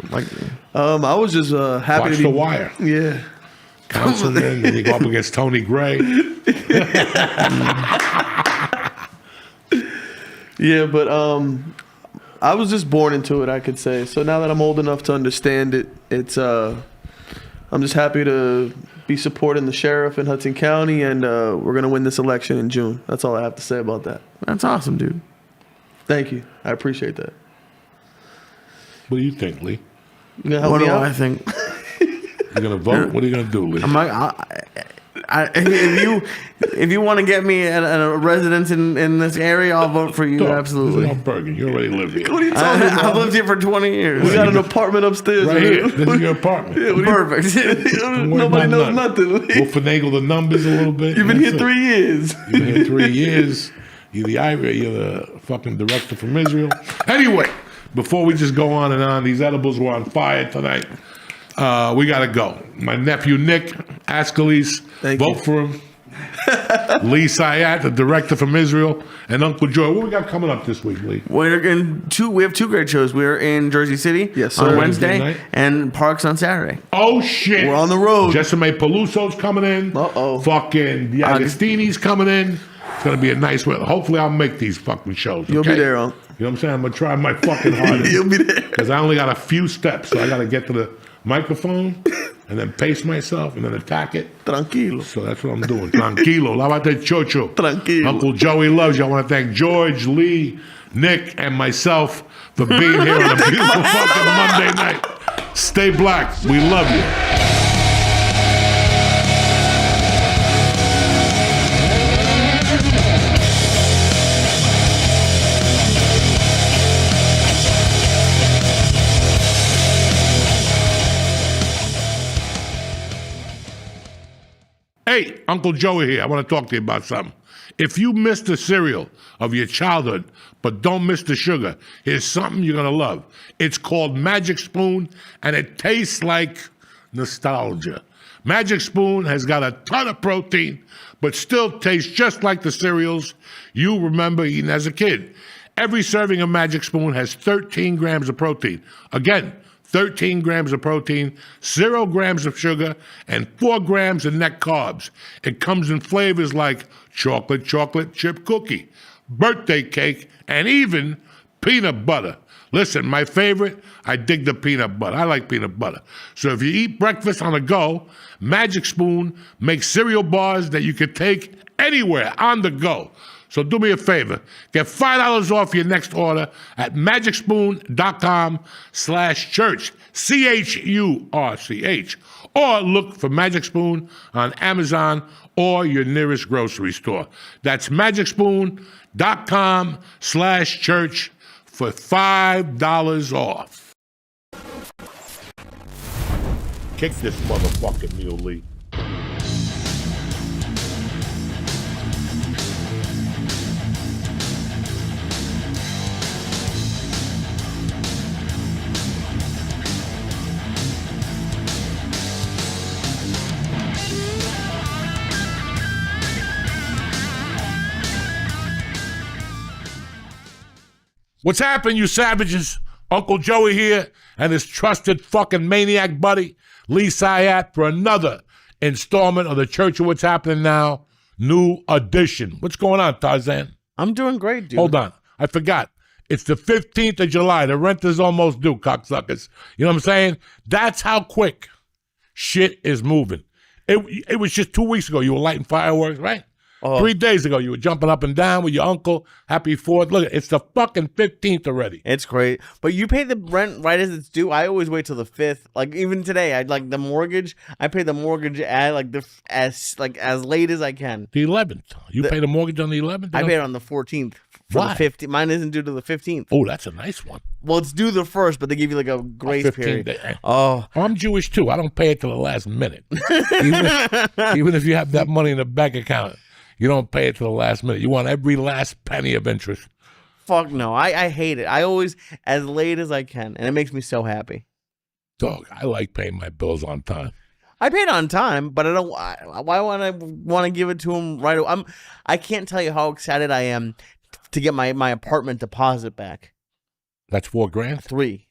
I was just happy Watch to be. The Wire. Yeah. Councilman, then you go up against Tony Gray. Yeah, but I was just born into it, I could say. So now that I'm old enough to understand it, I'm just happy to be supporting the sheriff in Hudson County, and we're gonna win this election in June. That's all I have to say about that. That's awesome, dude. Thank you. I appreciate that. What do you think, Lee? You gonna help What me do out? I think? You gonna vote? What are you gonna do, Lee? If you want to get me a residence in this area, I'll vote for you. Dog, Absolutely. This is Bergen. You already live here. What are you talking I've about? lived here for 20 years. We got an apartment upstairs. Right man. here. This is your apartment. Yeah, what do you- Perfect. Don't worry Nobody about knows nothing. We'll finagle the numbers a little bit. You've been here That's it. 3 years. You've been here 3 years. You're the fucking director from Israel. Anyway, before we just go on and on, these edibles were on fire tonight. We gotta go. My nephew Nick Askeles, Thank vote you. for him. Lee Sayat, the director from Israel, and Uncle Joy. What we got coming up this week, Lee? We have two great shows. We're in Jersey City Yes, sir. on Wednesday Wednesday night. and Parks on Saturday. Oh shit! We're on the road. Jessime Peluso's coming in. Uh-oh. Fucking the Agostini's coming in. It's gonna be a nice weather. Hopefully, I'll make these fucking shows. You'll be okay? there, Unc. You know what I'm saying? I'm gonna try my fucking hardest. You'll be there. Because I only got a few steps, so I got to get to the microphone and then pace myself and then attack it. Tranquilo. So that's what I'm doing. Tranquilo. Lavate chocho. Tranquilo. Uncle Joey loves you. I want to thank George, Lee, Nick, and myself for being here on a beautiful fucking Monday night. Stay black. We love you. Hey, Uncle Joey here. I want to talk to you about something. If you miss the cereal of your childhood, but don't miss the sugar, here's something you're going to love. It's called Magic Spoon, and it tastes like nostalgia. Magic Spoon has got a ton of protein, but still tastes just like the cereals you remember eating as a kid. Every serving of Magic Spoon has 13 grams of protein. Again, 13 grams of protein, 0 grams of sugar, and 4 grams of net carbs. It comes in flavors like chocolate chip cookie, birthday cake, and even peanut butter. Listen, my favorite, I dig the peanut butter. I like peanut butter. So if you eat breakfast on the go, Magic Spoon makes cereal bars that you can take anywhere on the go. So do me a favor, get $5 off your next order at magicspoon.com/church, CHURCH, or look for Magic Spoon on Amazon or your nearest grocery store. That's magicspoon.com/church for $5 off. Kick this motherfucking meal, Lee. What's happening, you savages? Uncle Joey here and his trusted fucking maniac buddy, Lee Sayat, for another installment of the Church of What's Happening Now, new edition. What's going on, Tarzan? I'm doing great, dude. Hold on. I forgot. It's the 15th of July. The rent is almost due, cocksuckers. You know what I'm saying? That's how quick shit is moving. It was just 2 weeks ago you were lighting fireworks, right? 3 days ago you were jumping up and down with your uncle. Happy 4th. Look, it's the fucking 15th already. It's great. But you pay the rent right as it's due. I always wait till the 5th. Like even today, I like the mortgage. I pay the mortgage at as late as I can. The 11th. You pay the mortgage on the 11th? I pay it on the 14th. For Why? the 15th. Mine isn't due to the 15th. Oh, that's a nice one. Well, it's due the 1st, but they give you like a grace 15 period. days. Oh, I'm Jewish too. I don't pay it till the last minute. even if you have that money in the bank account, you don't pay it till the last minute. You want every last penny of interest. fuck no. I hate it. I always as late as I can, and it makes me so happy. Dog, I like paying my bills on time. I paid on time, but I don't. Why would I want to give it to him right away? I can't tell you how excited I am to get my apartment deposit back. That's $4,000. 3.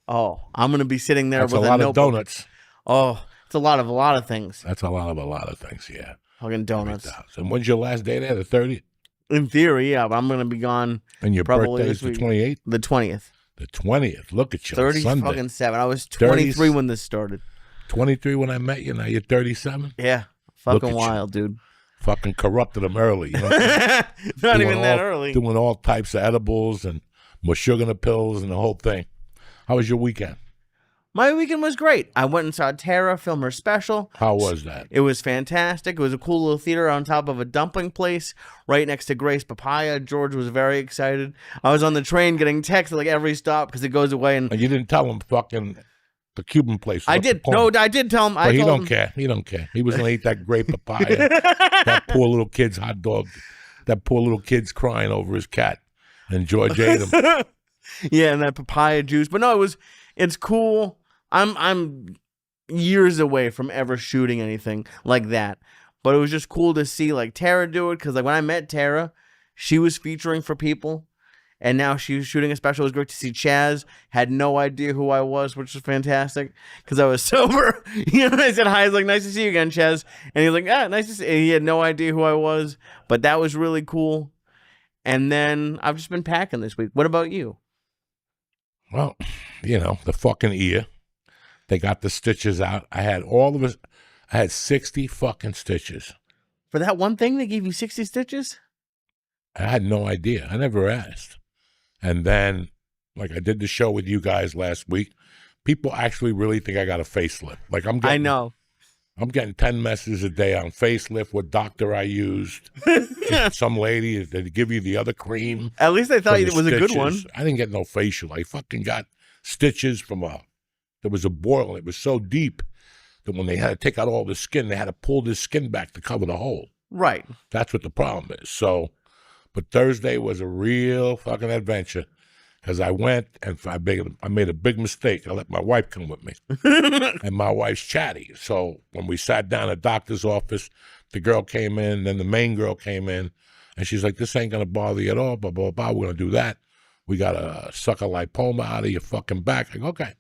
Oh, I'm gonna be sitting there That's with a lot of notebook. donuts. Oh, it's a lot of things. That's a lot of things, yeah. Fucking donuts. 3,000. When's your last day there? The 30th? In theory, yeah, but I'm gonna be gone. And your Probably birthday is this the week. 28th? The 20th. The 20th. Look at you. 30 Sunday. fucking 7. I was 23 30s. when this started. 23 when I met you. Now you're 37? Yeah, Look fucking at you. wild, dude. Fucking corrupted them early. You know? Not even that all, early. Doing all types of edibles and more sugar in the pills and the whole thing. How was your weekend? My weekend was great. I went and saw Tara film her special. How was that? It was fantastic. It was a cool little theater on top of a dumpling place right next to Grace Papaya. George was very excited. I was on the train getting texts at like every stop because it goes away. And And you didn't tell him fucking the Cuban place. I up did. the corner. No, I did tell him. But I he told don't him. care. He don't care. He was gonna eat that great papaya. That poor little kid's hot dog. That poor little kid's crying over his cat. And George ate him. Yeah, and that papaya juice. But no, it's cool. I'm years away from ever shooting anything like that. But it was just cool to see like Tara do it because like when I met Tara, she was featuring for people. And now she was shooting a special. It was great to see Chaz. Had no idea who I was, which was fantastic because I was sober. You know, I said hi. I was like, nice to see you again, Chaz. And he was like, ah, nice to see you. And he had no idea who I was. But that was really cool. And then I've just been packing this week. What about you? Well, you know, the fucking ear. They got the stitches out. I had 60 fucking stitches. For that one thing, they gave you 60 stitches? I had no idea. I never asked. And then, like I did the show with you guys last week, people actually really think I got a facelift. Like I'm getting, I know. I'm getting 10 messages a day on facelift, what doctor I used. Some lady, they give you the other cream. At least I thought for it the was a good stitches. one. I didn't get no facial. I fucking got stitches there was a boil. It was so deep that when they had to take out all the skin, they had to pull the skin back to cover the hole. Right. That's what the problem is. So, but Thursday was a real fucking adventure because I went and I made a big mistake. I let my wife come with me. And my wife's chatty. So when we sat down at the doctor's office, the girl came in, then the main girl came in, and she's like, this ain't going to bother you at all, blah, blah, blah. We're going to do that. We got to suck a lipoma out of your fucking back. I go, okay.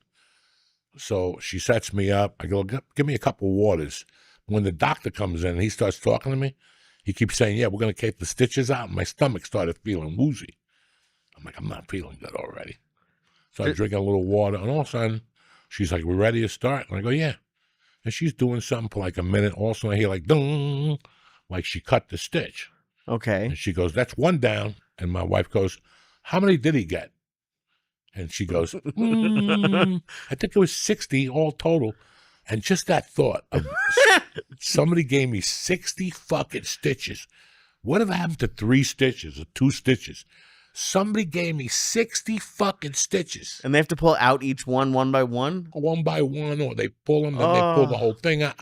So she sets me up. I go, give me a couple of waters. When the doctor comes in and he starts talking to me, he keeps saying, yeah, we're going to take the stitches out. And my stomach started feeling woozy. I'm like, I'm not feeling good already. So I'm drinking a little water. And all of a sudden, she's like, we ready to start? And I go, yeah. And she's doing something for like a minute. All of a sudden, I hear like, dung, like she cut the stitch. Okay. And she goes, that's one down. And my wife goes, how many did he get? And she goes, I think it was 60 all total. And just that thought of somebody gave me 60 fucking stitches. Whatever happened to 3 stitches or 2 stitches? Somebody gave me 60 fucking stitches. And they have to pull out each one by one? One by one, or they pull them, then they pull the whole thing out.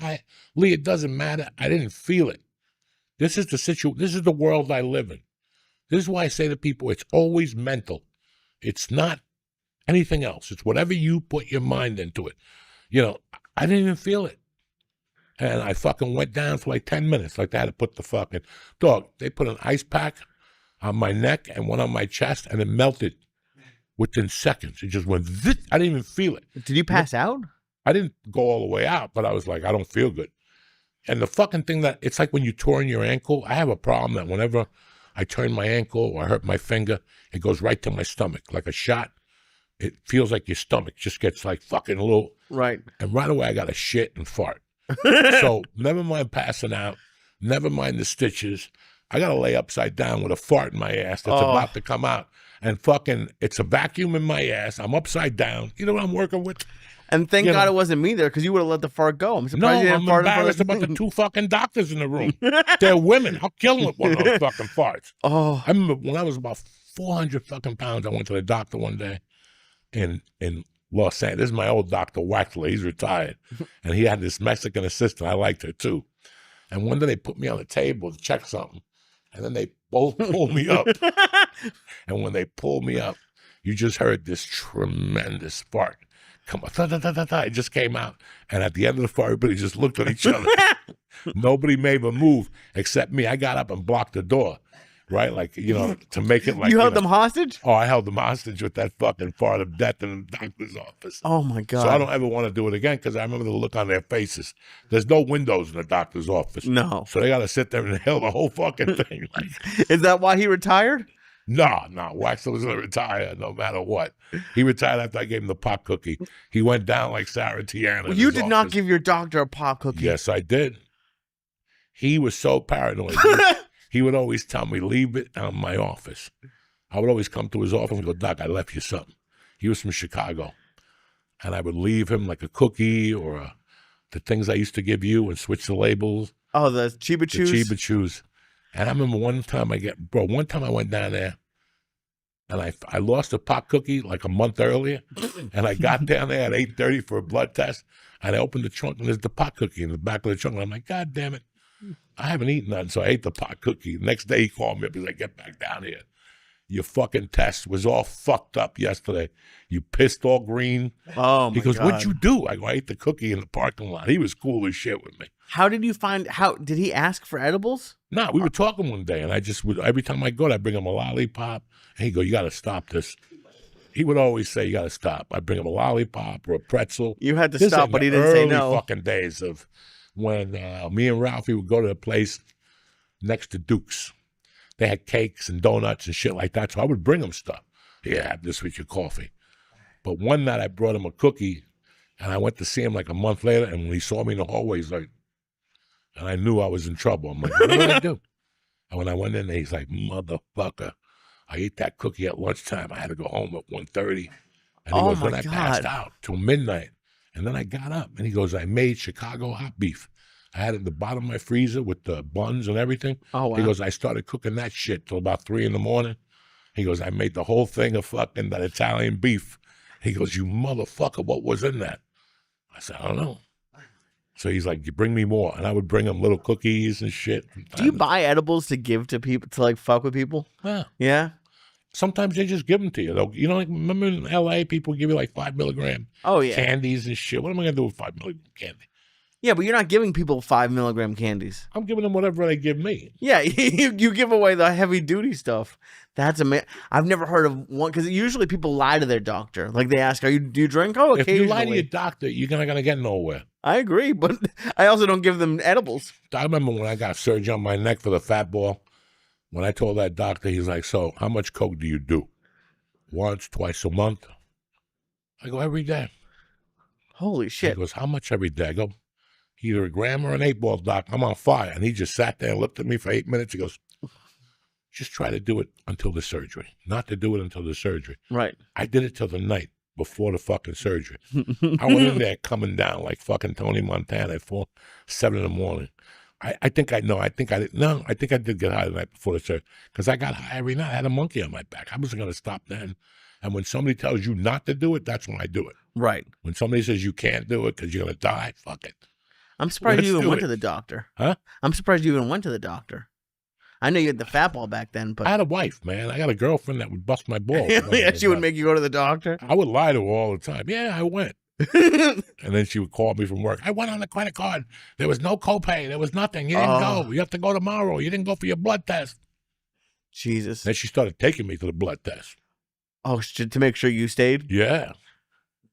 Lee, it doesn't matter. I didn't feel it. This is the situation. This is the world I live in. This is why I say to people, it's always mental. It's not anything else. It's whatever you put your mind into it. You know, I didn't even feel it. And I fucking went down for like 10 minutes. Like they had to put the fucking, dog, they put an ice pack on my neck and one on my chest and it melted within seconds. It just went, zit. I didn't even feel it. Did you pass out? I didn't go all the way out, but I was like, I don't feel good. And the fucking thing that, it's like when you torn your ankle, I have a problem that whenever I turn my ankle or I hurt my finger, it goes right to my stomach, like a shot. It feels like your stomach just gets like fucking a little, Right. and right away I got to shit and fart. So never mind passing out, never mind the stitches. I got to lay upside down with a fart in my ass that's about to come out. And fucking, it's a vacuum in my ass. I'm upside down. You know what I'm working with? And thank You God know. it wasn't me there because you would have let the fart go. I'm No, surprised you I'm didn't fart in front embarrassed of about the two fucking doctors in the room. They're women. I'll kill them with one of those fucking farts. Oh, I remember when I was about 400 fucking pounds, I went to the doctor one day in Los Angeles. This is my old doctor, Waxley. He's retired. And he had this Mexican assistant. I liked her too. And one day they put me on the table to check something. And then they both pulled me up. And when they pulled me up, you just heard this tremendous fart. Come on, it just came out. And at the end of the fart, everybody just looked at each other. Nobody made a move except me. I got up and blocked the door, right? Like, you know, to make it like, you held know, them hostage? Oh, I held them hostage with that fucking fart of death in the doctor's office. Oh my God. So I don't ever want to do it again because I remember the look on their faces. There's no windows in the doctor's office. No. So they got to sit there and inhale the whole fucking thing. Like, Is that why he retired? no, Waxler was going to retire no matter what. He retired after I gave him the pot cookie. He went down like Sarah Tiana. Well, you did not give your doctor a pop cookie. Yes, I did. He was so paranoid. He would always tell me, leave it in my office. I would always come to his office and go, Doc, I left you something. He was from Chicago. And I would leave him like a cookie or the things I used to give you and switch the labels. Oh, the Chiba Chews? The Chiba Chews. And I remember one time I went down there and I lost a pot cookie like a month earlier. And I got down there at 8:30 for a blood test. And I opened the trunk and there's the pot cookie in the back of the trunk. And I'm like, God damn it. I haven't eaten nothing. So I ate the pot cookie. The next day he called me up. He's like, get back down here. Your fucking test was all fucked up yesterday. You pissed all green. Oh, my He goes, God. what'd you do? I go, I ate the cookie in the parking lot. He was cool as shit with me. How did you find, did he ask for edibles? No, we were talking one day, and I just would, every time I go, I'd bring him a lollipop. And he'd go, you got to stop this. He would always say, you got to stop. I'd bring him a lollipop or a pretzel. You had to This stop, in but the he didn't say early no. fucking days of when me and Ralphie would go to a place next to Duke's. They had cakes and donuts and shit like that, so I would bring him stuff. Yeah, have this with your coffee. But one night I brought him a cookie, and I went to see him like a month later, and when he saw me in the hallway, he's like, and I knew I was in trouble. I'm like, what did I do? And when I went in there, he's like, motherfucker, I ate that cookie at lunchtime. I had to go home at 1:30. And he Oh, goes, my then I passed God. out till midnight. And then I got up, and he goes, I made Chicago hot beef. I had it in the bottom of my freezer with the buns and everything. Oh, wow. He goes, I started cooking that shit till about 3 a.m. He goes, I made the whole thing of fucking that Italian beef. He goes, you motherfucker, what was in that? I said, I don't know. So he's like, you bring me more. And I would bring him little cookies and shit. Do you buy edibles to give to people, to like fuck with people? Yeah. Yeah? Sometimes they just give them to you. You know, like, remember in L.A., people give you like 5 milligram Oh, yeah. candies and shit. What am I going to do with 5 milligram candy? Yeah, but you're not giving people 5 milligram candies. I'm giving them whatever they give me. Yeah, you give away the heavy duty stuff. That's amazing. I've never heard of one because usually people lie to their doctor. Like they ask, do you drink? Oh, If occasionally. you lie to your doctor, you're not going to get nowhere. I agree, but I also don't give them edibles. I remember when I got surgery on my neck for the fat ball, when I told that doctor, he's like, so how much coke do you do? Once, twice a month? I go, every day. Holy He shit. goes, how much every day? I go, either a gram or an 8-ball, doc. I'm on fire. And he just sat there and looked at me for 8 minutes. He goes, just try to do it until the surgery. Not to do it until the surgery. Right. I did it till the night before the fucking surgery. I went in there coming down like fucking Tony Montana at 7 in the morning. I think I did get high the night before the surgery because I got high every night. I had a monkey on my back. I wasn't going to stop then. And when somebody tells you not to do it, that's when I do it. Right. When somebody says you can't do it because you're going to die, fuck it. I'm surprised Let's you even do went it. to the doctor. Huh? I'm surprised you even went to the doctor. I know you had the fat ball back then, but I had a wife, man. I got a girlfriend that would bust my balls. yeah, she would make you go to the doctor. I would lie to her all the time. Yeah, I went. And then she would call me from work. I went on the credit card. There was no copay. There was nothing. You didn't go. You have to go tomorrow. You didn't go for your blood test. Jesus. Then she started taking me to the blood test. Oh, to make sure you stayed? Yeah.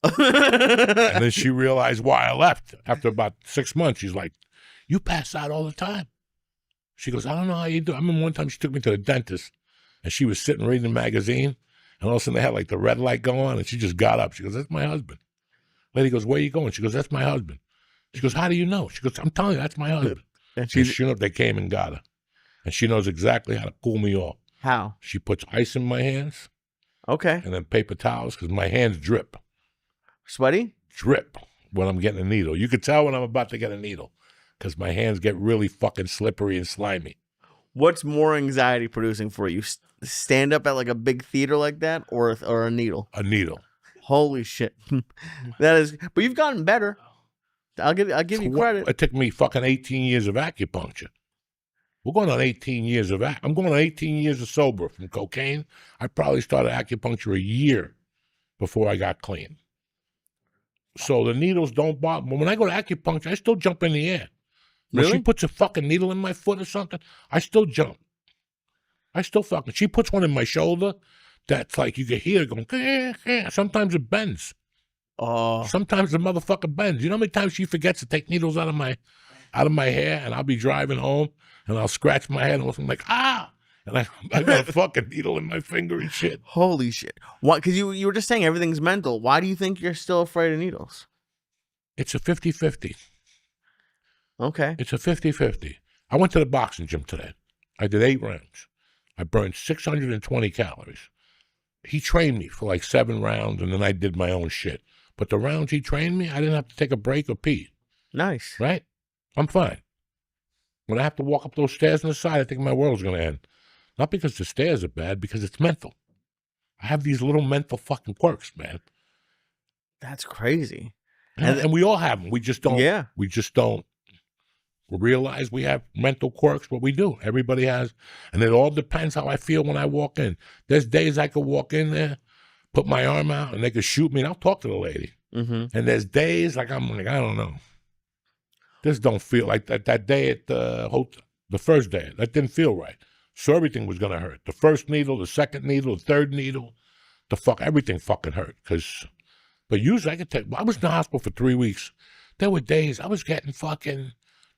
And then she realized why I left. After about 6 months, she's like, you pass out all the time. She goes, I don't know how you do. I remember one time she took me to the dentist, and she was sitting reading a magazine, and all of a sudden they had like the red light go on, and she just got up. She goes, that's my husband. Lady goes, where are you going? She goes, that's my husband. She goes, how do you know? She goes, I'm telling you, that's my husband. And sure enough, they came and got her. And she knows exactly how to cool me off. How? She puts ice in my hands Okay. and then paper towels because my hands drip. Sweaty? Drip when I'm getting a needle. You could tell when I'm about to get a needle because my hands get really fucking slippery and slimy. What's more anxiety producing for you? Stand up at like a big theater like that or a needle? A needle. Holy shit. That is, but you've gotten better. I'll give you credit. It took me fucking 18 years of acupuncture. We're going on 18 years of I'm going on 18 years of sober from cocaine. I probably started acupuncture a year before I got clean. So the needles don't bother. But when I go to acupuncture, I still jump in the air. When Really? she puts a fucking needle in my foot or something, I still jump. She puts one in my shoulder that's like you can hear it going, eh, eh. Sometimes it bends. Oh. Sometimes the motherfucker bends. You know how many times she forgets to take needles out of my hair, and I'll be driving home and I'll scratch my head and I'm like, ah, and I got a fucking needle in my finger and shit. Holy shit. What? Because you were just saying everything's mental. Why do you think you're still afraid of needles? It's a 50-50. Okay. It's a 50-50. I went to the boxing gym today. I did 8 rounds. I burned 620 calories. He trained me for like 7 rounds, and then I did my own shit. But the rounds he trained me, I didn't have to take a break or pee. Nice. Right? I'm fine. When I have to walk up those stairs on the side, I think my world's going to end. Not because the stairs are bad, because it's mental. I have these little mental fucking quirks, man. That's crazy. And we all have them. We just don't. Yeah. We just don't realize we have mental quirks, but we do. Everybody has. And it all depends how I feel when I walk in. There's days I could walk in there, put my arm out, and they could shoot me, and I'll talk to the lady. Mm-hmm. And there's days like I'm like, I don't know. This don't feel like that. That day at the hotel, the first day, that didn't feel right. So everything was going to hurt. The first needle, the second needle, the third needle, everything fucking hurt. But usually I was in the hospital for 3 weeks. There were days I was getting fucking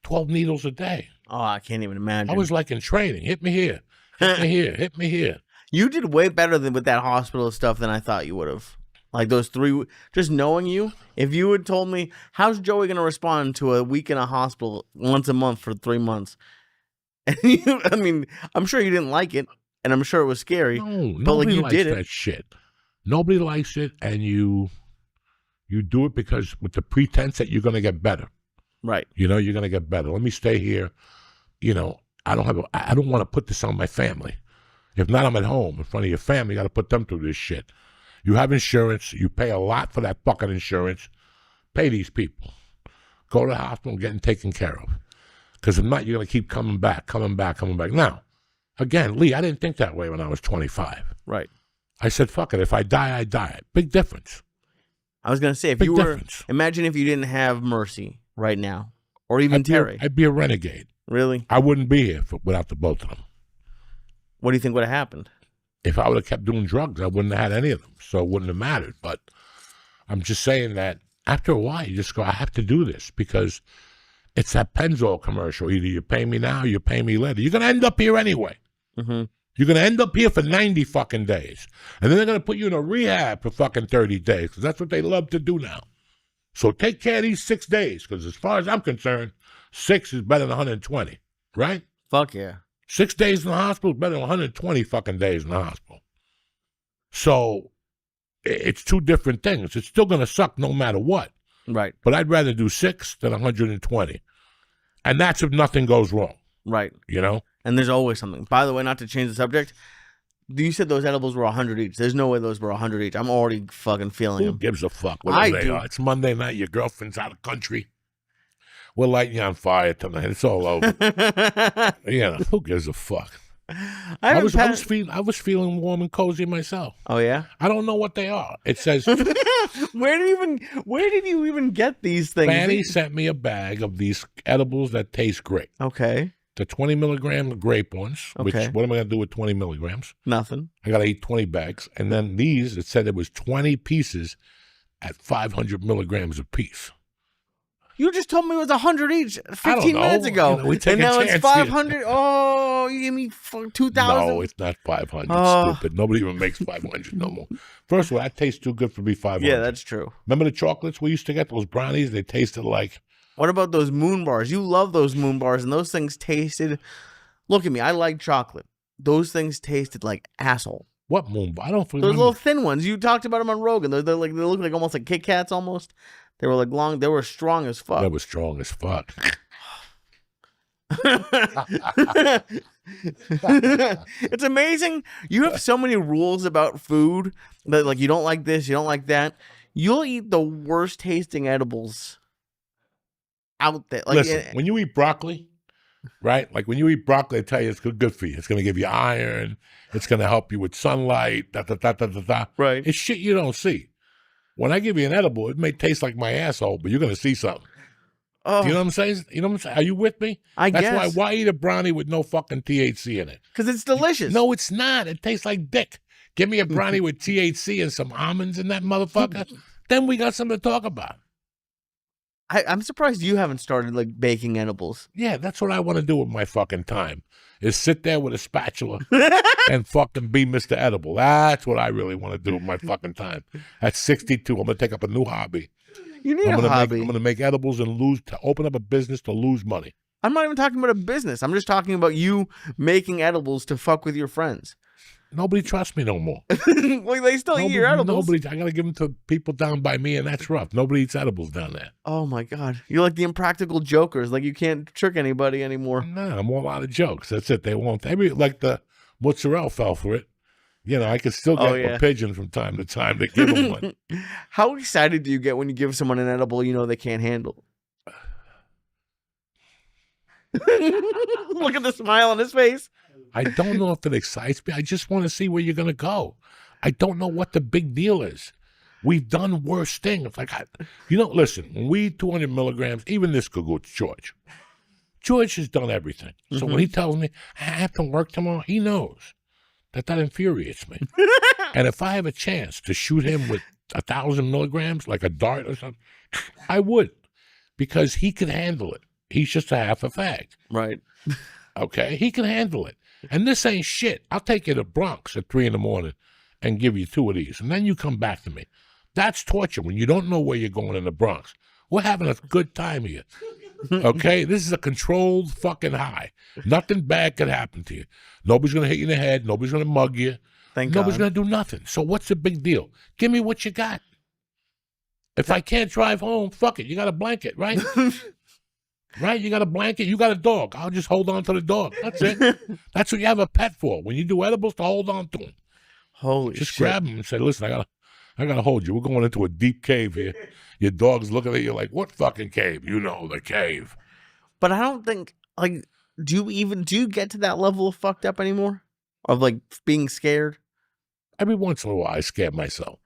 12 needles a day. Oh, I can't even imagine. I was like in training. Hit me here. Hit me here. Hit me here. You did way better than with that hospital stuff than I thought you would have. Like those 3, just knowing you, if you had told me, how's Joey going to respond to a week in a hospital once a month for 3 months? And I mean, I'm sure you didn't like it, and I'm sure it was scary. No, but like nobody you likes did that it. shit. Nobody likes it, and you do it because with the pretense that you're going to get better. Right. You know, you're going to get better. Let me stay here. You know, I don't want to put this on my family. If not, I'm at home in front of your family. You got to put them through this shit. You have insurance. You pay a lot for that fucking insurance. Pay these people. Go to the hospital and get them taken care of. Because if not, you're going to keep coming back. Now, again, Lee, I didn't think that way when I was 25. Right. I said, fuck it. If I die, I die. Big difference. I was going to say, if Big you were, difference. imagine if you didn't have Mercy right now, or even Terry. I'd be a renegade. Really? I wouldn't be here without the both of them. What do you think would have happened? If I would have kept doing drugs, I wouldn't have had any of them. So it wouldn't have mattered. But I'm just saying that after a while, you just go, I have to do this because it's that Pennzoil commercial. Either you pay me now or you pay me later. You're going to end up here anyway. Mm-hmm. You're going to end up here for 90 fucking days. And then they're going to put you in a rehab for fucking 30 days because that's what they love to do now. So take care of these 6 days because as far as I'm concerned, 6 is better than 120, right? Fuck yeah. 6 days in the hospital is better than 120 fucking days in the hospital. So it's 2 different things. It's still going to suck no matter what. Right. But I'd rather do 6 than 120. And that's if nothing goes wrong. Right. You know? And there's always something. By the way, not to change the subject, you said those edibles were 100 each. There's no way those were 100 each. I'm already fucking feeling Who them. gives a fuck? I They do. are. It's Monday night. Your girlfriend's out of country. We're lighting you on fire tonight. It's all over. You know, who gives a fuck? I was feeling warm and cozy myself. Oh yeah. I don't know what they are. It says Where did you even get these things? Fanny sent me a bag of these edibles that taste great. Okay. The 20 milligram grape ones. Okay. Which what am I gonna do with 20 milligrams? Nothing. I gotta eat 20 bags. And then these, it said it was 20 pieces at 500 milligrams apiece. You just told me it was 100 each 15 know. minutes ago. We take and a now chance it's 500. Oh, you gave me 2,000. No, it's not 500. Stupid. Nobody even makes 500 no more. First of all, that tastes too good for me 500. Yeah, that's true. Remember the chocolates we used to get? Those brownies? They tasted like... What about those moon bars? You love those moon bars, and those things tasted... Look at me. I like chocolate. Those things tasted like asshole. What moon bar? I don't remember. Those little thin ones. You talked about them on Rogan. They're like, they look like almost like Kit Kats almost. They were like long. They were strong as fuck. They were strong as fuck. It's amazing. You have so many rules about food that like you don't like this, you don't like that. You'll eat the worst tasting edibles out there. Like, Listen, when you eat broccoli, right? Like when you eat broccoli, they tell you it's good for you. It's going to give you iron. It's going to help you with sunlight. Da, da, da, da, da, da. Right. It's shit you don't see. When I give you an edible, it may taste like my asshole, but you're going to see something. Oh, Do you know what I'm saying? You know what I'm saying? Are you with me? I That's guess. why eat a brownie with no fucking THC in it? Because it's delicious. No, it's not. It tastes like dick. Give me a brownie with THC and some almonds in that motherfucker. Then we got something to talk about. I'm surprised you haven't started like baking edibles. Yeah, that's what I want to do with my fucking time. Is sit there with a spatula and fucking be Mr. Edible. That's what I really want to do with my fucking time. At 62, I'm gonna take up a new hobby. You need I'm a hobby. I'm gonna make edibles and open up a business to lose money. I'm not even talking about a business. I'm just talking about you making edibles to fuck with your friends. Nobody trusts me no more. Like they still eat your edibles. Nobody. I gotta give them to people down by me, and that's rough. Nobody eats edibles down there. Oh my god, you're like the impractical jokers. Like you can't trick anybody anymore. No, I'm all out of jokes. That's it. They won't. Like the mozzarella fell for it. You know, I can still get a pigeon from time to time to give them one. How excited do you get when you give someone an edible you know they can't handle? Look at the smile on his face. I don't know if it excites me. I just want to see where you're going to go. I don't know what the big deal is. We've done worse things. Like, listen, when we eat 200 milligrams, even this could go to George. George has done everything. So when he tells me, I have to work tomorrow, he knows that infuriates me. And if I have a chance to shoot him with 1,000 milligrams, like a dart or something, I would. Because he can handle it. He's just a half a fag. Right. Okay? He can handle it. And this ain't shit. I'll take you to Bronx at 3 a.m. and give you 2 of these. And then you come back to me. That's torture when you don't know where you're going in the Bronx. We're having a good time here. Okay? This is a controlled fucking high. Nothing bad could happen to you. Nobody's going to hit you in the head. Nobody's going to mug you. Nobody's going to do nothing. So what's the big deal? Give me what you got. If I can't drive home, fuck it. You got a blanket, right? Right? You got a blanket. You got a dog. I'll just hold on to the dog. That's it. That's what you have a pet for. When you do edibles, to hold on to him. Holy Just shit. grab him and say, listen, I gotta hold you. We're going into a deep cave here. Your dog's looking at you like, what fucking cave? You know, the cave. But I don't think, like, do you get to that level of fucked up anymore? Of, like, being scared? Every once in a while, I scare myself.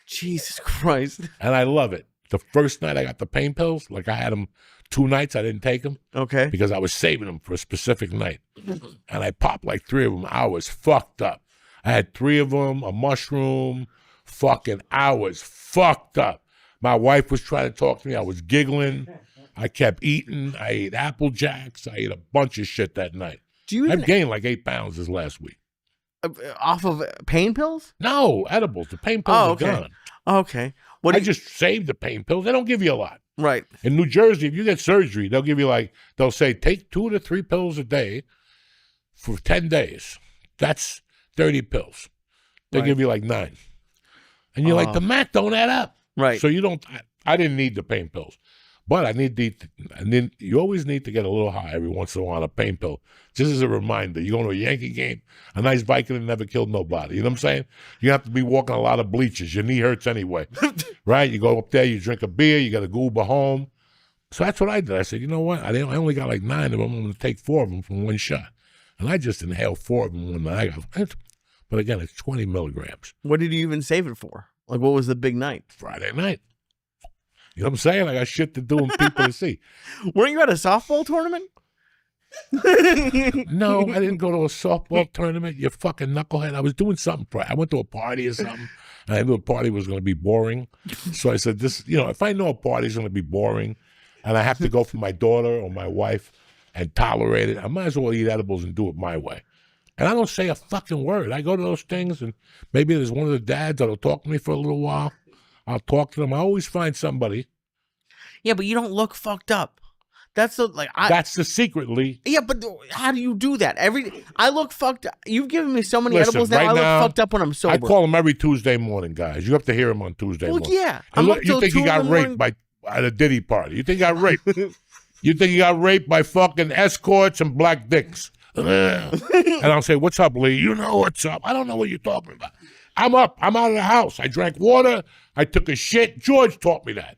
Jesus Christ. And I love it. The first night I got the pain pills, like I had them 2 nights, I didn't take them. Okay. Because I was saving them for a specific night. And I popped like 3 of them. I was fucked up. I had 3 of them, a mushroom, fucking, I was fucked up. My wife was trying to talk to me. I was giggling. I kept eating. I ate Apple Jacks. I ate a bunch of shit that night. I've gained like 8 pounds this last week. Off of pain pills? No, edibles. The pain pills are gone. Okay. I just saved the pain pills. They don't give you a lot. Right. In New Jersey, if you get surgery, they'll give you they'll say take 2 to 3 pills a day for 10 days. That's 30 pills. They give you like 9. And you're like, the math don't add up. Right. So you don't, I didn't need the pain pills. But and then you always need to get a little high every once in a while on a pain pill. Just as a reminder, you go to a Yankee game, a nice Viking never killed nobody. You know what I'm saying? You have to be walking a lot of bleachers. Your knee hurts anyway, right? You go up there, you drink a beer, you got to go Uber home. So that's what I did. I said, you know what? I only got like 9 of them. I'm going to take 4 of them from one shot. And I just inhaled 4 of them one night. But again, it's 20 milligrams. What did you even save it for? Like, what was the big night? Friday night. You know what I'm saying? I got shit to do and people to see. Weren't you at a softball tournament? No, I didn't go to a softball tournament, you fucking knucklehead. I was doing something. I went to a party or something, and I knew the party was going to be boring. So I said, this, if I know a party's going to be boring and I have to go for my daughter or my wife and tolerate it, I might as well eat edibles and do it my way. And I don't say a fucking word. I go to those things, and maybe there's one of the dads that'll talk to me for a little while. I'll talk to them. I always find somebody. Yeah, but you don't look fucked up. That's That's the secret, Lee. Yeah, but how do you do that? I look fucked up. You've given me so many Listen, edibles now. right I look now, fucked up when I'm sober. I call him every Tuesday morning, guys. You have to hear him on Tuesday morning. Yeah. And I'm up you till think 2 he got in the raped at a Diddy party? You think he got raped? You think he got raped by fucking escorts and black dicks? And I'll say, "What's up, Lee? You know what's up? I don't know what you're talking about. I'm up. I'm out of the house. I drank water. I took a shit. George taught me that.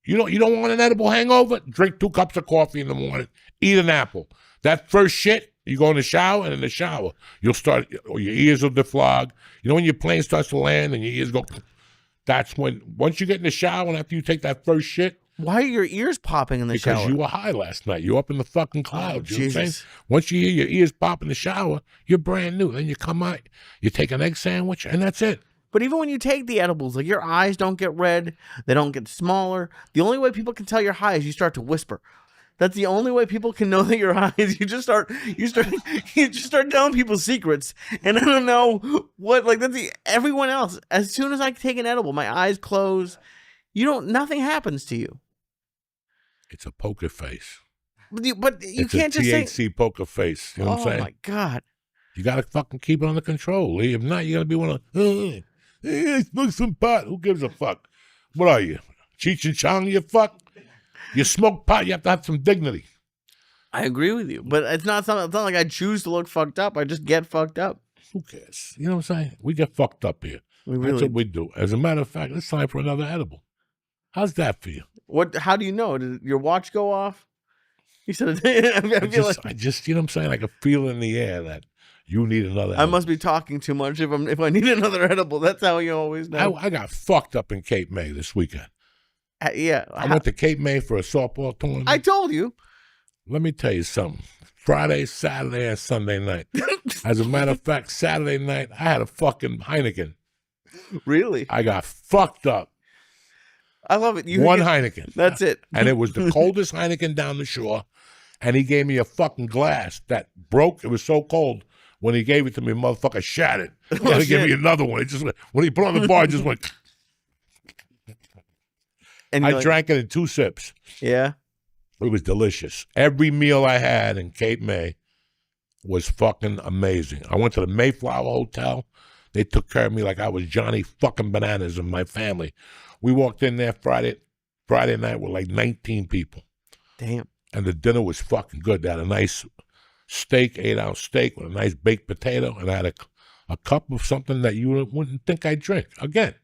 You don't want an edible hangover? Drink 2 cups of coffee in the morning. Eat an apple. That first shit, you go in the shower, and in the shower, you'll start, or your ears will deflog. When your plane starts to land and your ears go, that's when, once you get in the shower and after you take that first shit, why are your ears popping in the shower? because you were high last night. You're up in the fucking clouds. Oh, you know what I'm saying? Jesus. Once you hear your ears pop in the shower, you're brand new. Then you come out, you take an egg sandwich, and that's it. But even when you take the edibles, like your eyes don't get red, they don't get smaller. The only way people can tell you're high is you start to whisper. That's the only way people can know that you're high is you just start telling people secrets. And I don't know what, like everyone else. As soon as I take an edible, my eyes close. Nothing happens to you. It's a poker face. But you It's can't a just say, THC poker face. You know what I'm oh saying? my God. You got to fucking keep it under control, Lee. If not, you're going to be one of, hey, I smoke some pot. Who gives a fuck? What are you? Cheech and Chong, you fuck? You smoke pot, you have to have some dignity. I agree with you. But it's not like I choose to look fucked up. I just get fucked up. Who cares? You know what I'm saying? We get fucked up here. That's what we do. As a matter of fact, it's time for another edible. How's that for you? How do you know? Did your watch go off? You said I just, you know what I'm saying? I can feel in the air that you need another edible. I must be talking too much if I need another edible. That's how you always know. I got fucked up in Cape May this weekend. Yeah. I went to Cape May for a softball tournament. I told you. Let me tell you something. Friday, Saturday, and Sunday night. As a matter of fact, Saturday night, I had a fucking Heineken. Really? I got fucked up. I love it. One Heineken. That's it. And it was the coldest Heineken down the shore. And he gave me a fucking glass that broke. It was so cold. When he gave it to me, motherfucker shattered. He had to give me another one. It just went, when he put it on the bar, it just went. And I drank it in 2 sips. Yeah. It was delicious. Every meal I had in Cape May was fucking amazing. I went to the Mayflower Hotel. They took care of me like I was Johnny fucking Bananas and my family. We walked in there Friday night with like 19 people. Damn. And the dinner was fucking good. They had a nice steak, 8-ounce steak with a nice baked potato, and I had a cup of something that you wouldn't think I'd drink. Again,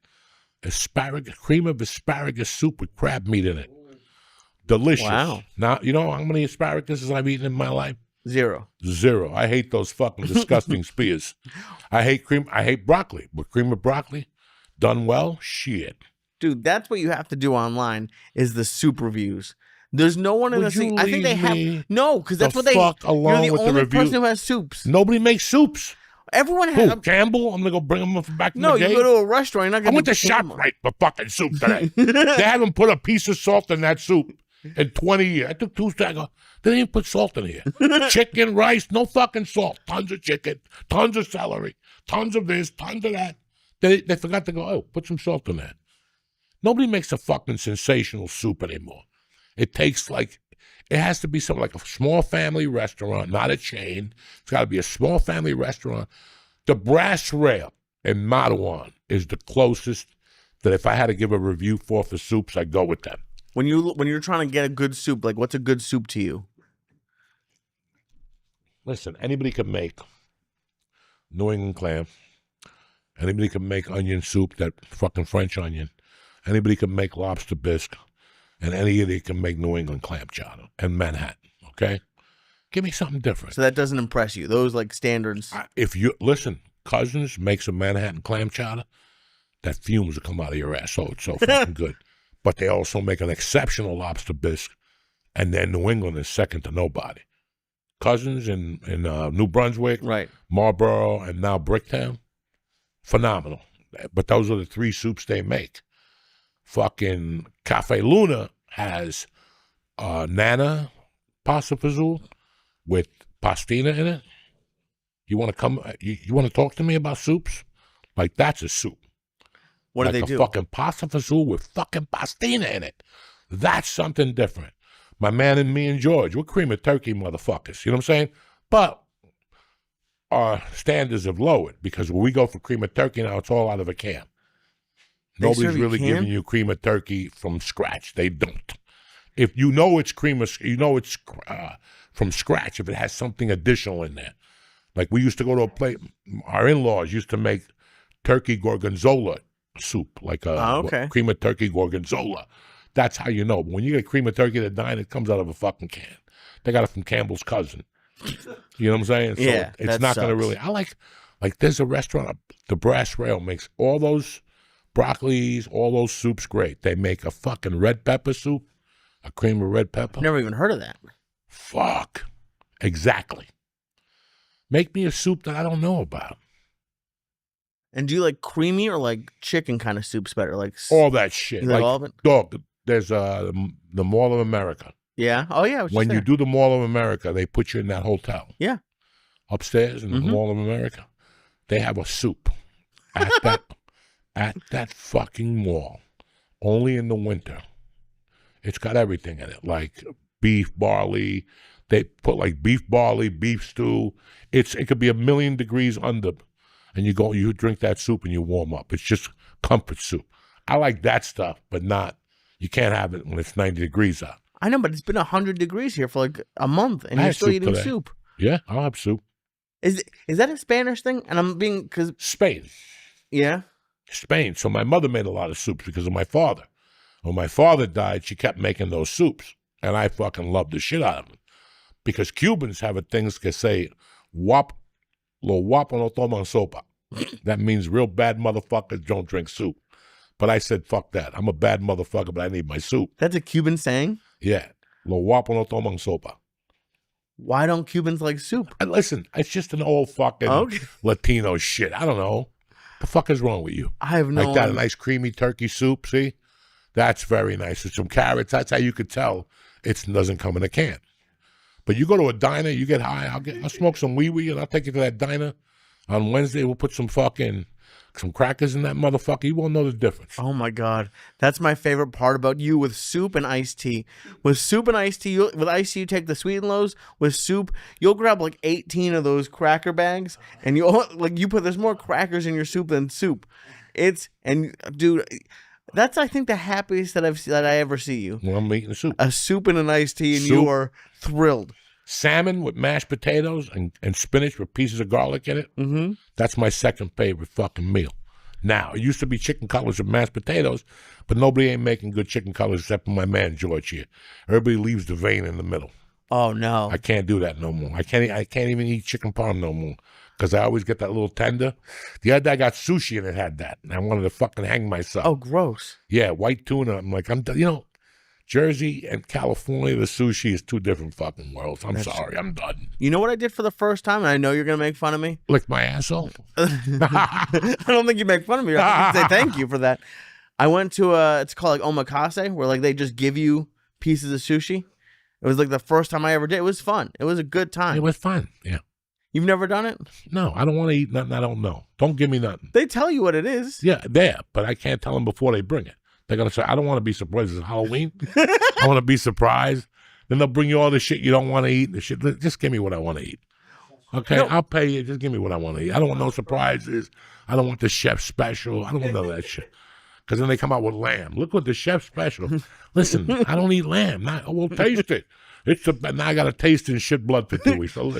cream of asparagus soup with crab meat in it. Delicious. Wow. Now, you know how many asparaguses I've eaten in my life? 0. I hate those fucking disgusting spears. I hate broccoli, but cream of broccoli done well, shit. Dude, that's what you have to do online is the soup reviews. There's no one in the scene. I think they have no, because that's what they. Fuck along you're the with the only review. person who has soups. Nobody makes soups. Everyone Who? has. Campbell? I'm gonna go bring them from back in No, the day. you go to a restaurant. You're not I gonna. went to ShopRite for fucking soup today. They haven't put a piece of salt in that soup in 20 years. I took Tuesday. I go, they didn't even put salt in here. Chicken, rice, no fucking salt. Tons of chicken, tons of celery, tons of this, tons of that. They forgot to go, oh, put some salt in that. Nobody makes a fucking sensational soup anymore. It has to be something like a small family restaurant, not a chain. It's got to be a small family restaurant. The Brass Rail in Mattawan is the closest that if I had to give a review for soups, I'd go with them. When you're trying to get a good soup, like what's a good soup to you? Listen, anybody can make New England clam. Anybody can make onion soup, that fucking French onion. Anybody can make lobster bisque. And anybody can make New England clam chowder and Manhattan, okay? Give me something different. So that doesn't impress you. Those like standards. Listen, Cousins makes a Manhattan clam chowder, that fumes will come out of your ass. Oh, it's so fucking good. But they also make an exceptional lobster bisque, and then New England is second to nobody. Cousins in New Brunswick, Right. Marlboro, and now Bricktown, phenomenal. but those are the 3 soups they make. Fucking Cafe Luna has Nana pasta fazool with pastina in it. You want to come? You want to talk to me about soups? Like that's a soup. What like do they a do? fucking pasta fazool with fucking pastina in it. That's something different. My man and me and George, we're cream of turkey motherfuckers. You know what I'm saying? But our standards have lowered because when we go for cream of turkey now, it's all out of a can. They Nobody's serve you really can? giving you cream of turkey from scratch. They don't. If you know it's cream of, you know it's from scratch. If it has something additional in there, like we used to go to a place. Our in-laws used to make turkey gorgonzola soup, like a cream of turkey gorgonzola. That's how you know. But when you get cream of turkey at a dine, it comes out of a fucking can. They got it from Campbell's cousin. You know what I'm saying? So Yeah, it's that not going to sucks. really. I like there's a restaurant, the Brass Rail makes all those broccolis, all those soups great. They make a fucking red pepper soup, a cream of red pepper. Never even heard of that. Fuck. Exactly. Make me a soup that I don't know about. And do you like creamy or like chicken kind of soups better? Like All that shit. You like all of it? Dog, there's the Mall of America. yeah. Oh yeah. I was just When you there. do the Mall of America, they put you in that hotel. Yeah. Upstairs in the Mall of America, they have a soup at that fucking mall. Only in the winter. It's got everything in it, like beef, barley. They put like beef barley, beef stew. It could be 1,000,000 degrees under, and you drink that soup and you warm up. It's just comfort soup. I like that stuff, but not. You can't have it when it's 90 degrees out. I know, but it's been 100 degrees here for like a month, and I you're had still soup eating today. soup. Yeah, I'll have soup. Is that a Spanish thing? And I'm being because Spain. yeah. Spain. So my mother made a lot of soups because of my father. When my father died, she kept making those soups, and I fucking loved the shit out of them. Because Cubans have a thing that say, lo guapo no toman sopa. That means real bad motherfuckers don't drink soup. But I said, fuck that. I'm a bad motherfucker, but I need my soup. That's a Cuban saying. Yeah. Lo guapo no toman sopa. Why don't Cubans like soup? And listen, it's just an old fucking Okay. Latino shit. I don't know. The fuck is wrong with you? I have no Like that, a idea. nice creamy turkey soup, see? That's very nice. With some carrots. That's how you could tell it doesn't come in a can. But you go to a diner, you get high, I'll smoke some wee-wee and I'll take you to that diner on Wednesday. We'll put some crackers in that motherfucker. You won't know the difference. Oh my god, that's my favorite part about you with soup and iced tea. With soup and iced tea, with iced tea, you take the sweet and lows. With soup, you'll grab like 18 of those cracker bags, and there's more crackers in your soup than soup. Dude, that's I think the happiest that I ever see you. When I'm eating soup. A soup and an iced tea, and Soup. you are thrilled. Salmon with mashed potatoes and spinach with pieces of garlic in it. Mm-hmm. That's my second favorite fucking meal. Now, it used to be chicken cutlets with mashed potatoes, but nobody ain't making good chicken cutlets except for my man George here. Everybody leaves the vein in the middle. Oh no, I can't do that no more. I can't even eat chicken parm no more because I always get that little tender. The other day I got sushi and it had that, and I wanted to fucking hang myself. oh gross. Yeah, white tuna. I'm like, I'm done. Jersey and California, the sushi is two different fucking worlds. I'm sorry, I'm done. You know what I did for the first time, and I know you're gonna make fun of me. Lick my asshole. I don't think you make fun of me. I think you say thank you for that. I went to it's called like omakase, where like they just give you pieces of sushi. It was like the first time I ever did. It was fun. It was a good time. It was fun. Yeah. You've never done it? No, I don't want to eat nothing I don't know. Don't give me nothing. They tell you what it is. Yeah, there, but I can't tell them before they bring it. They're going to say, I don't want to be surprised. It's Halloween. I want to be surprised. Then they'll bring you all the shit you don't want to eat. The shit. Just give me what I want to eat. Okay, I'll pay you. Just give me what I want to eat. I don't want no surprises. I don't want the chef special. I don't want none of that shit. Because then they come out with lamb. Look what the chef special. Listen, I don't eat lamb. We'll taste it. Now I got a taste in shit blood for 2 weeks. So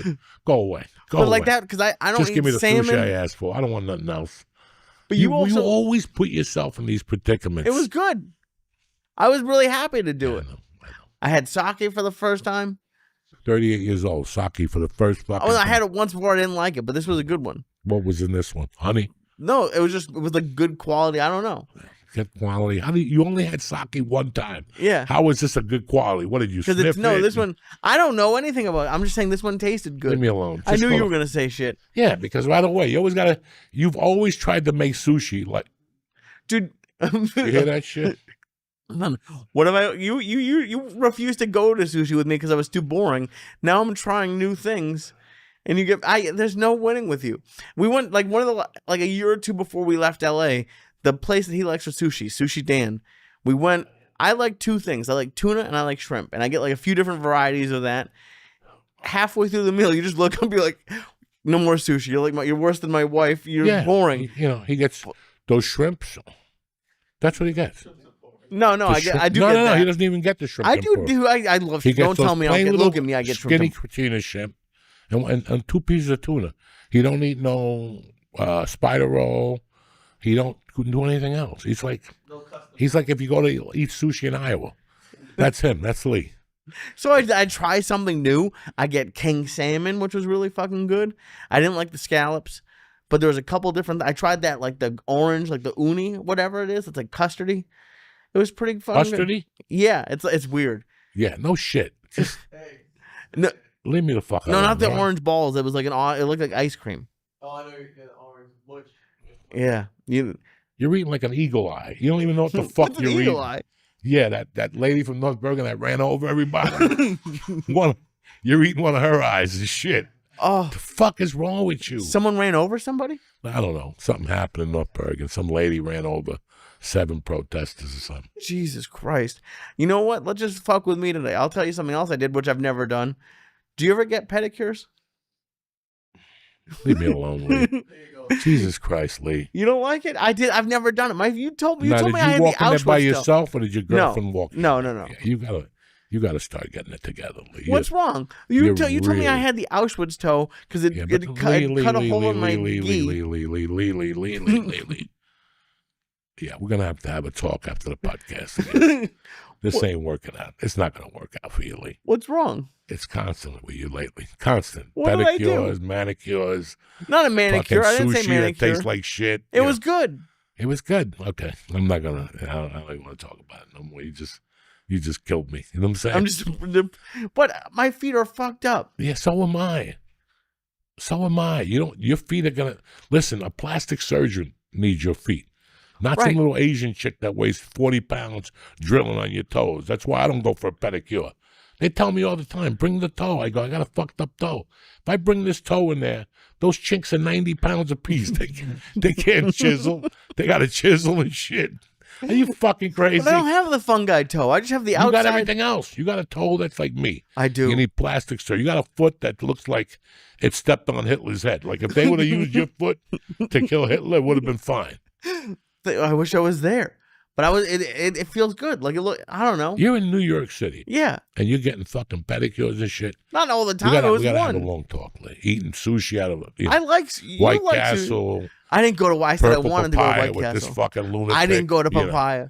go away. Go But away. like that, because I don't Just eat give me the salmon. sushi I asked for. I don't want nothing else. But you also, always put yourself in these predicaments. it was good. I was really happy to do I it. know. I had sake for the first time. 38 years old. Sake for the first fucking Oh, I time. had it once before. I didn't like it, but this was a good one. What was in this one? Honey? No, it was like good quality. I don't know. Good quality. How do you only had sake one time? Yeah. How is this a good quality? What did you Because sniff it's no, it? this one I don't know anything about. I'm just saying this one tasted good. Leave me alone. I Just knew hold you on. were gonna say shit, Yeah, because right away you've always tried to make sushi like dude. you hear that shit? What have you refused to go to sushi with me because I was too boring. Now I'm trying new things, and there's no winning with you. We went like a year or two before we left LA. The place that he likes for Sushi Dan. We went. I like two things. I like tuna and I like shrimp, and I get like a few different varieties of that. Halfway through the meal, you just look up and be like, "No more sushi." You're like, "You're worse than my wife. You're boring." He gets those shrimps. That's what he gets. No, I do get that. No, he doesn't even get the shrimp. I love He shrimp. Don't gets tell those me plain Look little at me. I get skinny shrimp. tuna shrimp and 2 pieces of tuna. He don't eat no spider roll. He couldn't do anything else. He's like if you go to eat sushi in Iowa. That's him. That's Lee. So I try something new. I get king salmon, which was really fucking good. I didn't like the scallops, but there was a couple different. I tried that like the orange, like the uni, whatever it is. It's like custardy. It was pretty fun. Custardy? Yeah, it's weird. Yeah, no shit. Just No, leave me the fuck no, alone. not the right? orange balls. It was like it looked like ice cream. Oh, I know you're getting orange. Which? Yeah, You're eating like an eagle eye. You don't even know what the fuck what's an you're eagle eating. eye? Yeah, that lady from North Bergen that ran over everybody. You're eating one of her eyes and shit. Oh, The fuck is wrong with you? someone ran over somebody. I don't know. Something happened in North Bergen. Some lady ran over 7 protesters or something. Jesus Christ! You know what? Let's just fuck with me today. I'll tell you something else I did, which I've never done. Do you ever get pedicures? Leave me alone, Lee. Jesus Christ, Lee. You don't like it? I did. I've never done it. You told me. You Now, told did me I you had walk the in there by Auschwitz toe. yourself, or did your girlfriend walk? No. Yeah, you gotta start getting it together, Lee. What's wrong? You told me I really- had the Auschwitz toe because it but cut a hole in my Lee. gi. Yeah, we're gonna have to have a talk after the podcast. Again. This ain't working out. It's not gonna work out for you, Lee. What's wrong? It's constant with you lately. Constant. What did I do? Pedicures, manicures, Not a manicure. I fucking didn't sushi say manicure. that tastes like shit. It was good. It was good. Okay. I'm not gonna I don't even want to talk about it no more. You just killed me. You know what I'm saying? I'm just, but my feet are fucked up. Yeah, so am I. So am I. Your feet are gonna listen, a plastic surgeon needs your feet. Not Right. some little Asian chick that weighs 40 pounds drilling on your toes. That's why I don't go for a pedicure. They tell me all the time, bring the toe. I go, I got a fucked up toe. If I bring this toe in there, those chinks are 90 pounds apiece. They can't chisel. They got to chisel and shit. Are you fucking crazy? But I don't have the fungi toe. I just have the You outside. got everything else. You got a toe that's like me. I do. You need plastic surgery. You got a foot that looks like it stepped on Hitler's head. Like if they would have used your foot to kill Hitler, it would have been fine. I wish I was there, but I was. It feels good. Like it look. I don't know. You're in New York City, Yeah, and you're getting fucking pedicures and shit. not all the We time. gotta, it was we gotta have a one. long talk. Like, eating sushi out of I like you White like Castle, sushi. I didn't go to. I said I purple wanted to go to papaya White with Castle. this fucking lunatic. I didn't go to you know. Papaya.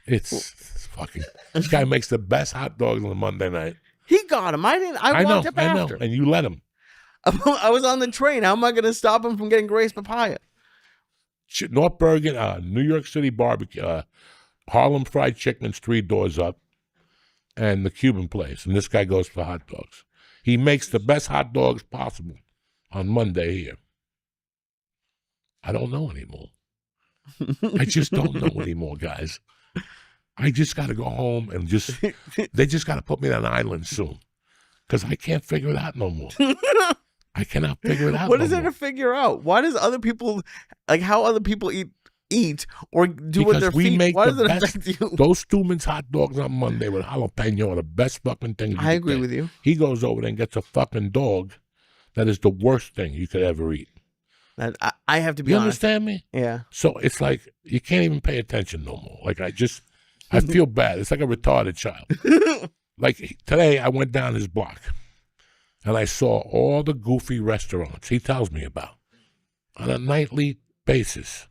It's fucking. This guy makes the best hot dogs on a Monday night. He got him. I didn't. I know, walked up I know, after. and you let him. I was on the train. How am I going to stop him from getting Grace Papaya? North Bergen, New York City barbecue, Harlem Fried Chicken's 3 doors up, and the Cuban place. And this guy goes for hot dogs. He makes the best hot dogs possible on Monday here. I don't know anymore. I just don't know anymore, guys. I just got to go home and they just got to put me on an island soon because I can't figure it out no more. I cannot figure it out. What no is there more. to figure out? Why does other people how other people eat or do with Because their we feet? make Why the does it best. affect you? Those Stuman's hot dogs on Monday with jalapeno are the best fucking thing. You I can agree get. with you. He goes over there and gets a fucking dog that is the worst thing you could ever eat. I have to be You honest. understand me? Yeah. So it's like you can't even pay attention no more. Like I feel bad. It's like a retarded child. Like today I went down his block and I saw all the goofy restaurants he tells me about on a nightly basis.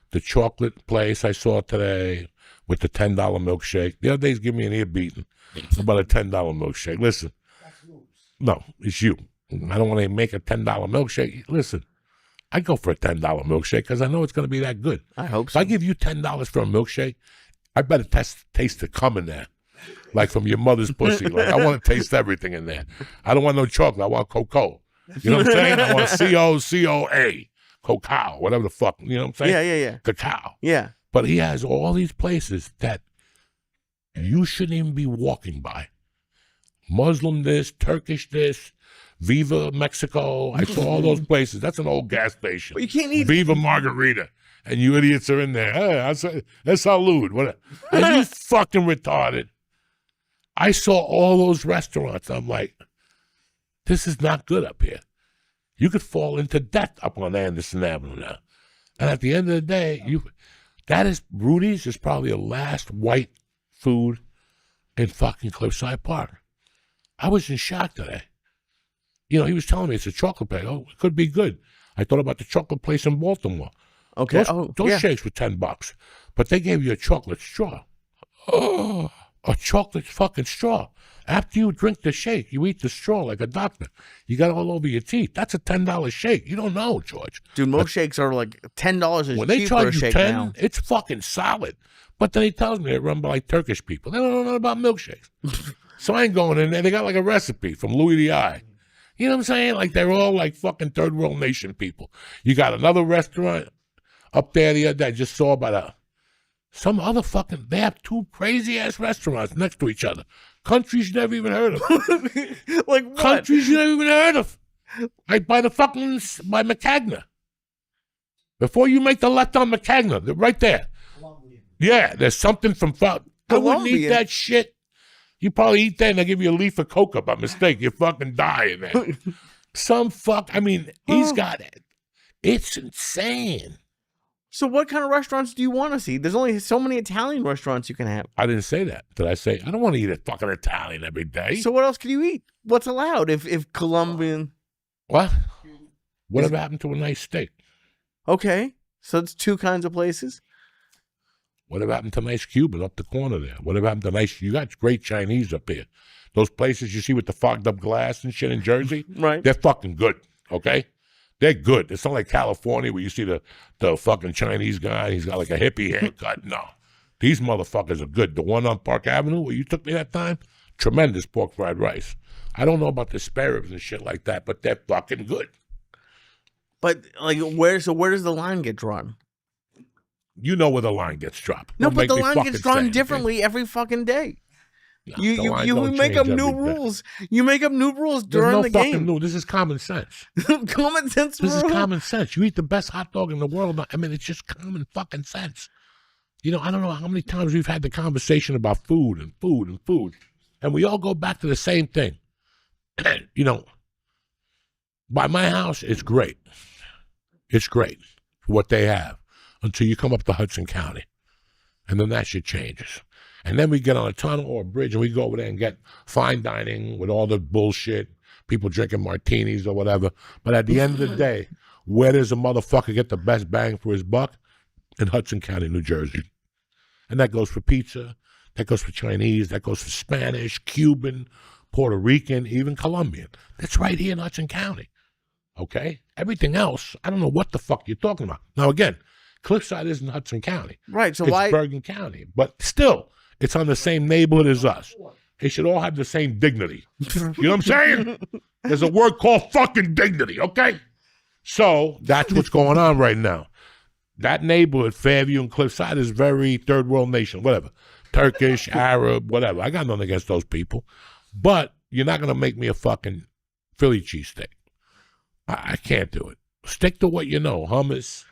The chocolate place I saw today with the $10 milkshake. The other day's giving me an ear beating about a $10 milkshake. Listen, no, it's you. I don't want to make a $10 milkshake. Listen, I'd go for a $10 milkshake because I know it's going to be that good. I hope If so. I give you $10 for a milkshake, I better taste the cum in there. Like from your mother's pussy. Like, I want to taste everything in there. I don't want no chocolate. I want cocoa. You know what I'm saying? I want COCOA. Cacao, whatever the fuck. You know what I'm saying? Yeah. Cacao. Yeah. But he has all these places that you shouldn't even be walking by. Muslim this, Turkish this, Viva Mexico. I saw all those places. That's an old gas station. But you can't eat. Viva Margarita. And you idiots are in there. Hey, I said, that's salud. What? Are you fucking retarded? I saw all those restaurants. I'm like, this is not good up here. You could fall into death up on Anderson Avenue now. And at the end of the day, Rudy's is probably the last white food in fucking Cliffside Park. I was in shock today. You know, he was telling me it's a chocolate place. Oh, it could be good. I thought about the chocolate place in Baltimore. Okay. Those shakes were $10, but they gave you a chocolate straw. Oh, a chocolate fucking straw. After you drink the shake, you eat the straw like a doctor. You got it all over your teeth. That's a $10 shake. You don't know, George. Dude, most shakes are like $10 is When they cheap for a charge you shake 10, now. it's fucking solid. But then he tells me they're run by like Turkish people. They don't know nothing about milkshakes. So I ain't going in there. They got like a recipe from Louis the Eye. You know what I'm saying? Like they're all like fucking third world nation people. You got another restaurant up there the other day I just saw about some other fucking, they have two crazy ass restaurants next to each other. Countries you never even heard of. Like what? Countries you never even heard of. Like by McCagna. Before you make the left on McCagna, they're right there. Colombian. Yeah, there's something from I wouldn't eat Colombian. that shit. You probably eat that and they give you a leaf of coca by mistake. You fucking die in there. He's got it. It's insane. So what kind of restaurants do you want to see? There's only so many Italian restaurants you can have. I didn't say that. Did I say I don't want to eat a fucking Italian every day? So what else can you eat? What's allowed if Colombian? What? Whatever happened to a nice steak? Okay, so it's two kinds of places. Whatever happened to nice Cuban up the corner there? Whatever happened to nice? You got great Chinese up here. Those places you see with the fogged up glass and shit in Jersey, Right. They're fucking good. Okay, they're good. It's not like California where you see the fucking Chinese guy. He's got like a hippie haircut. No, these motherfuckers are good. The one on Park Avenue where you took me that time, tremendous pork fried rice. I don't know about the spare ribs and shit like that, but they're fucking good. But like where does the line get drawn? You know where the line gets dropped. No, Don't but make the me line fucking gets drawn say it, okay? differently every fucking day. No, the line You don't make up change new every day. rules. You make up new rules There's during no the fucking game. new. This is common sense. Common sense This is rule. common sense. You eat the best hot dog in the world. I mean, it's just common fucking sense. You know, I don't know how many times we've had the conversation about food and food and food, and we all go back to the same thing. You know, by my house, it's great. It's great for what they have until you come up to Hudson County, and then that shit changes. And then we get on a tunnel or a bridge, and we go over there and get fine dining with all the bullshit, people drinking martinis or whatever. But at the end of the day, where does a motherfucker get the best bang for his buck? In Hudson County, New Jersey. And that goes for pizza, that goes for Chinese, that goes for Spanish, Cuban, Puerto Rican, even Colombian. That's right here in Hudson County. Okay? Everything else, I don't know what the fuck you're talking about. Now, again, Cliffside isn't Hudson County. Right. So It's why? Bergen County. But still, it's on the same neighborhood as us. They should all have the same dignity. You know what I'm saying? There's a word called fucking dignity, okay? So that's what's going on right now. That neighborhood, Fairview and Cliffside, is very third world nation, whatever. Turkish, Arab, whatever. I got nothing against those people. But you're not going to make me a fucking Philly cheesesteak. I can't do it. Stick to what you know. Hummus,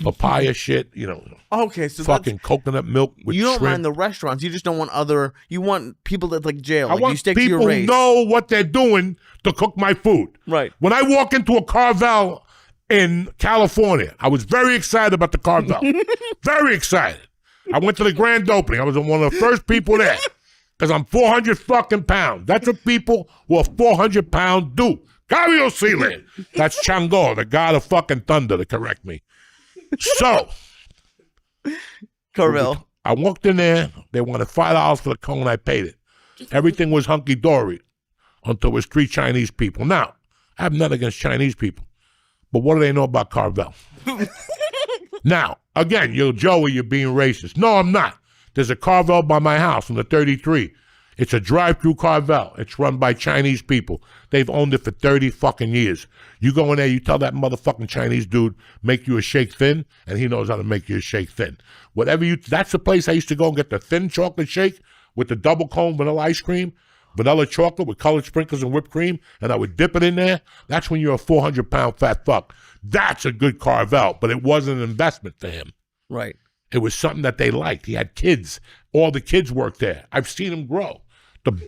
papaya shit, you know, Okay, so fucking coconut milk with you don't shrimp. mind the restaurants. You just don't want other. You want people that like jail. I Like want you stick to people your who race. know what they're doing to cook my food. Right. When I walk into a Carvel in California, I was very excited about the Carvel. Very excited. I went to the grand opening. I was one of the first people there because I'm 400 fucking pounds. That's what people who are 400 pounds do. Gario Sealand. That's Chango, the god of fucking thunder, to correct me. So, Carvel. I walked in there. They wanted $5 for the cone. I paid it. Everything was hunky-dory until it was 3 Chinese people. Now, I have nothing against Chinese people, But what do they know about Carvel? Now, again, Joey, you're being racist. No, I'm not. There's a Carvel by my house on the 33. It's a drive-through Carvel. It's run by Chinese people. They've owned it for 30 fucking years. You go in there, you tell that motherfucking Chinese dude, make you a shake thin, and he knows how to make you a shake thin. That's the place I used to go and get the thin chocolate shake with the double cone vanilla ice cream, vanilla chocolate with colored sprinkles and whipped cream, and I would dip it in there. That's when you're a 400-pound fat fuck. That's a good Carvel, but it wasn't an investment for him. Right. It was something that they liked. He had kids. All the kids worked there. I've seen them grow.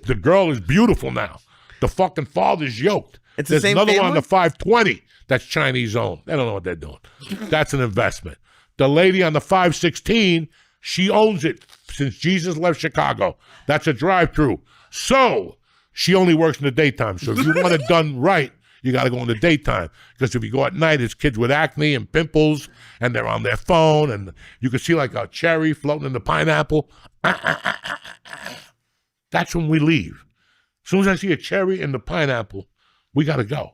The girl is beautiful now. The fucking father's yoked. There's another family? one on the 520 that's Chinese owned. They don't know what they're doing. That's an investment. The lady on the 516, she owns it since Jesus left Chicago. That's a drive-through. So she only works in the daytime. So if you want it done right, you got to go in the daytime. Because if you go at night, it's kids with acne and pimples, and they're on their phone, and you can see like a cherry floating in the pineapple. That's when we leave. As soon as I see a cherry and the pineapple, we got to go.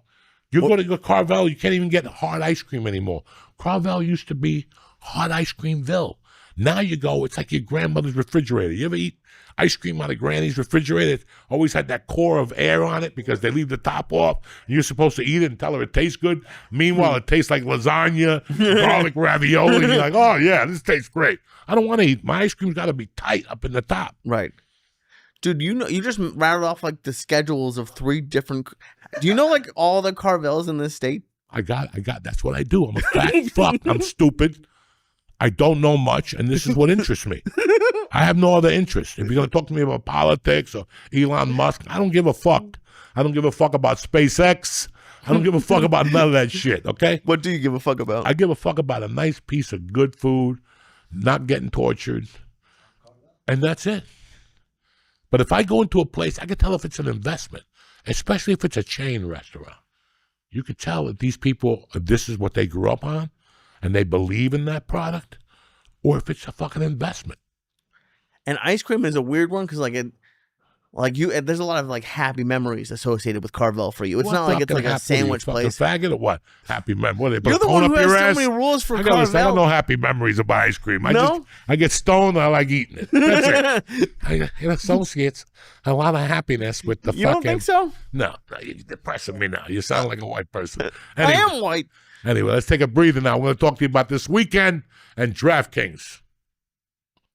You go to Carvel, you can't even get hard ice cream anymore. Carvel used to be hard ice creamville. Now you go, it's like your grandmother's refrigerator. You ever eat ice cream out of Granny's refrigerator? It always had that core of air on it because they leave the top off. You're supposed to eat it and tell her it tastes good. Meanwhile, it tastes like lasagna, garlic ravioli. You're like, oh, yeah, this tastes great. I don't want to eat. My ice cream's got to be tight up in the top. Right. Dude, you just rattled off like the schedules of 3 different. Do you know like all the Carvels in this state? I got. That's what I do. I'm a fat fuck. I'm stupid. I don't know much, and this is what interests me. I have no other interest. If you're going to talk to me about politics or Elon Musk, I don't give a fuck. I don't give a fuck about SpaceX. I don't give a fuck about none of that shit, okay? What do you give a fuck about? I give a fuck about a nice piece of good food, not getting tortured, and that's it. But if I go into a place, I can tell if it's an investment, especially if it's a chain restaurant. You could tell that these people, if this is what they grew up on, and they believe in that product, or if it's a fucking investment. And ice cream is a weird one because there's a lot of like happy memories associated with Carvel for you. It's not like it's like a sandwich place. Faggot or what? Happy memories. What, they put You're a the cone one up who has your so ass? many rules for I Carvel. don't know happy memories about ice cream. I get stoned and I like eating it. That's it. It associates a lot of happiness with the You fucking. don't think so? No, you're depressing me now. You sound like a white person. I am white. Anyway, let's take a breather now. We're going to talk to you about this weekend and DraftKings.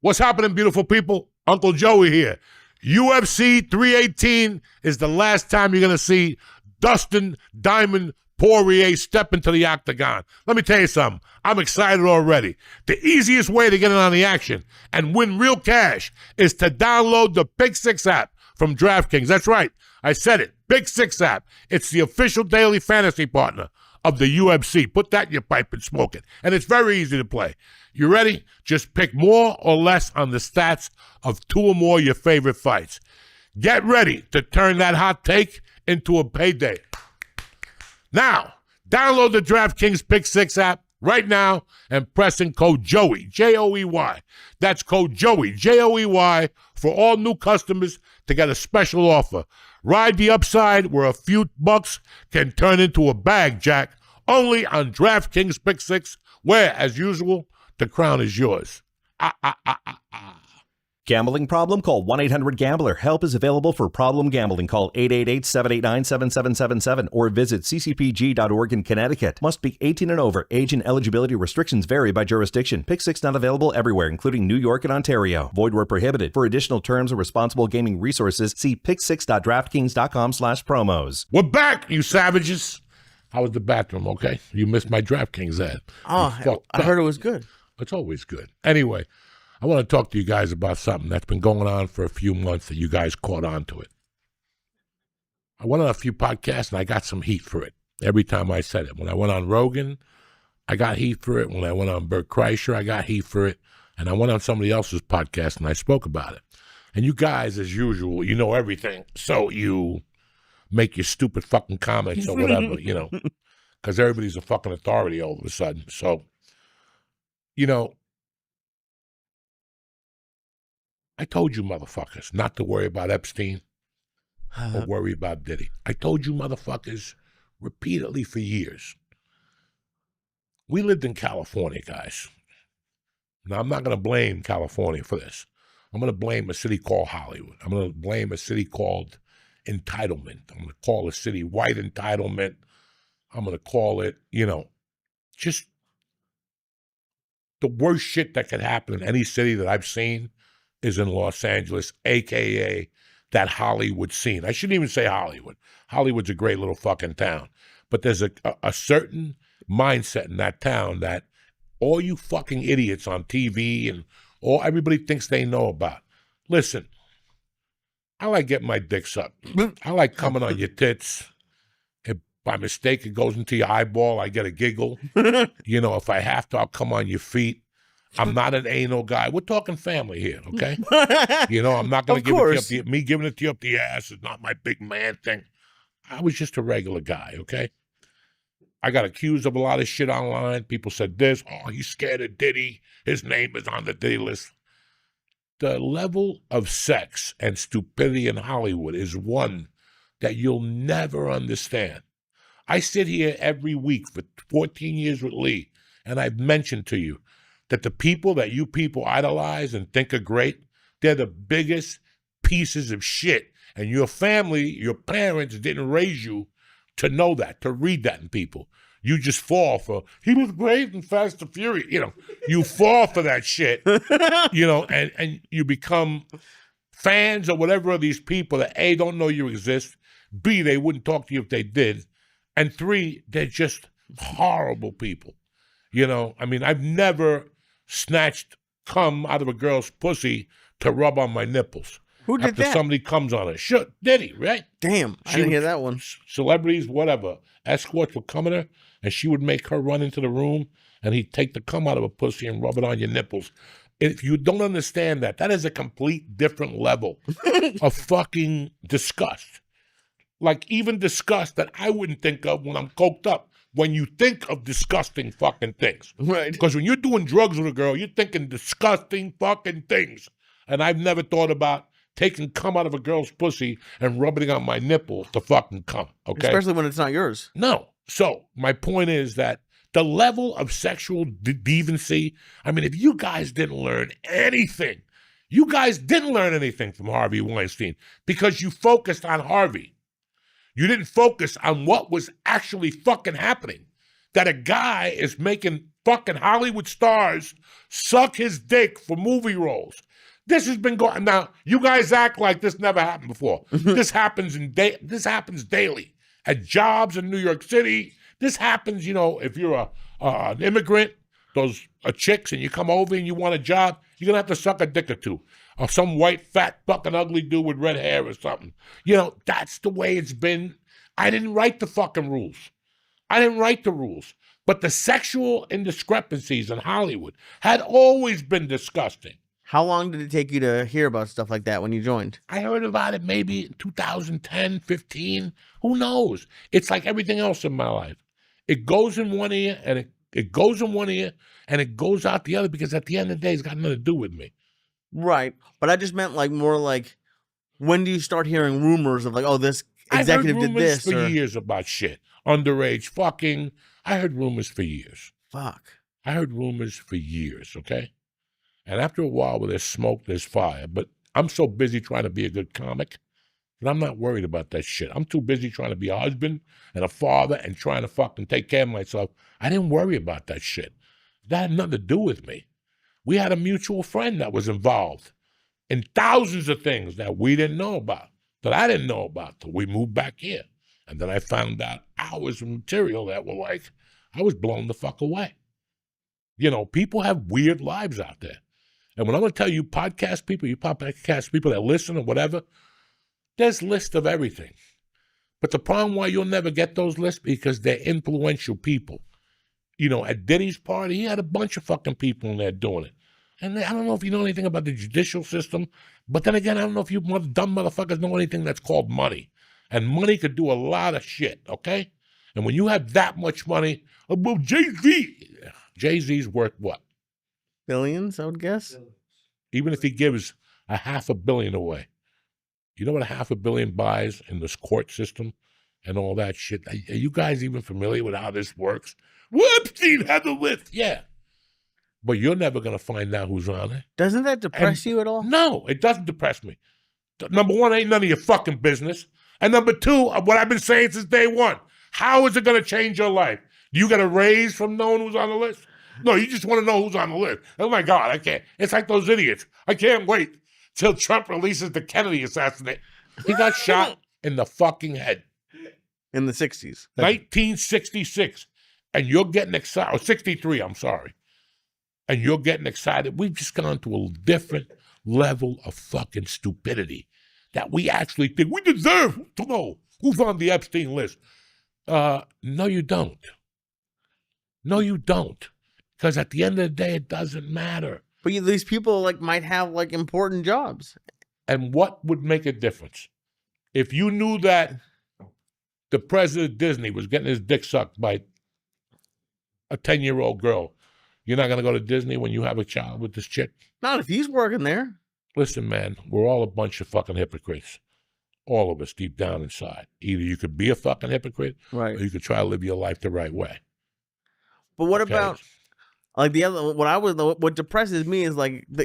What's happening, beautiful people? Uncle Joey here. UFC 318 is the last time you're going to see Dustin Diamond Poirier step into the octagon. Let me tell you something. I'm excited already. The easiest way to get in on the action and win real cash is to download the Pick 6 app from DraftKings. That's right. I said it. Pick 6 app. It's the official daily fantasy partner of the UFC. Put that in your pipe and smoke it. And it's very easy to play. You ready? Just pick more or less on the stats of 2 or more of your favorite fights. Get ready to turn that hot take into a payday. Now, download the DraftKings Pick 6 app right now and press in code JOEY, J-O-E-Y. That's code JOEY, J-O-E-Y, for all new customers to get a special offer. Ride the upside where a few bucks can turn into a bag, Jack. Only on DraftKings Pick 6, where, as usual, the crown is yours. Gambling problem? Call 1-800-GAMBLER. Help is available for problem gambling. Call 888-789-7777 or visit ccpg.org in Connecticut. Must be 18 and over. Age and eligibility restrictions vary by jurisdiction. Pick 6 not available everywhere, including New York and Ontario. Void where prohibited. For additional terms and responsible gaming resources, see pick6.draftkings.com/promos. We're back, you savages. How was the bathroom, okay? You missed my DraftKings ad. Oh, I heard it was good. It's always good. Anyway, I want to talk to you guys about something that's been going on for a few months that you guys caught on to it. I went on a few podcasts and I got some heat for it every time I said it. When I went on Rogan, I got heat for it. When I went on Bert Kreischer, I got heat for it. And I went on somebody else's podcast and I spoke about it. And you guys, as usual, you know everything. So you make your stupid fucking comments or whatever, because everybody's a fucking authority all of a sudden. So, I told you motherfuckers not to worry about Epstein or worry about Diddy. I told you motherfuckers repeatedly for years. We lived in California, guys. Now, I'm not going to blame California for this. I'm going to blame a city called Hollywood. I'm going to blame a city called entitlement. I'm going to call a city white entitlement. I'm going to call it, just the worst shit that could happen in any city that I've seen is in Los Angeles, a.k.a. that Hollywood scene. I shouldn't even say Hollywood. Hollywood's a great little fucking town. But there's a certain mindset in that town that all you fucking idiots on TV and everybody thinks they know about. Listen, I like getting my dick sucked. I like coming on your tits. If by mistake it goes into your eyeball, I get a giggle. If I have to, I'll come on your feet. I'm not an anal guy. We're talking family here, okay? I'm not going to give it to you me giving it to you up the ass is not my big man thing. I was just a regular guy, okay? I got accused of a lot of shit online. People said this, he's scared of Diddy. His name is on the Diddy list. The level of sex and stupidity in Hollywood is one that you'll never understand. I sit here every week for 14 years with Lee, and I've mentioned to you that the people that you people idolize and think are great, they're the biggest pieces of shit. And your family, your parents didn't raise you to know that, to read that in people. You just fall for, he was great and Fast and Furious. You fall for that shit, and you become fans or whatever of these people that A, don't know you exist, B, they wouldn't talk to you if they did, and 3, they're just horrible people. I've never snatched cum out of a girl's pussy to rub on my nipples. Who did after that? Somebody comes on it. Sure, Diddy, right? Damn, I didn't hear that one. Celebrities, whatever, escorts would come at her, and she would make her run into the room, and he'd take the cum out of a pussy and rub it on your nipples. If you don't understand that, that is a complete different level of fucking disgust. Like even disgust that I wouldn't think of when I'm coked up. When you think of disgusting fucking things. Right. Because when you're doing drugs with a girl, you're thinking disgusting fucking things. And I've never thought about taking cum out of a girl's pussy and rubbing it on my nipple to fucking cum, okay? Especially when it's not yours. No. So my point is that the level of sexual deviancy, if you guys didn't learn anything, from Harvey Weinstein because you focused on Harvey. You didn't focus on what was actually fucking happening. That a guy is making fucking Hollywood stars suck his dick for movie roles. This has been going. Now, you guys act like this never happened before. This happens daily at jobs in New York City. This happens, if you're an immigrant, those chicks, and you come over and you want a job, you're going to have to suck a dick or two. Or some white, fat, fucking ugly dude with red hair or something. That's the way it's been. I didn't write the fucking rules. I didn't write the rules. But the sexual indiscrepancies in Hollywood had always been disgusting. How long did it take you to hear about stuff like that when you joined? I heard about it maybe in 2010, 15. Who knows? It's like everything else in my life. It goes in one ear and it goes in one ear and it goes out the other because at the end of the day, it's got nothing to do with me. Right. But I just meant more like, when do you start hearing rumors of this executive I heard did rumors this? for years about shit. Underage fucking. I heard rumors for years. Fuck. I heard rumors for years, okay? And after a while, where there's smoke, there's fire. But I'm so busy trying to be a good comic that I'm not worried about that shit. I'm too busy trying to be a husband and a father and trying to fucking take care of myself. I didn't worry about that shit. That had nothing to do with me. We had a mutual friend that was involved in thousands of things that we didn't know about, that I didn't know about till we moved back here. And then I found out hours of material that were like, I was blown the fuck away. People have weird lives out there. And when I'm going to tell you podcast people that listen or whatever, there's lists of everything. But the problem why you'll never get those lists because they're influential people. At Diddy's party, he had a bunch of fucking people in there doing it. And I don't know if you know anything about the judicial system, but then again, I don't know if you dumb motherfuckers know anything that's called money. And money could do a lot of shit, okay? And when you have that much money, well, Jay-Z's worth what? Billions, I would guess. Even if he gives $500 million away. You know what $500 million buys in this court system? and all that shit. Are you guys even familiar with how this works? Epstein had the list. Yeah. But you're never going to find out who's on it. Doesn't that depress you at all? No, it doesn't depress me. Number one, ain't none of your fucking business. And number two, what I've been saying since day one, how is it going to change your life? Do you get a raise from knowing who's on the list? No, you just want to know who's on the list. Oh my God, I can't. It's like those idiots. I can't wait till Trump releases the Kennedy assassination. He got shot in the fucking head. In the 60s. 1966. And you're getting excited. Or 63, I'm sorry. And you're getting excited. We've just gone to a different level of fucking stupidity that we actually think we deserve to know who's on the Epstein list. No, you don't. No, you don't. Because at the end of the day, it doesn't matter. But these people might have important jobs. And what would make a difference? If you knew that the president of Disney was getting his dick sucked by a 10-year-old girl, you're not going to go to Disney when you have a child with this chick? Not if he's working there. Listen, man, we're all a bunch of fucking hypocrites. All of us deep down inside. Either you could be a fucking hypocrite, Right. or you could try to live your life the right way. But what Okay? about the other? What depresses me is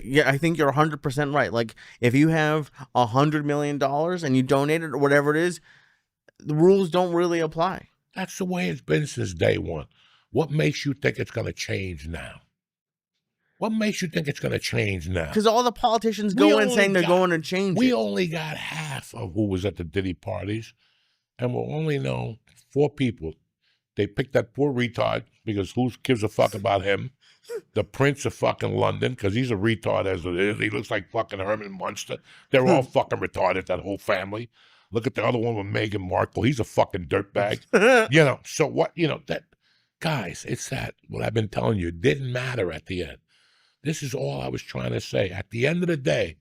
yeah, I think you're 100% right. If you have $100 million and you donate it or whatever it is, the rules don't really apply. That's the way it's been since day one. What makes you think it's going to change now? What makes you think it's going to change now? Because all the politicians We go in only saying they're got- going to change We it. only got half of who was at the Diddy parties, and we'll only know 4 people. They picked that poor retard because who gives a fuck about him? The Prince of fucking London, because he's a retard as it is. He looks like fucking Herman Munster. They're all fucking retarded, that whole family. Look at the other one with Meghan Markle. He's a fucking dirtbag. So what, that, guys, it's that, what I've been telling you, it didn't matter at the end. This is all I was trying to say. At the end of the day,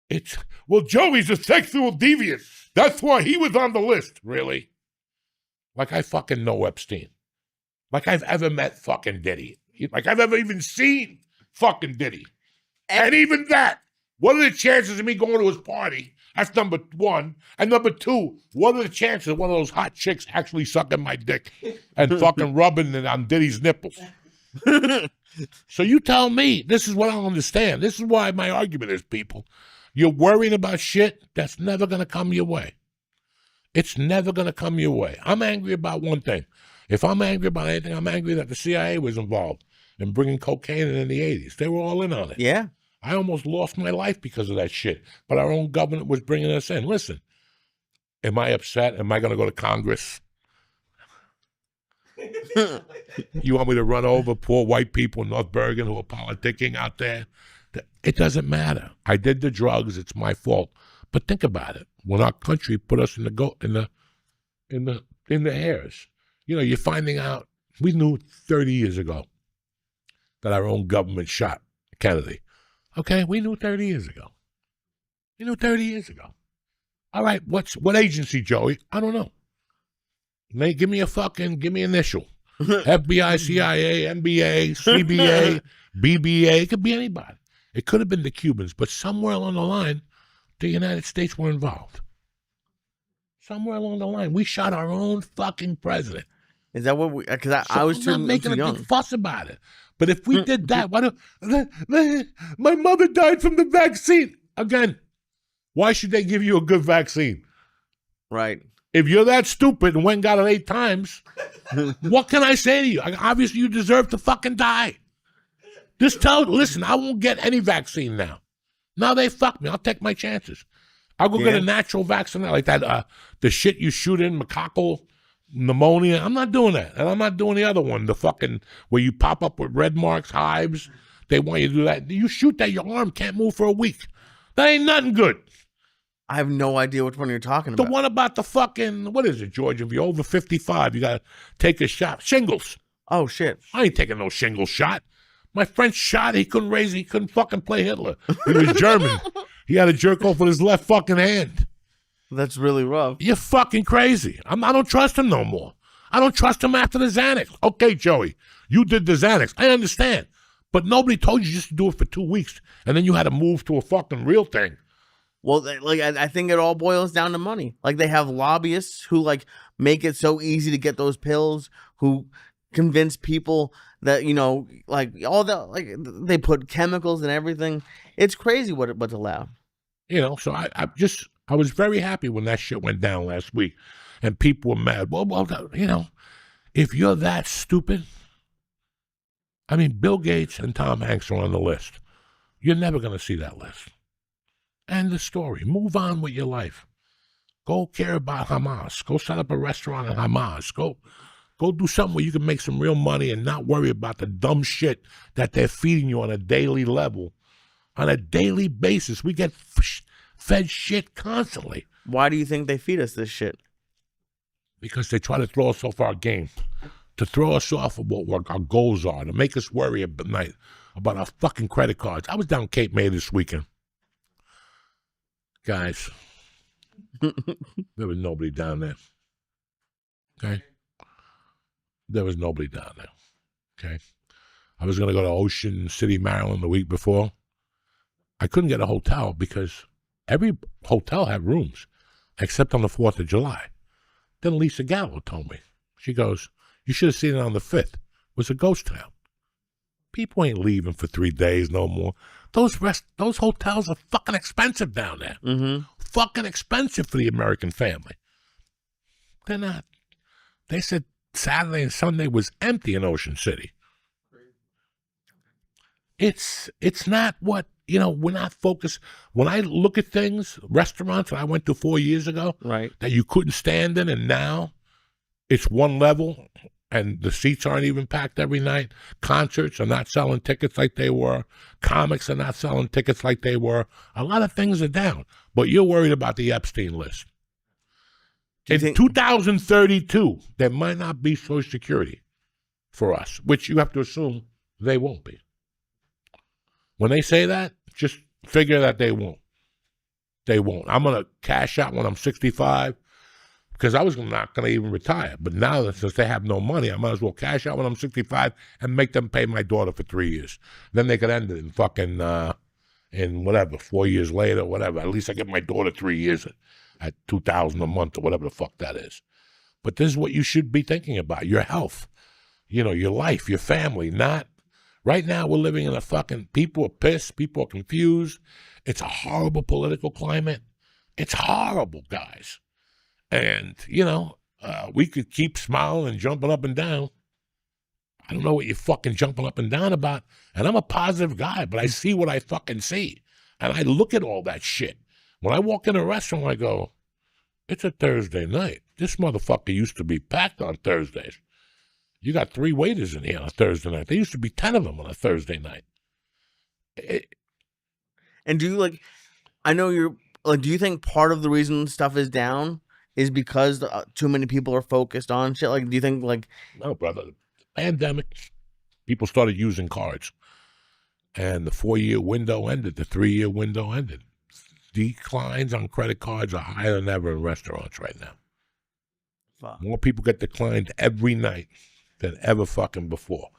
Joey's a sexual deviant. That's why he was on the list. Really? Like I fucking know Epstein. Like I've ever met fucking Diddy. Like I've ever even seen fucking Diddy. And even that, what are the chances of me going to his party? That's number one. And number two, what are the chances of one of those hot chicks actually sucking my dick and fucking rubbing it on Diddy's nipples? So you tell me, this is what I don't understand. This is why my argument is, people, you're worrying about shit that's never going to come your way. It's never going to come your way. I'm angry about one thing. If I'm angry about anything, I'm angry that the CIA was involved in bringing cocaine in the 80s. They were all in on it. Yeah. I almost lost my life because of that shit. But our own government was bringing us in. Listen, am I upset? Am I going to go to Congress? You want me to run over poor white people in North Bergen who are politicking out there? It doesn't matter. I did the drugs. It's my fault. But think about it. When our country put us in the hairs, you're finding out. We knew 30 years ago that our own government shot Kennedy. Okay, we knew 30 years ago. We knew 30 years ago. All right, what agency, Joey? I don't know. Give me initial. FBI, CIA, NBA, CBA, BBA. It could be anybody. It could have been the Cubans, but somewhere along the line, the United States were involved. Somewhere along the line, we shot our own fucking president. Is that what we? Because I was I'm not making too a young. big fuss about it. But if we did that, my mother died from the vaccine. Again, why should they give you a good vaccine? Right. If you're that stupid and went and got it 8 times, what can I say to you? Obviously, you deserve to fucking die. Listen, I won't get any vaccine now. Now they fuck me. I'll take my chances. I'll go get a natural vaccine like that. The shit you shoot in, macacal pneumonia. I'm not doing that. And I'm not doing the other one, the fucking where you pop up with red marks, hives. They want you to do that. You shoot that, your arm can't move for a week. That ain't nothing good. I have no idea which one you're talking The about. one about the fucking, what is it, George? If you're over 55, you got to take a shot. Shingles. Oh shit. I ain't taking no shingle shot. My friend shot, he couldn't fucking play Hitler. He was German. He had to jerk off with his left fucking hand. That's really rough. You're fucking crazy. I don't trust him no more. I don't trust him after the Xanax. Okay, Joey, you did the Xanax. I understand. But nobody told you just to do it for 2 weeks. And then you had to move to a fucking real thing. Well, I think it all boils down to money. Like they have lobbyists who like make it so easy to get those pills, who convince people that like all the like they put chemicals and everything. It's crazy what's allowed. So I was very happy when that shit went down last week, and people were mad. Well, if you're that stupid, I mean, Bill Gates and Tom Hanks are on the list. You're never going to see that list. End the story. Move on with your life. Go care about Hamas. Go set up a restaurant at Hamas. Go do something where you can make some real money and not worry about the dumb shit that they're feeding you on a daily level. On a daily basis. We get fed shit constantly. Why do you think they feed us this shit? Because they try to throw us off our game. To throw us off of what our goals are. To make us worry at night about our fucking credit cards. I was down Cape May this weekend. Guys, there was nobody down there. Okay? There was nobody down there. Okay? I was going to go to Ocean City, Maryland the week before. I couldn't get a hotel because every hotel had rooms except on the 4th of July. Then Lisa Gallo told me. She goes, you should have seen it on the 5th. It was a ghost town. People ain't leaving for 3 days no more. Those hotels are fucking expensive down there. Mm-hmm. Fucking expensive for the American family. They're not. They said Saturday and Sunday was empty in Ocean City. It's not what, we're not focused. When I look at things, restaurants that I went to 4 years ago, Right, that you couldn't stand in, and now it's one level and the seats aren't even packed every night. Concerts are not selling tickets like they were. Comics are not selling tickets like they were. A lot of things are down, but you're worried about the Epstein list. In 2032, there might not be Social Security for us, which you have to assume they won't be. When they say that, just figure that they won't. They won't. I'm going to cash out when I'm 65 because I was not going to even retire. But now, since they have no money, I might as well cash out when I'm 65 and make them pay my daughter for 3 years. Then they could end it in fucking, in whatever, 4 years later, whatever. At least I get my daughter 3 years at $2,000 a month or whatever the fuck that is. But this is what you should be thinking about, your health, your life, your family, not. Right now, we're living in a fucking, people are pissed, people are confused. It's a horrible political climate. It's horrible, guys. And, we could keep smiling and jumping up and down. I don't know what you're fucking jumping up and down about. And I'm a positive guy, but I see what I fucking see. And I look at all that shit. When I walk in a restaurant, I go, it's a Thursday night. This motherfucker used to be packed on Thursdays. You got 3 waiters in here on a Thursday night. There used to be 10 of them on a Thursday night. And do you I know you're do you think part of the reason stuff is down is because too many people are focused on shit? Do you think No, brother. The pandemic, people started using cards. And the 4-year window ended. The 3-year window ended. Declines on credit cards are higher than ever in restaurants right now. fuck. More people get declined every night than ever fucking before.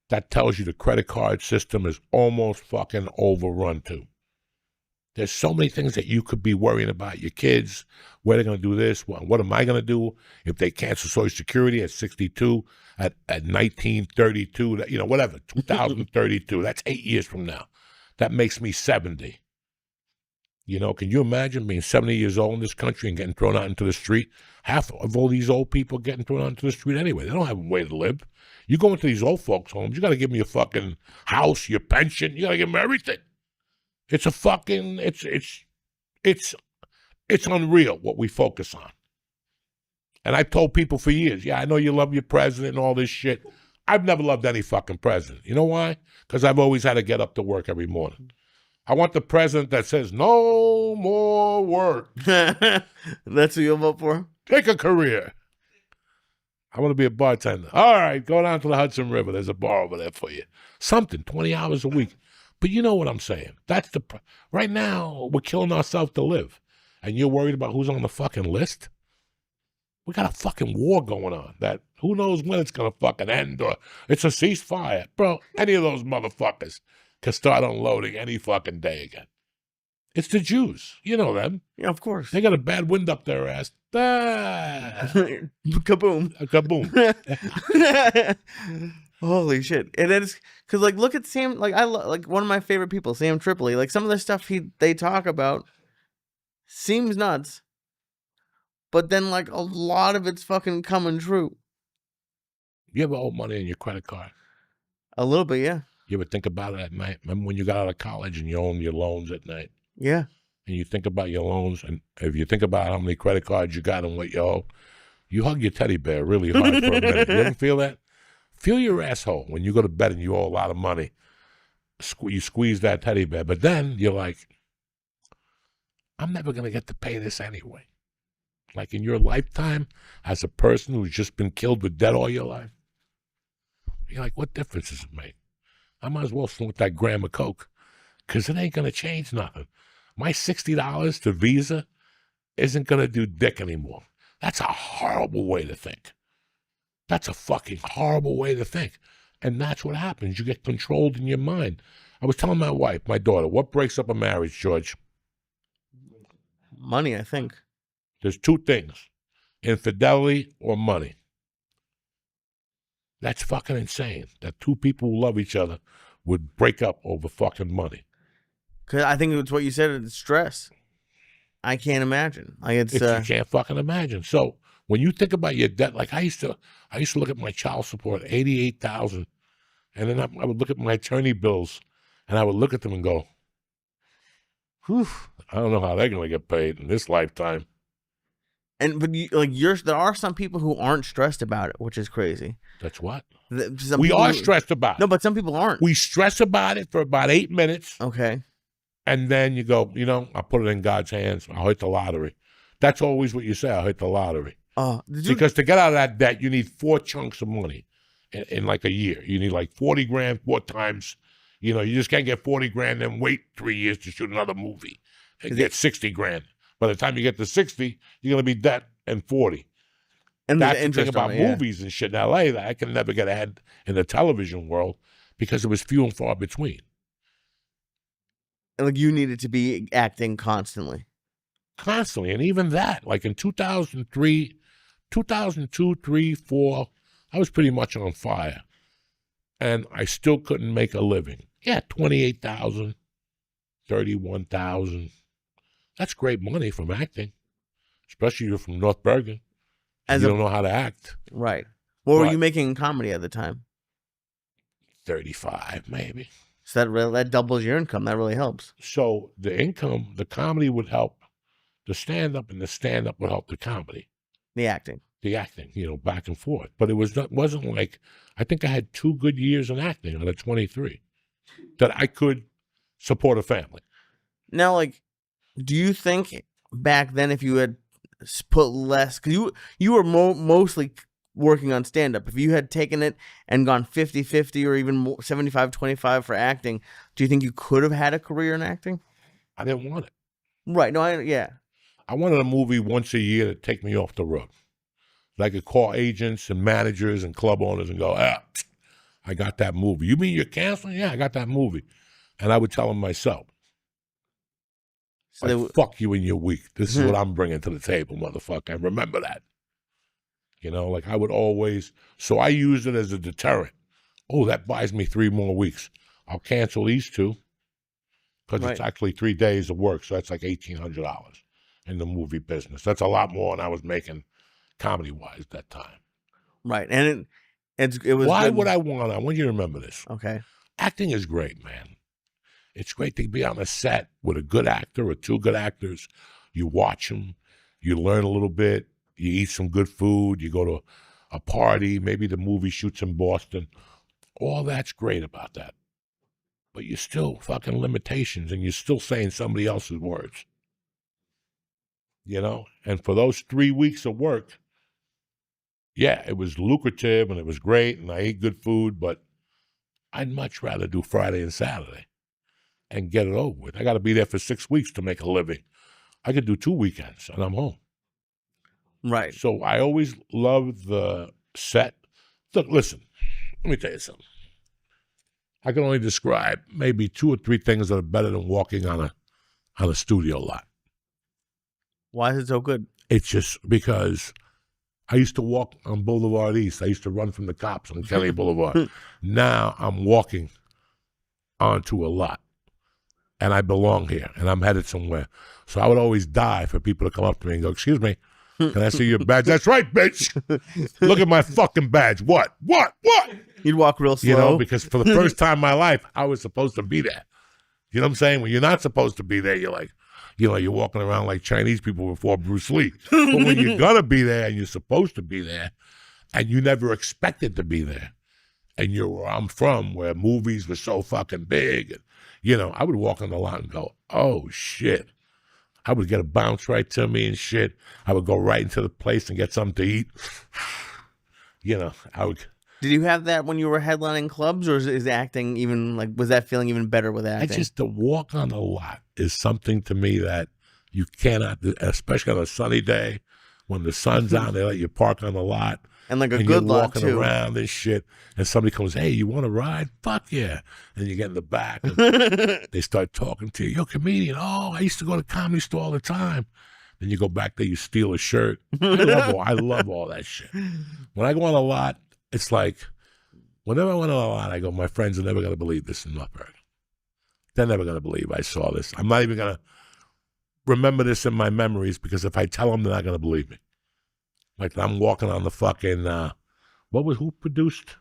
That tells you the credit card system is almost fucking overrun too. There's so many things that you could be worrying about. Your kids, where they're going to do this. What am I going to do if they cancel Social Security at 62, at 1932, whatever, 2032. That's 8 years from now. That makes me 70. Can you imagine being 70 years old in this country and getting thrown out into the street? Half of all these old people getting thrown out into the street anyway. They don't have a way to live. You go into these old folks' homes, you got to give them your fucking house, your pension. You got to give them everything. It's a fucking, it's unreal what we focus on. And I've told people for years, I know you love your president and all this shit. I've never loved any fucking president. You know why? Because I've always had to get up to work every morning. I want the president that says, no more work. That's who you'll vote for? Take a career. I want to be a bartender. All right, go down to the Hudson River. There's a bar over there for you. Something, 20 hours a week. But you know what I'm saying. That's right now, we're killing ourselves to live. And you're worried about who's on the fucking list? We got a fucking war going on that who knows when it's going to fucking end, or it's a ceasefire. Bro, any of those motherfuckers can start unloading any fucking day again. It's the Jews. You know them. Yeah, of course. They got a bad wind up their ass. Ah, Kaboom. kaboom. Holy shit! And then it's because like look at Sam. Like like one of my favorite people, Sam Tripoli. Like some of the stuff they talk about seems nuts, but then like a lot of it's fucking coming true. You ever owe money on your credit card? A little bit, yeah, You ever think about it at night? Remember when you got out of college and you owned your loans at night? yeah. And you think about your loans, and if you think about how many credit cards you got and what you owe, you hug your teddy bear really hard for a minute. You ever feel that? Feel your asshole when you go to bed and you owe a lot of money. You squeeze that teddy bear, but then you're like, I'm never going to get to pay this anyway. Like in your lifetime, as a person who's just been killed with debt all your life, you're like, what difference does it make? I might as well smoke that gram of Coke because it ain't going to change nothing. My $60 to Visa isn't going to do dick anymore. That's a horrible way to think. That's a fucking horrible way to think. And that's what happens. You get controlled in your mind. I was telling my wife, my daughter, what breaks up a marriage, George? Money, I think. There's two things, infidelity or money. That's fucking insane that two people who love each other would break up over fucking money. Cause I think it's what you said. It's stress. I can't imagine. Like it's You can't fucking imagine. So when you think about your debt, like I used to look at my child support, $88,000, and then I would look at my attorney bills, and I would look at them and go, "Whew, I don't know how they're gonna get paid in this lifetime." there are some people who aren't stressed about it, which is crazy. That's what Some we people are who- stressed about. No, but some people aren't. We stress about it for about 8 minutes. Okay. And then you go, I'll put it in God's hands. I'll hit the lottery. That's always what you say, I'll hit the lottery. Because to get out of that debt, you need 4 chunks of money in like a year. You need like 40 grand 4 times. You just can't get 40 grand and wait 3 years to shoot another movie and get 60 grand. By the time you get to 60, you're going to be debt and 40. And That's the the thing interest about on it, yeah. movies and shit in LA that I can never get ahead in the television world because it was few and far between. And, like you needed to be acting constantly. Constantly. And even that, like in 2003, 2002, 3, 4, I was pretty much on fire. And I still couldn't make a living. Yeah, 28,000, 31,000. That's great money from acting, especially if you're from North Bergen. You don't know how to act. Right. What were But- you making in comedy at the time? 35, maybe. So that doubles your income. That really helps. So the income, the comedy would help the stand-up, and the stand-up would help the comedy, The acting. the acting, back and forth. But it wasn't like, I think I had 2 good years in acting out of 23 that I could support a family. Now, like, do you think back then if you had put less, because you were mostly working on stand-up, if you had taken it and gone 50-50 or even more 75-25 for acting, do you think you could have had a career in acting? I didn't want it. Right. No, I wanted a movie once a year to take me off the road. That I could call agents and managers and club owners and go, I got that movie. You mean you're canceling? Yeah, I got that movie. And I would tell them myself, So fuck you in your week. This is what I'm bringing to the table, motherfucker. And remember that. Like I would always, so I used it as a deterrent. Oh, that buys me 3 more weeks. I'll cancel these 2 because it's actually 3 days of work. So that's like $1,800 in the movie business. That's a lot more than I was making comedy-wise that time. Right. And it was. Why good. would I want you to remember this. Okay. Acting is great, man. It's great to be on a set with a good actor or 2 good actors. You watch them, you learn a little bit, you eat some good food, you go to a party, maybe the movie shoots in Boston. All that's great about that. But you're still fucking limitations and you're still saying somebody else's words. And for those 3 weeks of work, yeah, it was lucrative and it was great and I ate good food, but I'd much rather do Friday and Saturday and get it over with. I got to be there for 6 weeks to make a living. I could do 2 weekends and I'm home. Right. So I always loved the set. Look, listen, let me tell you something. I can only describe maybe 2 or 3 things that are better than walking on a on a studio lot. Why is it so good? It's just because I used to walk on Boulevard East. I used to run from the cops on Kelly Boulevard. Now I'm walking onto a lot, and I belong here, and I'm headed somewhere. So I would always die for people to come up to me and go, "Excuse me, can I see your badge?" That's right, bitch. Look at my fucking badge. What? You'd walk real slow. You know, because for the first time in my life, I was supposed to be there. You know what I'm saying? When you're not supposed to be there, you're like, you're walking around like Chinese people before Bruce Lee. But when you're gonna be there and you're supposed to be there, and you never expected to be there, and you're where I'm from, where movies were so fucking big, and, I would walk on the lot and go, "Oh shit." I would get a bounce right to me and shit. I would go right into the place and get something to eat. I would. Did you have that when you were headlining clubs, or is acting even was that feeling even better with acting? To walk on the lot is something to me that you cannot do, especially on a sunny day when the sun's out. They let you park on the lot. And a good you're lot walking too. around and shit, and somebody comes, "Hey, you want to ride?" Fuck yeah! And you get in the back, and they start talking to you. "Yo, comedian? Oh, I used to go to the Comedy Store all the time." Then you go back there, you steal a shirt. I love all that shit. When I go on a lot, it's like, whenever I went on a lot, I go, my friends are never gonna believe this in Northburg. They're never gonna believe I saw this. I'm not even gonna remember this in my memories, because if I tell them, they're not gonna believe me. Like, I'm walking on the fucking, who produced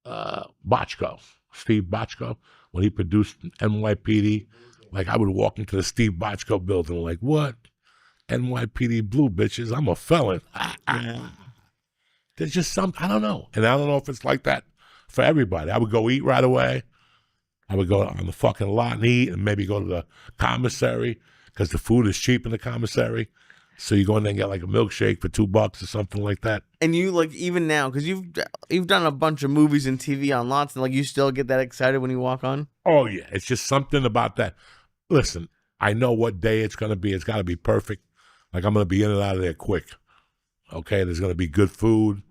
Bochco? Steve Bochco, when he produced NYPD. Like, I would walk into the Steve Bochco building, like, what? NYPD Blue, bitches, I'm a felon. There's just something, I don't know. And I don't know if it's like that for everybody. I would go eat right away. I would go on the fucking lot and eat, and maybe go to the commissary, because the food is cheap in the commissary. So you go in there and get like a milkshake for $2 or something like that. And you even now, because you've done a bunch of movies and TV on lots, and you still get that excited when you walk on? Oh yeah, it's just something about that. Listen, I know what day it's gonna be. It's gotta be perfect. Like, I'm gonna be in and out of there quick. Okay, there's gonna be good food.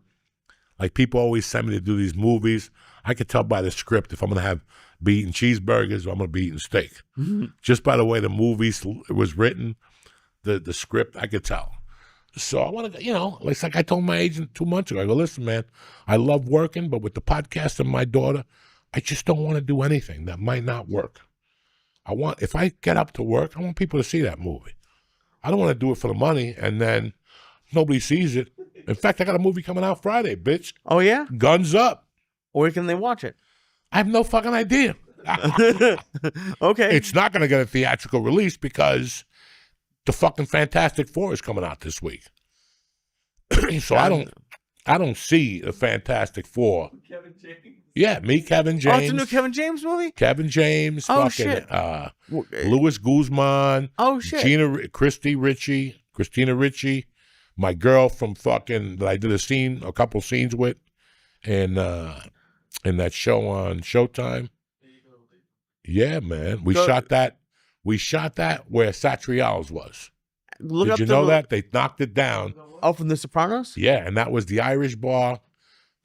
Like, people always send me to do these movies. I could tell by the script if I'm gonna be eating cheeseburgers or I'm gonna be eating steak. Mm-hmm. Just by the way the movie was written. The script, I could tell. So I want to, it's like I told my agent 2 months ago. I go, "Listen, man, I love working, but with the podcast and my daughter, I just don't want to do anything that might not work. If I get up to work, I want people to see that movie. I don't want to do it for the money and then nobody sees it. In fact, I got a movie coming out Friday, bitch. Oh, yeah? Guns Up. Where can they watch it? I have no fucking idea. Okay. It's not going to get a theatrical release because the fucking Fantastic Four is coming out this week. So I don't see the Fantastic Four. Kevin James. Yeah, me, Kevin James. Oh, it's a new Kevin James movie? Kevin James. Oh, fucking, shit. Louis Guzman. Oh, shit. Christina Ricci. My girl from fucking, that I did a couple scenes with in that show on Showtime. Yeah, man. We shot that where Satriale's was. Did you know that? They knocked it down. Oh, from The Sopranos? Yeah, and that was the Irish bar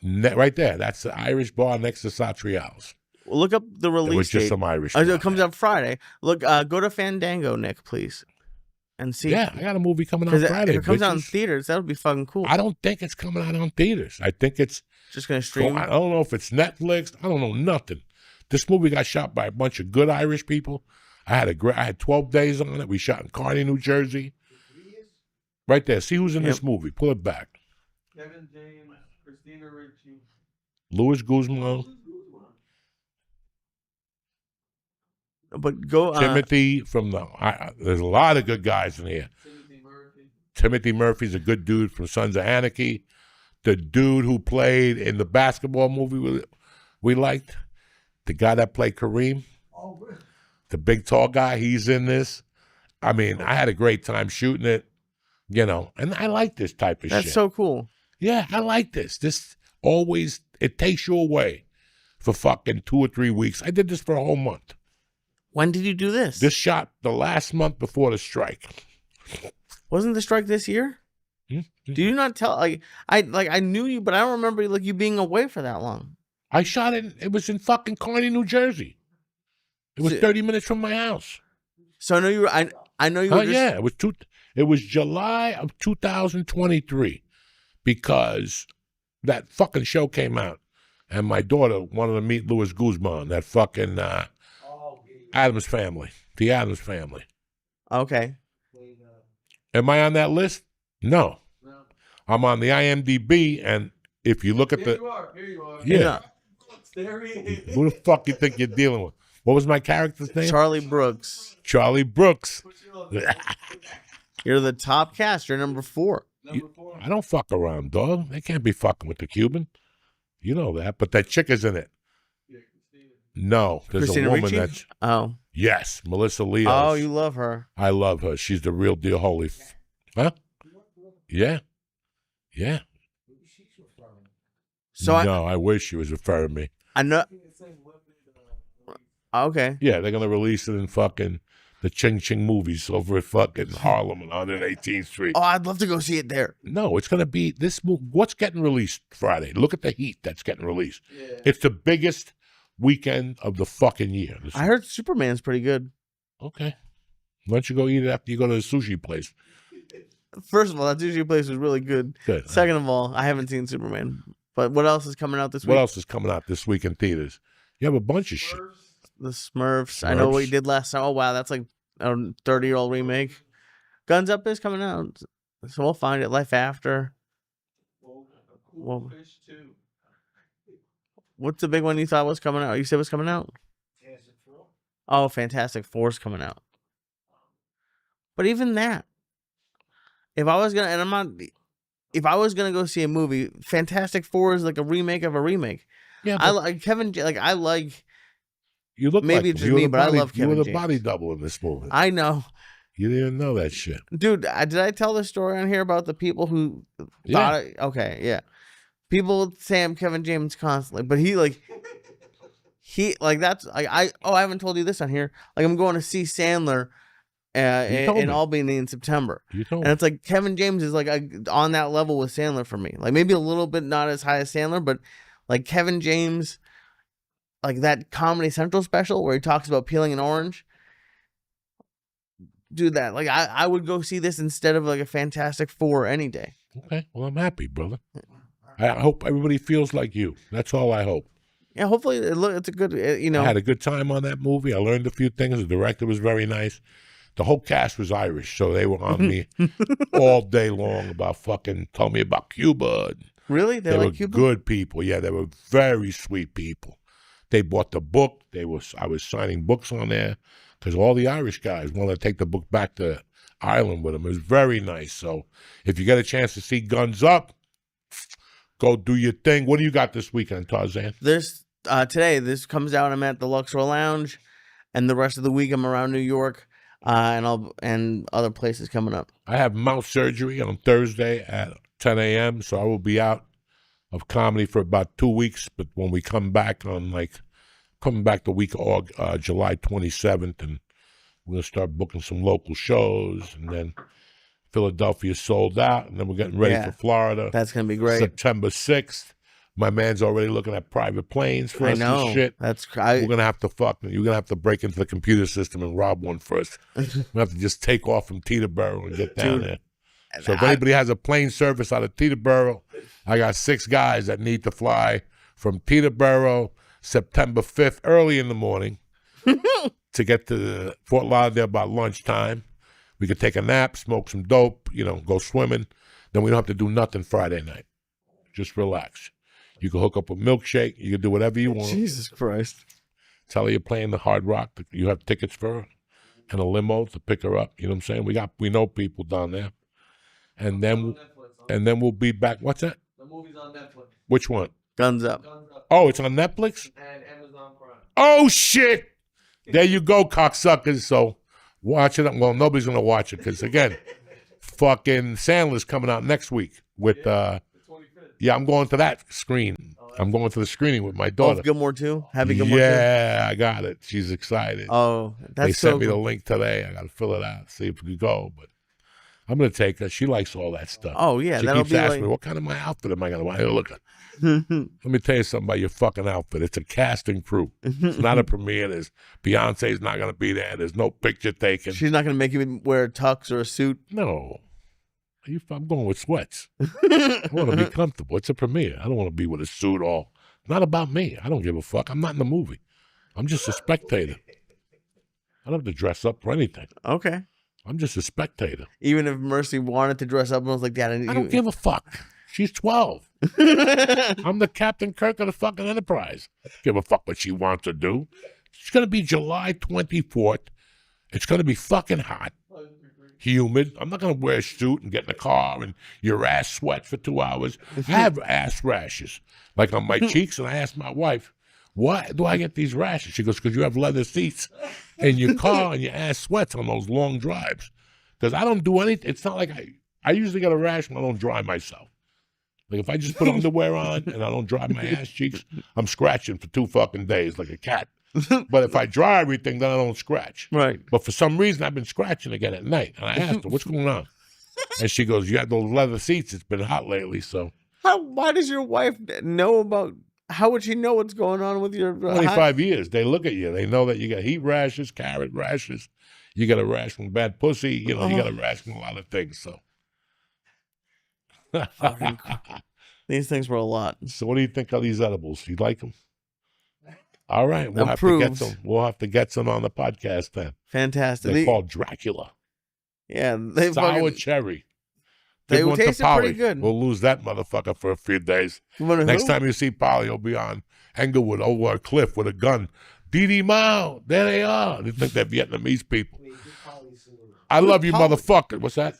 right there. That's the Irish bar next to Satriale's. Well, look up the release date. It was just some Irish Oh, bar. it comes out Friday. Look, go to Fandango, Nick, please, and see. Yeah, I got a movie coming out Friday. If it comes out in bitches. theaters, that would be fucking cool. I don't think it's coming out on theaters. I think it's just going to stream. I don't know if it's Netflix. I don't know nothing. This movie got shot by a bunch of good Irish people. I had 12 days on it. We shot in Kearney, New Jersey. Right there. See who's in this movie. Pull it back. Kevin James, Christina Ricci. Louis Guzman. But go Timothy from there's a lot of good guys in here. Timothy Murphy's a good dude from Sons of Anarchy. The dude who played in the basketball movie we liked. The guy that played Kareem. The big tall guy, he's in this. I mean, I had a great time shooting it, and I like this type of shit. That's so cool. Yeah, I like this. This always, it takes you away for fucking 2 or 3 weeks. I did this for a whole month. When did you do this? This shot the last month before the strike. Wasn't the strike this year? Mm-hmm. Do you not tell? I knew you, but I don't remember you being away for that long. I shot it. It was in fucking Kearney, New Jersey. It was 30 minutes from my house. So I know you were. I know you were. Just, Yeah, it was July of 2023 because that fucking show came out, and my daughter wanted to meet Louis Guzman, that fucking Addams Family, the Addams Family. Okay. Am I on that list? No. I'm on the IMDb, and if you look at Here you are. yeah, There he is. who the fuck you think you're dealing with? What was my character's name? Charlie Brooks. Charlie Brooks. You're the top cast. You're number 4. I don't fuck around, dog. They can't be fucking with the Cuban. You know that, but that chick is in it. No, there's Christina a woman Ricci? that's Oh. yes, Melissa Leo. Oh, you love her. I love her. She's the real deal. Huh? Yeah, yeah. So no, I wish she was referring to me. I know. Okay. Yeah, they're gonna release it in fucking the Ching Ching movies over at fucking Harlem and 118th Street. Oh, I'd love to go see it there. No, it's gonna be this movie. What's getting released Friday? Look at the heat that's getting released. Yeah. It's the biggest weekend of the fucking year. I heard Superman's pretty good. Okay. Why don't you go eat it after you go to the sushi place? First of all, that sushi place was really good. Good. Second of all, I haven't seen Superman. But what else is coming out this What week? else is coming out this week in theaters? You have a bunch of shit. The Smurfs. I know what he did last time. Oh, wow. That's like a 30-year-old remake. Guns Up is coming out. So we'll find it. Life After. Well, what's the big one you thought was coming out? You said was coming out? Oh, Fantastic Four's coming out. But even that, if I was gonna go see a movie, Fantastic Four is like a remake of a remake. Yeah, I like Kevin. I like. you look maybe like it's him. just You were me, the but I body- love You were Kevin the James. body double in this movie. I know, You didn't know that shit. dude. Did I tell the story on here about the people who thought? Okay, yeah. People say I'm Kevin James constantly, but he that's like I haven't told you this on here. Like I'm going to see Sandler told in me. Albany in September. You told And me. it's like Kevin James is like on that level with Sandler for me. Like maybe a little bit not as high as Sandler, but like Kevin James, like that Comedy Central special where he talks about peeling an orange. Do that. Like I would go see this instead of like a Fantastic Four any day. Okay, well, I'm happy, brother. I hope everybody feels like you. That's all I hope. Yeah, hopefully it's a good, I had a good time on that movie. I learned a few things. The director was very nice. The whole cast was Irish, so they were on me all day long about fucking, told me about Cuba. Really? They were like Cuba? good people. Yeah, they were very sweet people. They bought the book. I was signing books on there because all the Irish guys wanted to take the book back to Ireland with them. It was very nice. So if you get a chance to see Guns Up, go do your thing. What do you got this weekend, Tarzan? There's today. This comes out. I'm at the Luxor Lounge, and the rest of the week I'm around New York, and other places coming up. I have mouth surgery on Thursday at 10 a.m., so I will be out of comedy for about 2 weeks. But when we come back coming back the week of July 27th, and we're going to start booking some local shows, and then Philadelphia sold out, and then we're getting ready for Florida. That's gonna be great. September 6th. My man's already looking at private planes for I us know. and shit. We're We're gonna have to you're gonna have to break into the computer system and rob one first. We have to just take off from Teterboro and get down there. So if anybody has a plane service out of Teterboro, I got 6 guys that need to fly from Teterboro September 5th early in the morning to get to Fort Lauderdale about lunchtime. We could take a nap, smoke some dope, go swimming. Then we don't have to do nothing Friday night. Just relax. You can hook up a milkshake. You can do whatever you want. Jesus Christ. Tell her you're playing the Hard Rock. You have tickets for her and a limo to pick her up. You know what I'm saying? We know people down there. And then we'll be back. What's that? The movie's on Netflix. Which one? Guns Up. Oh, it's on Netflix? And Amazon Prime. Oh, shit. There you go, cocksuckers. So watch it. Well, nobody's going to watch it because, again, fucking Sandler's coming out next week with, yeah, I'm going to that screen. I'm going to the screening with my Oh, daughter. Gilmore too. Happy Gilmore too. Yeah, I got it. She's excited. Oh, They that's sent so me the cool. link today. I got to fill it out, see if we can go. But I'm gonna take her. She likes all that stuff. Oh, yeah, She that'll keeps be asking like- me, what kind of my outfit am I gonna wear? Hey, look. Let me tell you something about your fucking outfit. It's a casting crew. It's not a premiere. There's Beyonce's not gonna be there. There's no picture taken. She's not going to make you wear a tux or a suit. No. I'm going with sweats. I want to be comfortable. It's a premiere. I don't want to be with a suit all. Not about me. I don't give a fuck. I'm not in the movie. I'm just a spectator. I don't have to dress up for anything. Okay. I'm just a spectator. Even if Mercy wanted to dress up and was like, Dad, I don't give a fuck. She's 12. I'm the Captain Kirk of the fucking Enterprise. I don't give a fuck what she wants to do. It's going to be July 24th. It's going to be fucking hot. Humid. I'm not going to wear a suit and get in the car and your ass sweat for 2 hours. I have ass rashes, like on my cheeks, and I asked my wife, why do I get these rashes? She goes, because you have leather seats in your car and your ass sweats on those long drives. Because I don't do anything. It's not like I usually get a rash when I don't dry myself. Like if I just put underwear on and I don't dry my ass cheeks, I'm scratching for 2 fucking days like a cat. But if I dry everything, then I don't scratch. Right. But for some reason, I've been scratching again at night. And I asked her, what's going on? And she goes, you have those leather seats. It's been hot lately, so. Why does your wife know about, how would she know what's going on with your 25 years. They look at you. They know that you got heat rashes, carrot rashes. You got a rash from bad pussy. You know, you got a rash from a lot of things, so. These things were a lot. So what do you think of these edibles? You like them? All right, we'll Approved. have to get some. We'll have to get some on the podcast then. Fantastic. They're called Dracula. Yeah, they Sour fucking, cherry. they Give one to tasted Polly. pretty good. We'll lose that motherfucker for a few days. You wanna Next who? time you see Polly, he'll be on Englewood over a cliff with a gun. Dee Mao, there they are. They think they're Vietnamese people. I love you, Polly? motherfucker. What's that?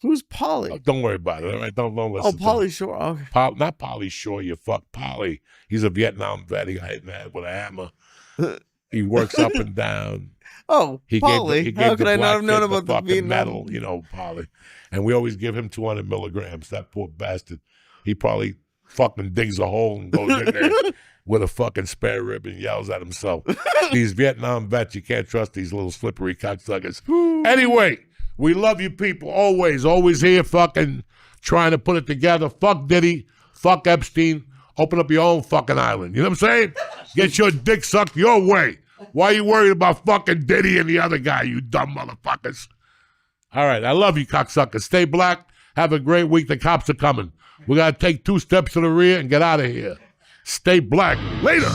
Who's Polly? Oh, don't worry about it. All right, don't listen. Oh, Polly Shore. Okay. Not Polly Shore. You fuck Polly. He's a Vietnam vet. He got hit in the head with a hammer. He works up and down. Oh, He Polly. gave How could the I black not have known kid about the fucking Vietnam? medal, you know, Polly. And we always give him 200 milligrams. That poor bastard. He probably fucking digs a hole and goes in there with a fucking spare rib and yells at himself. These Vietnam vets, you can't trust these little slippery cocksuckers. Anyway, we love you people always. Always here fucking trying to put it together. Fuck Diddy. Fuck Epstein. Open up your own fucking island. You know what I'm saying? Get your dick sucked your way. Why are you worried about fucking Diddy and the other guy, you dumb motherfuckers? All right, I love you, cocksuckers. Stay black. Have a great week. The cops are coming. We got to take 2 steps to the rear and get out of here. Stay black. Later.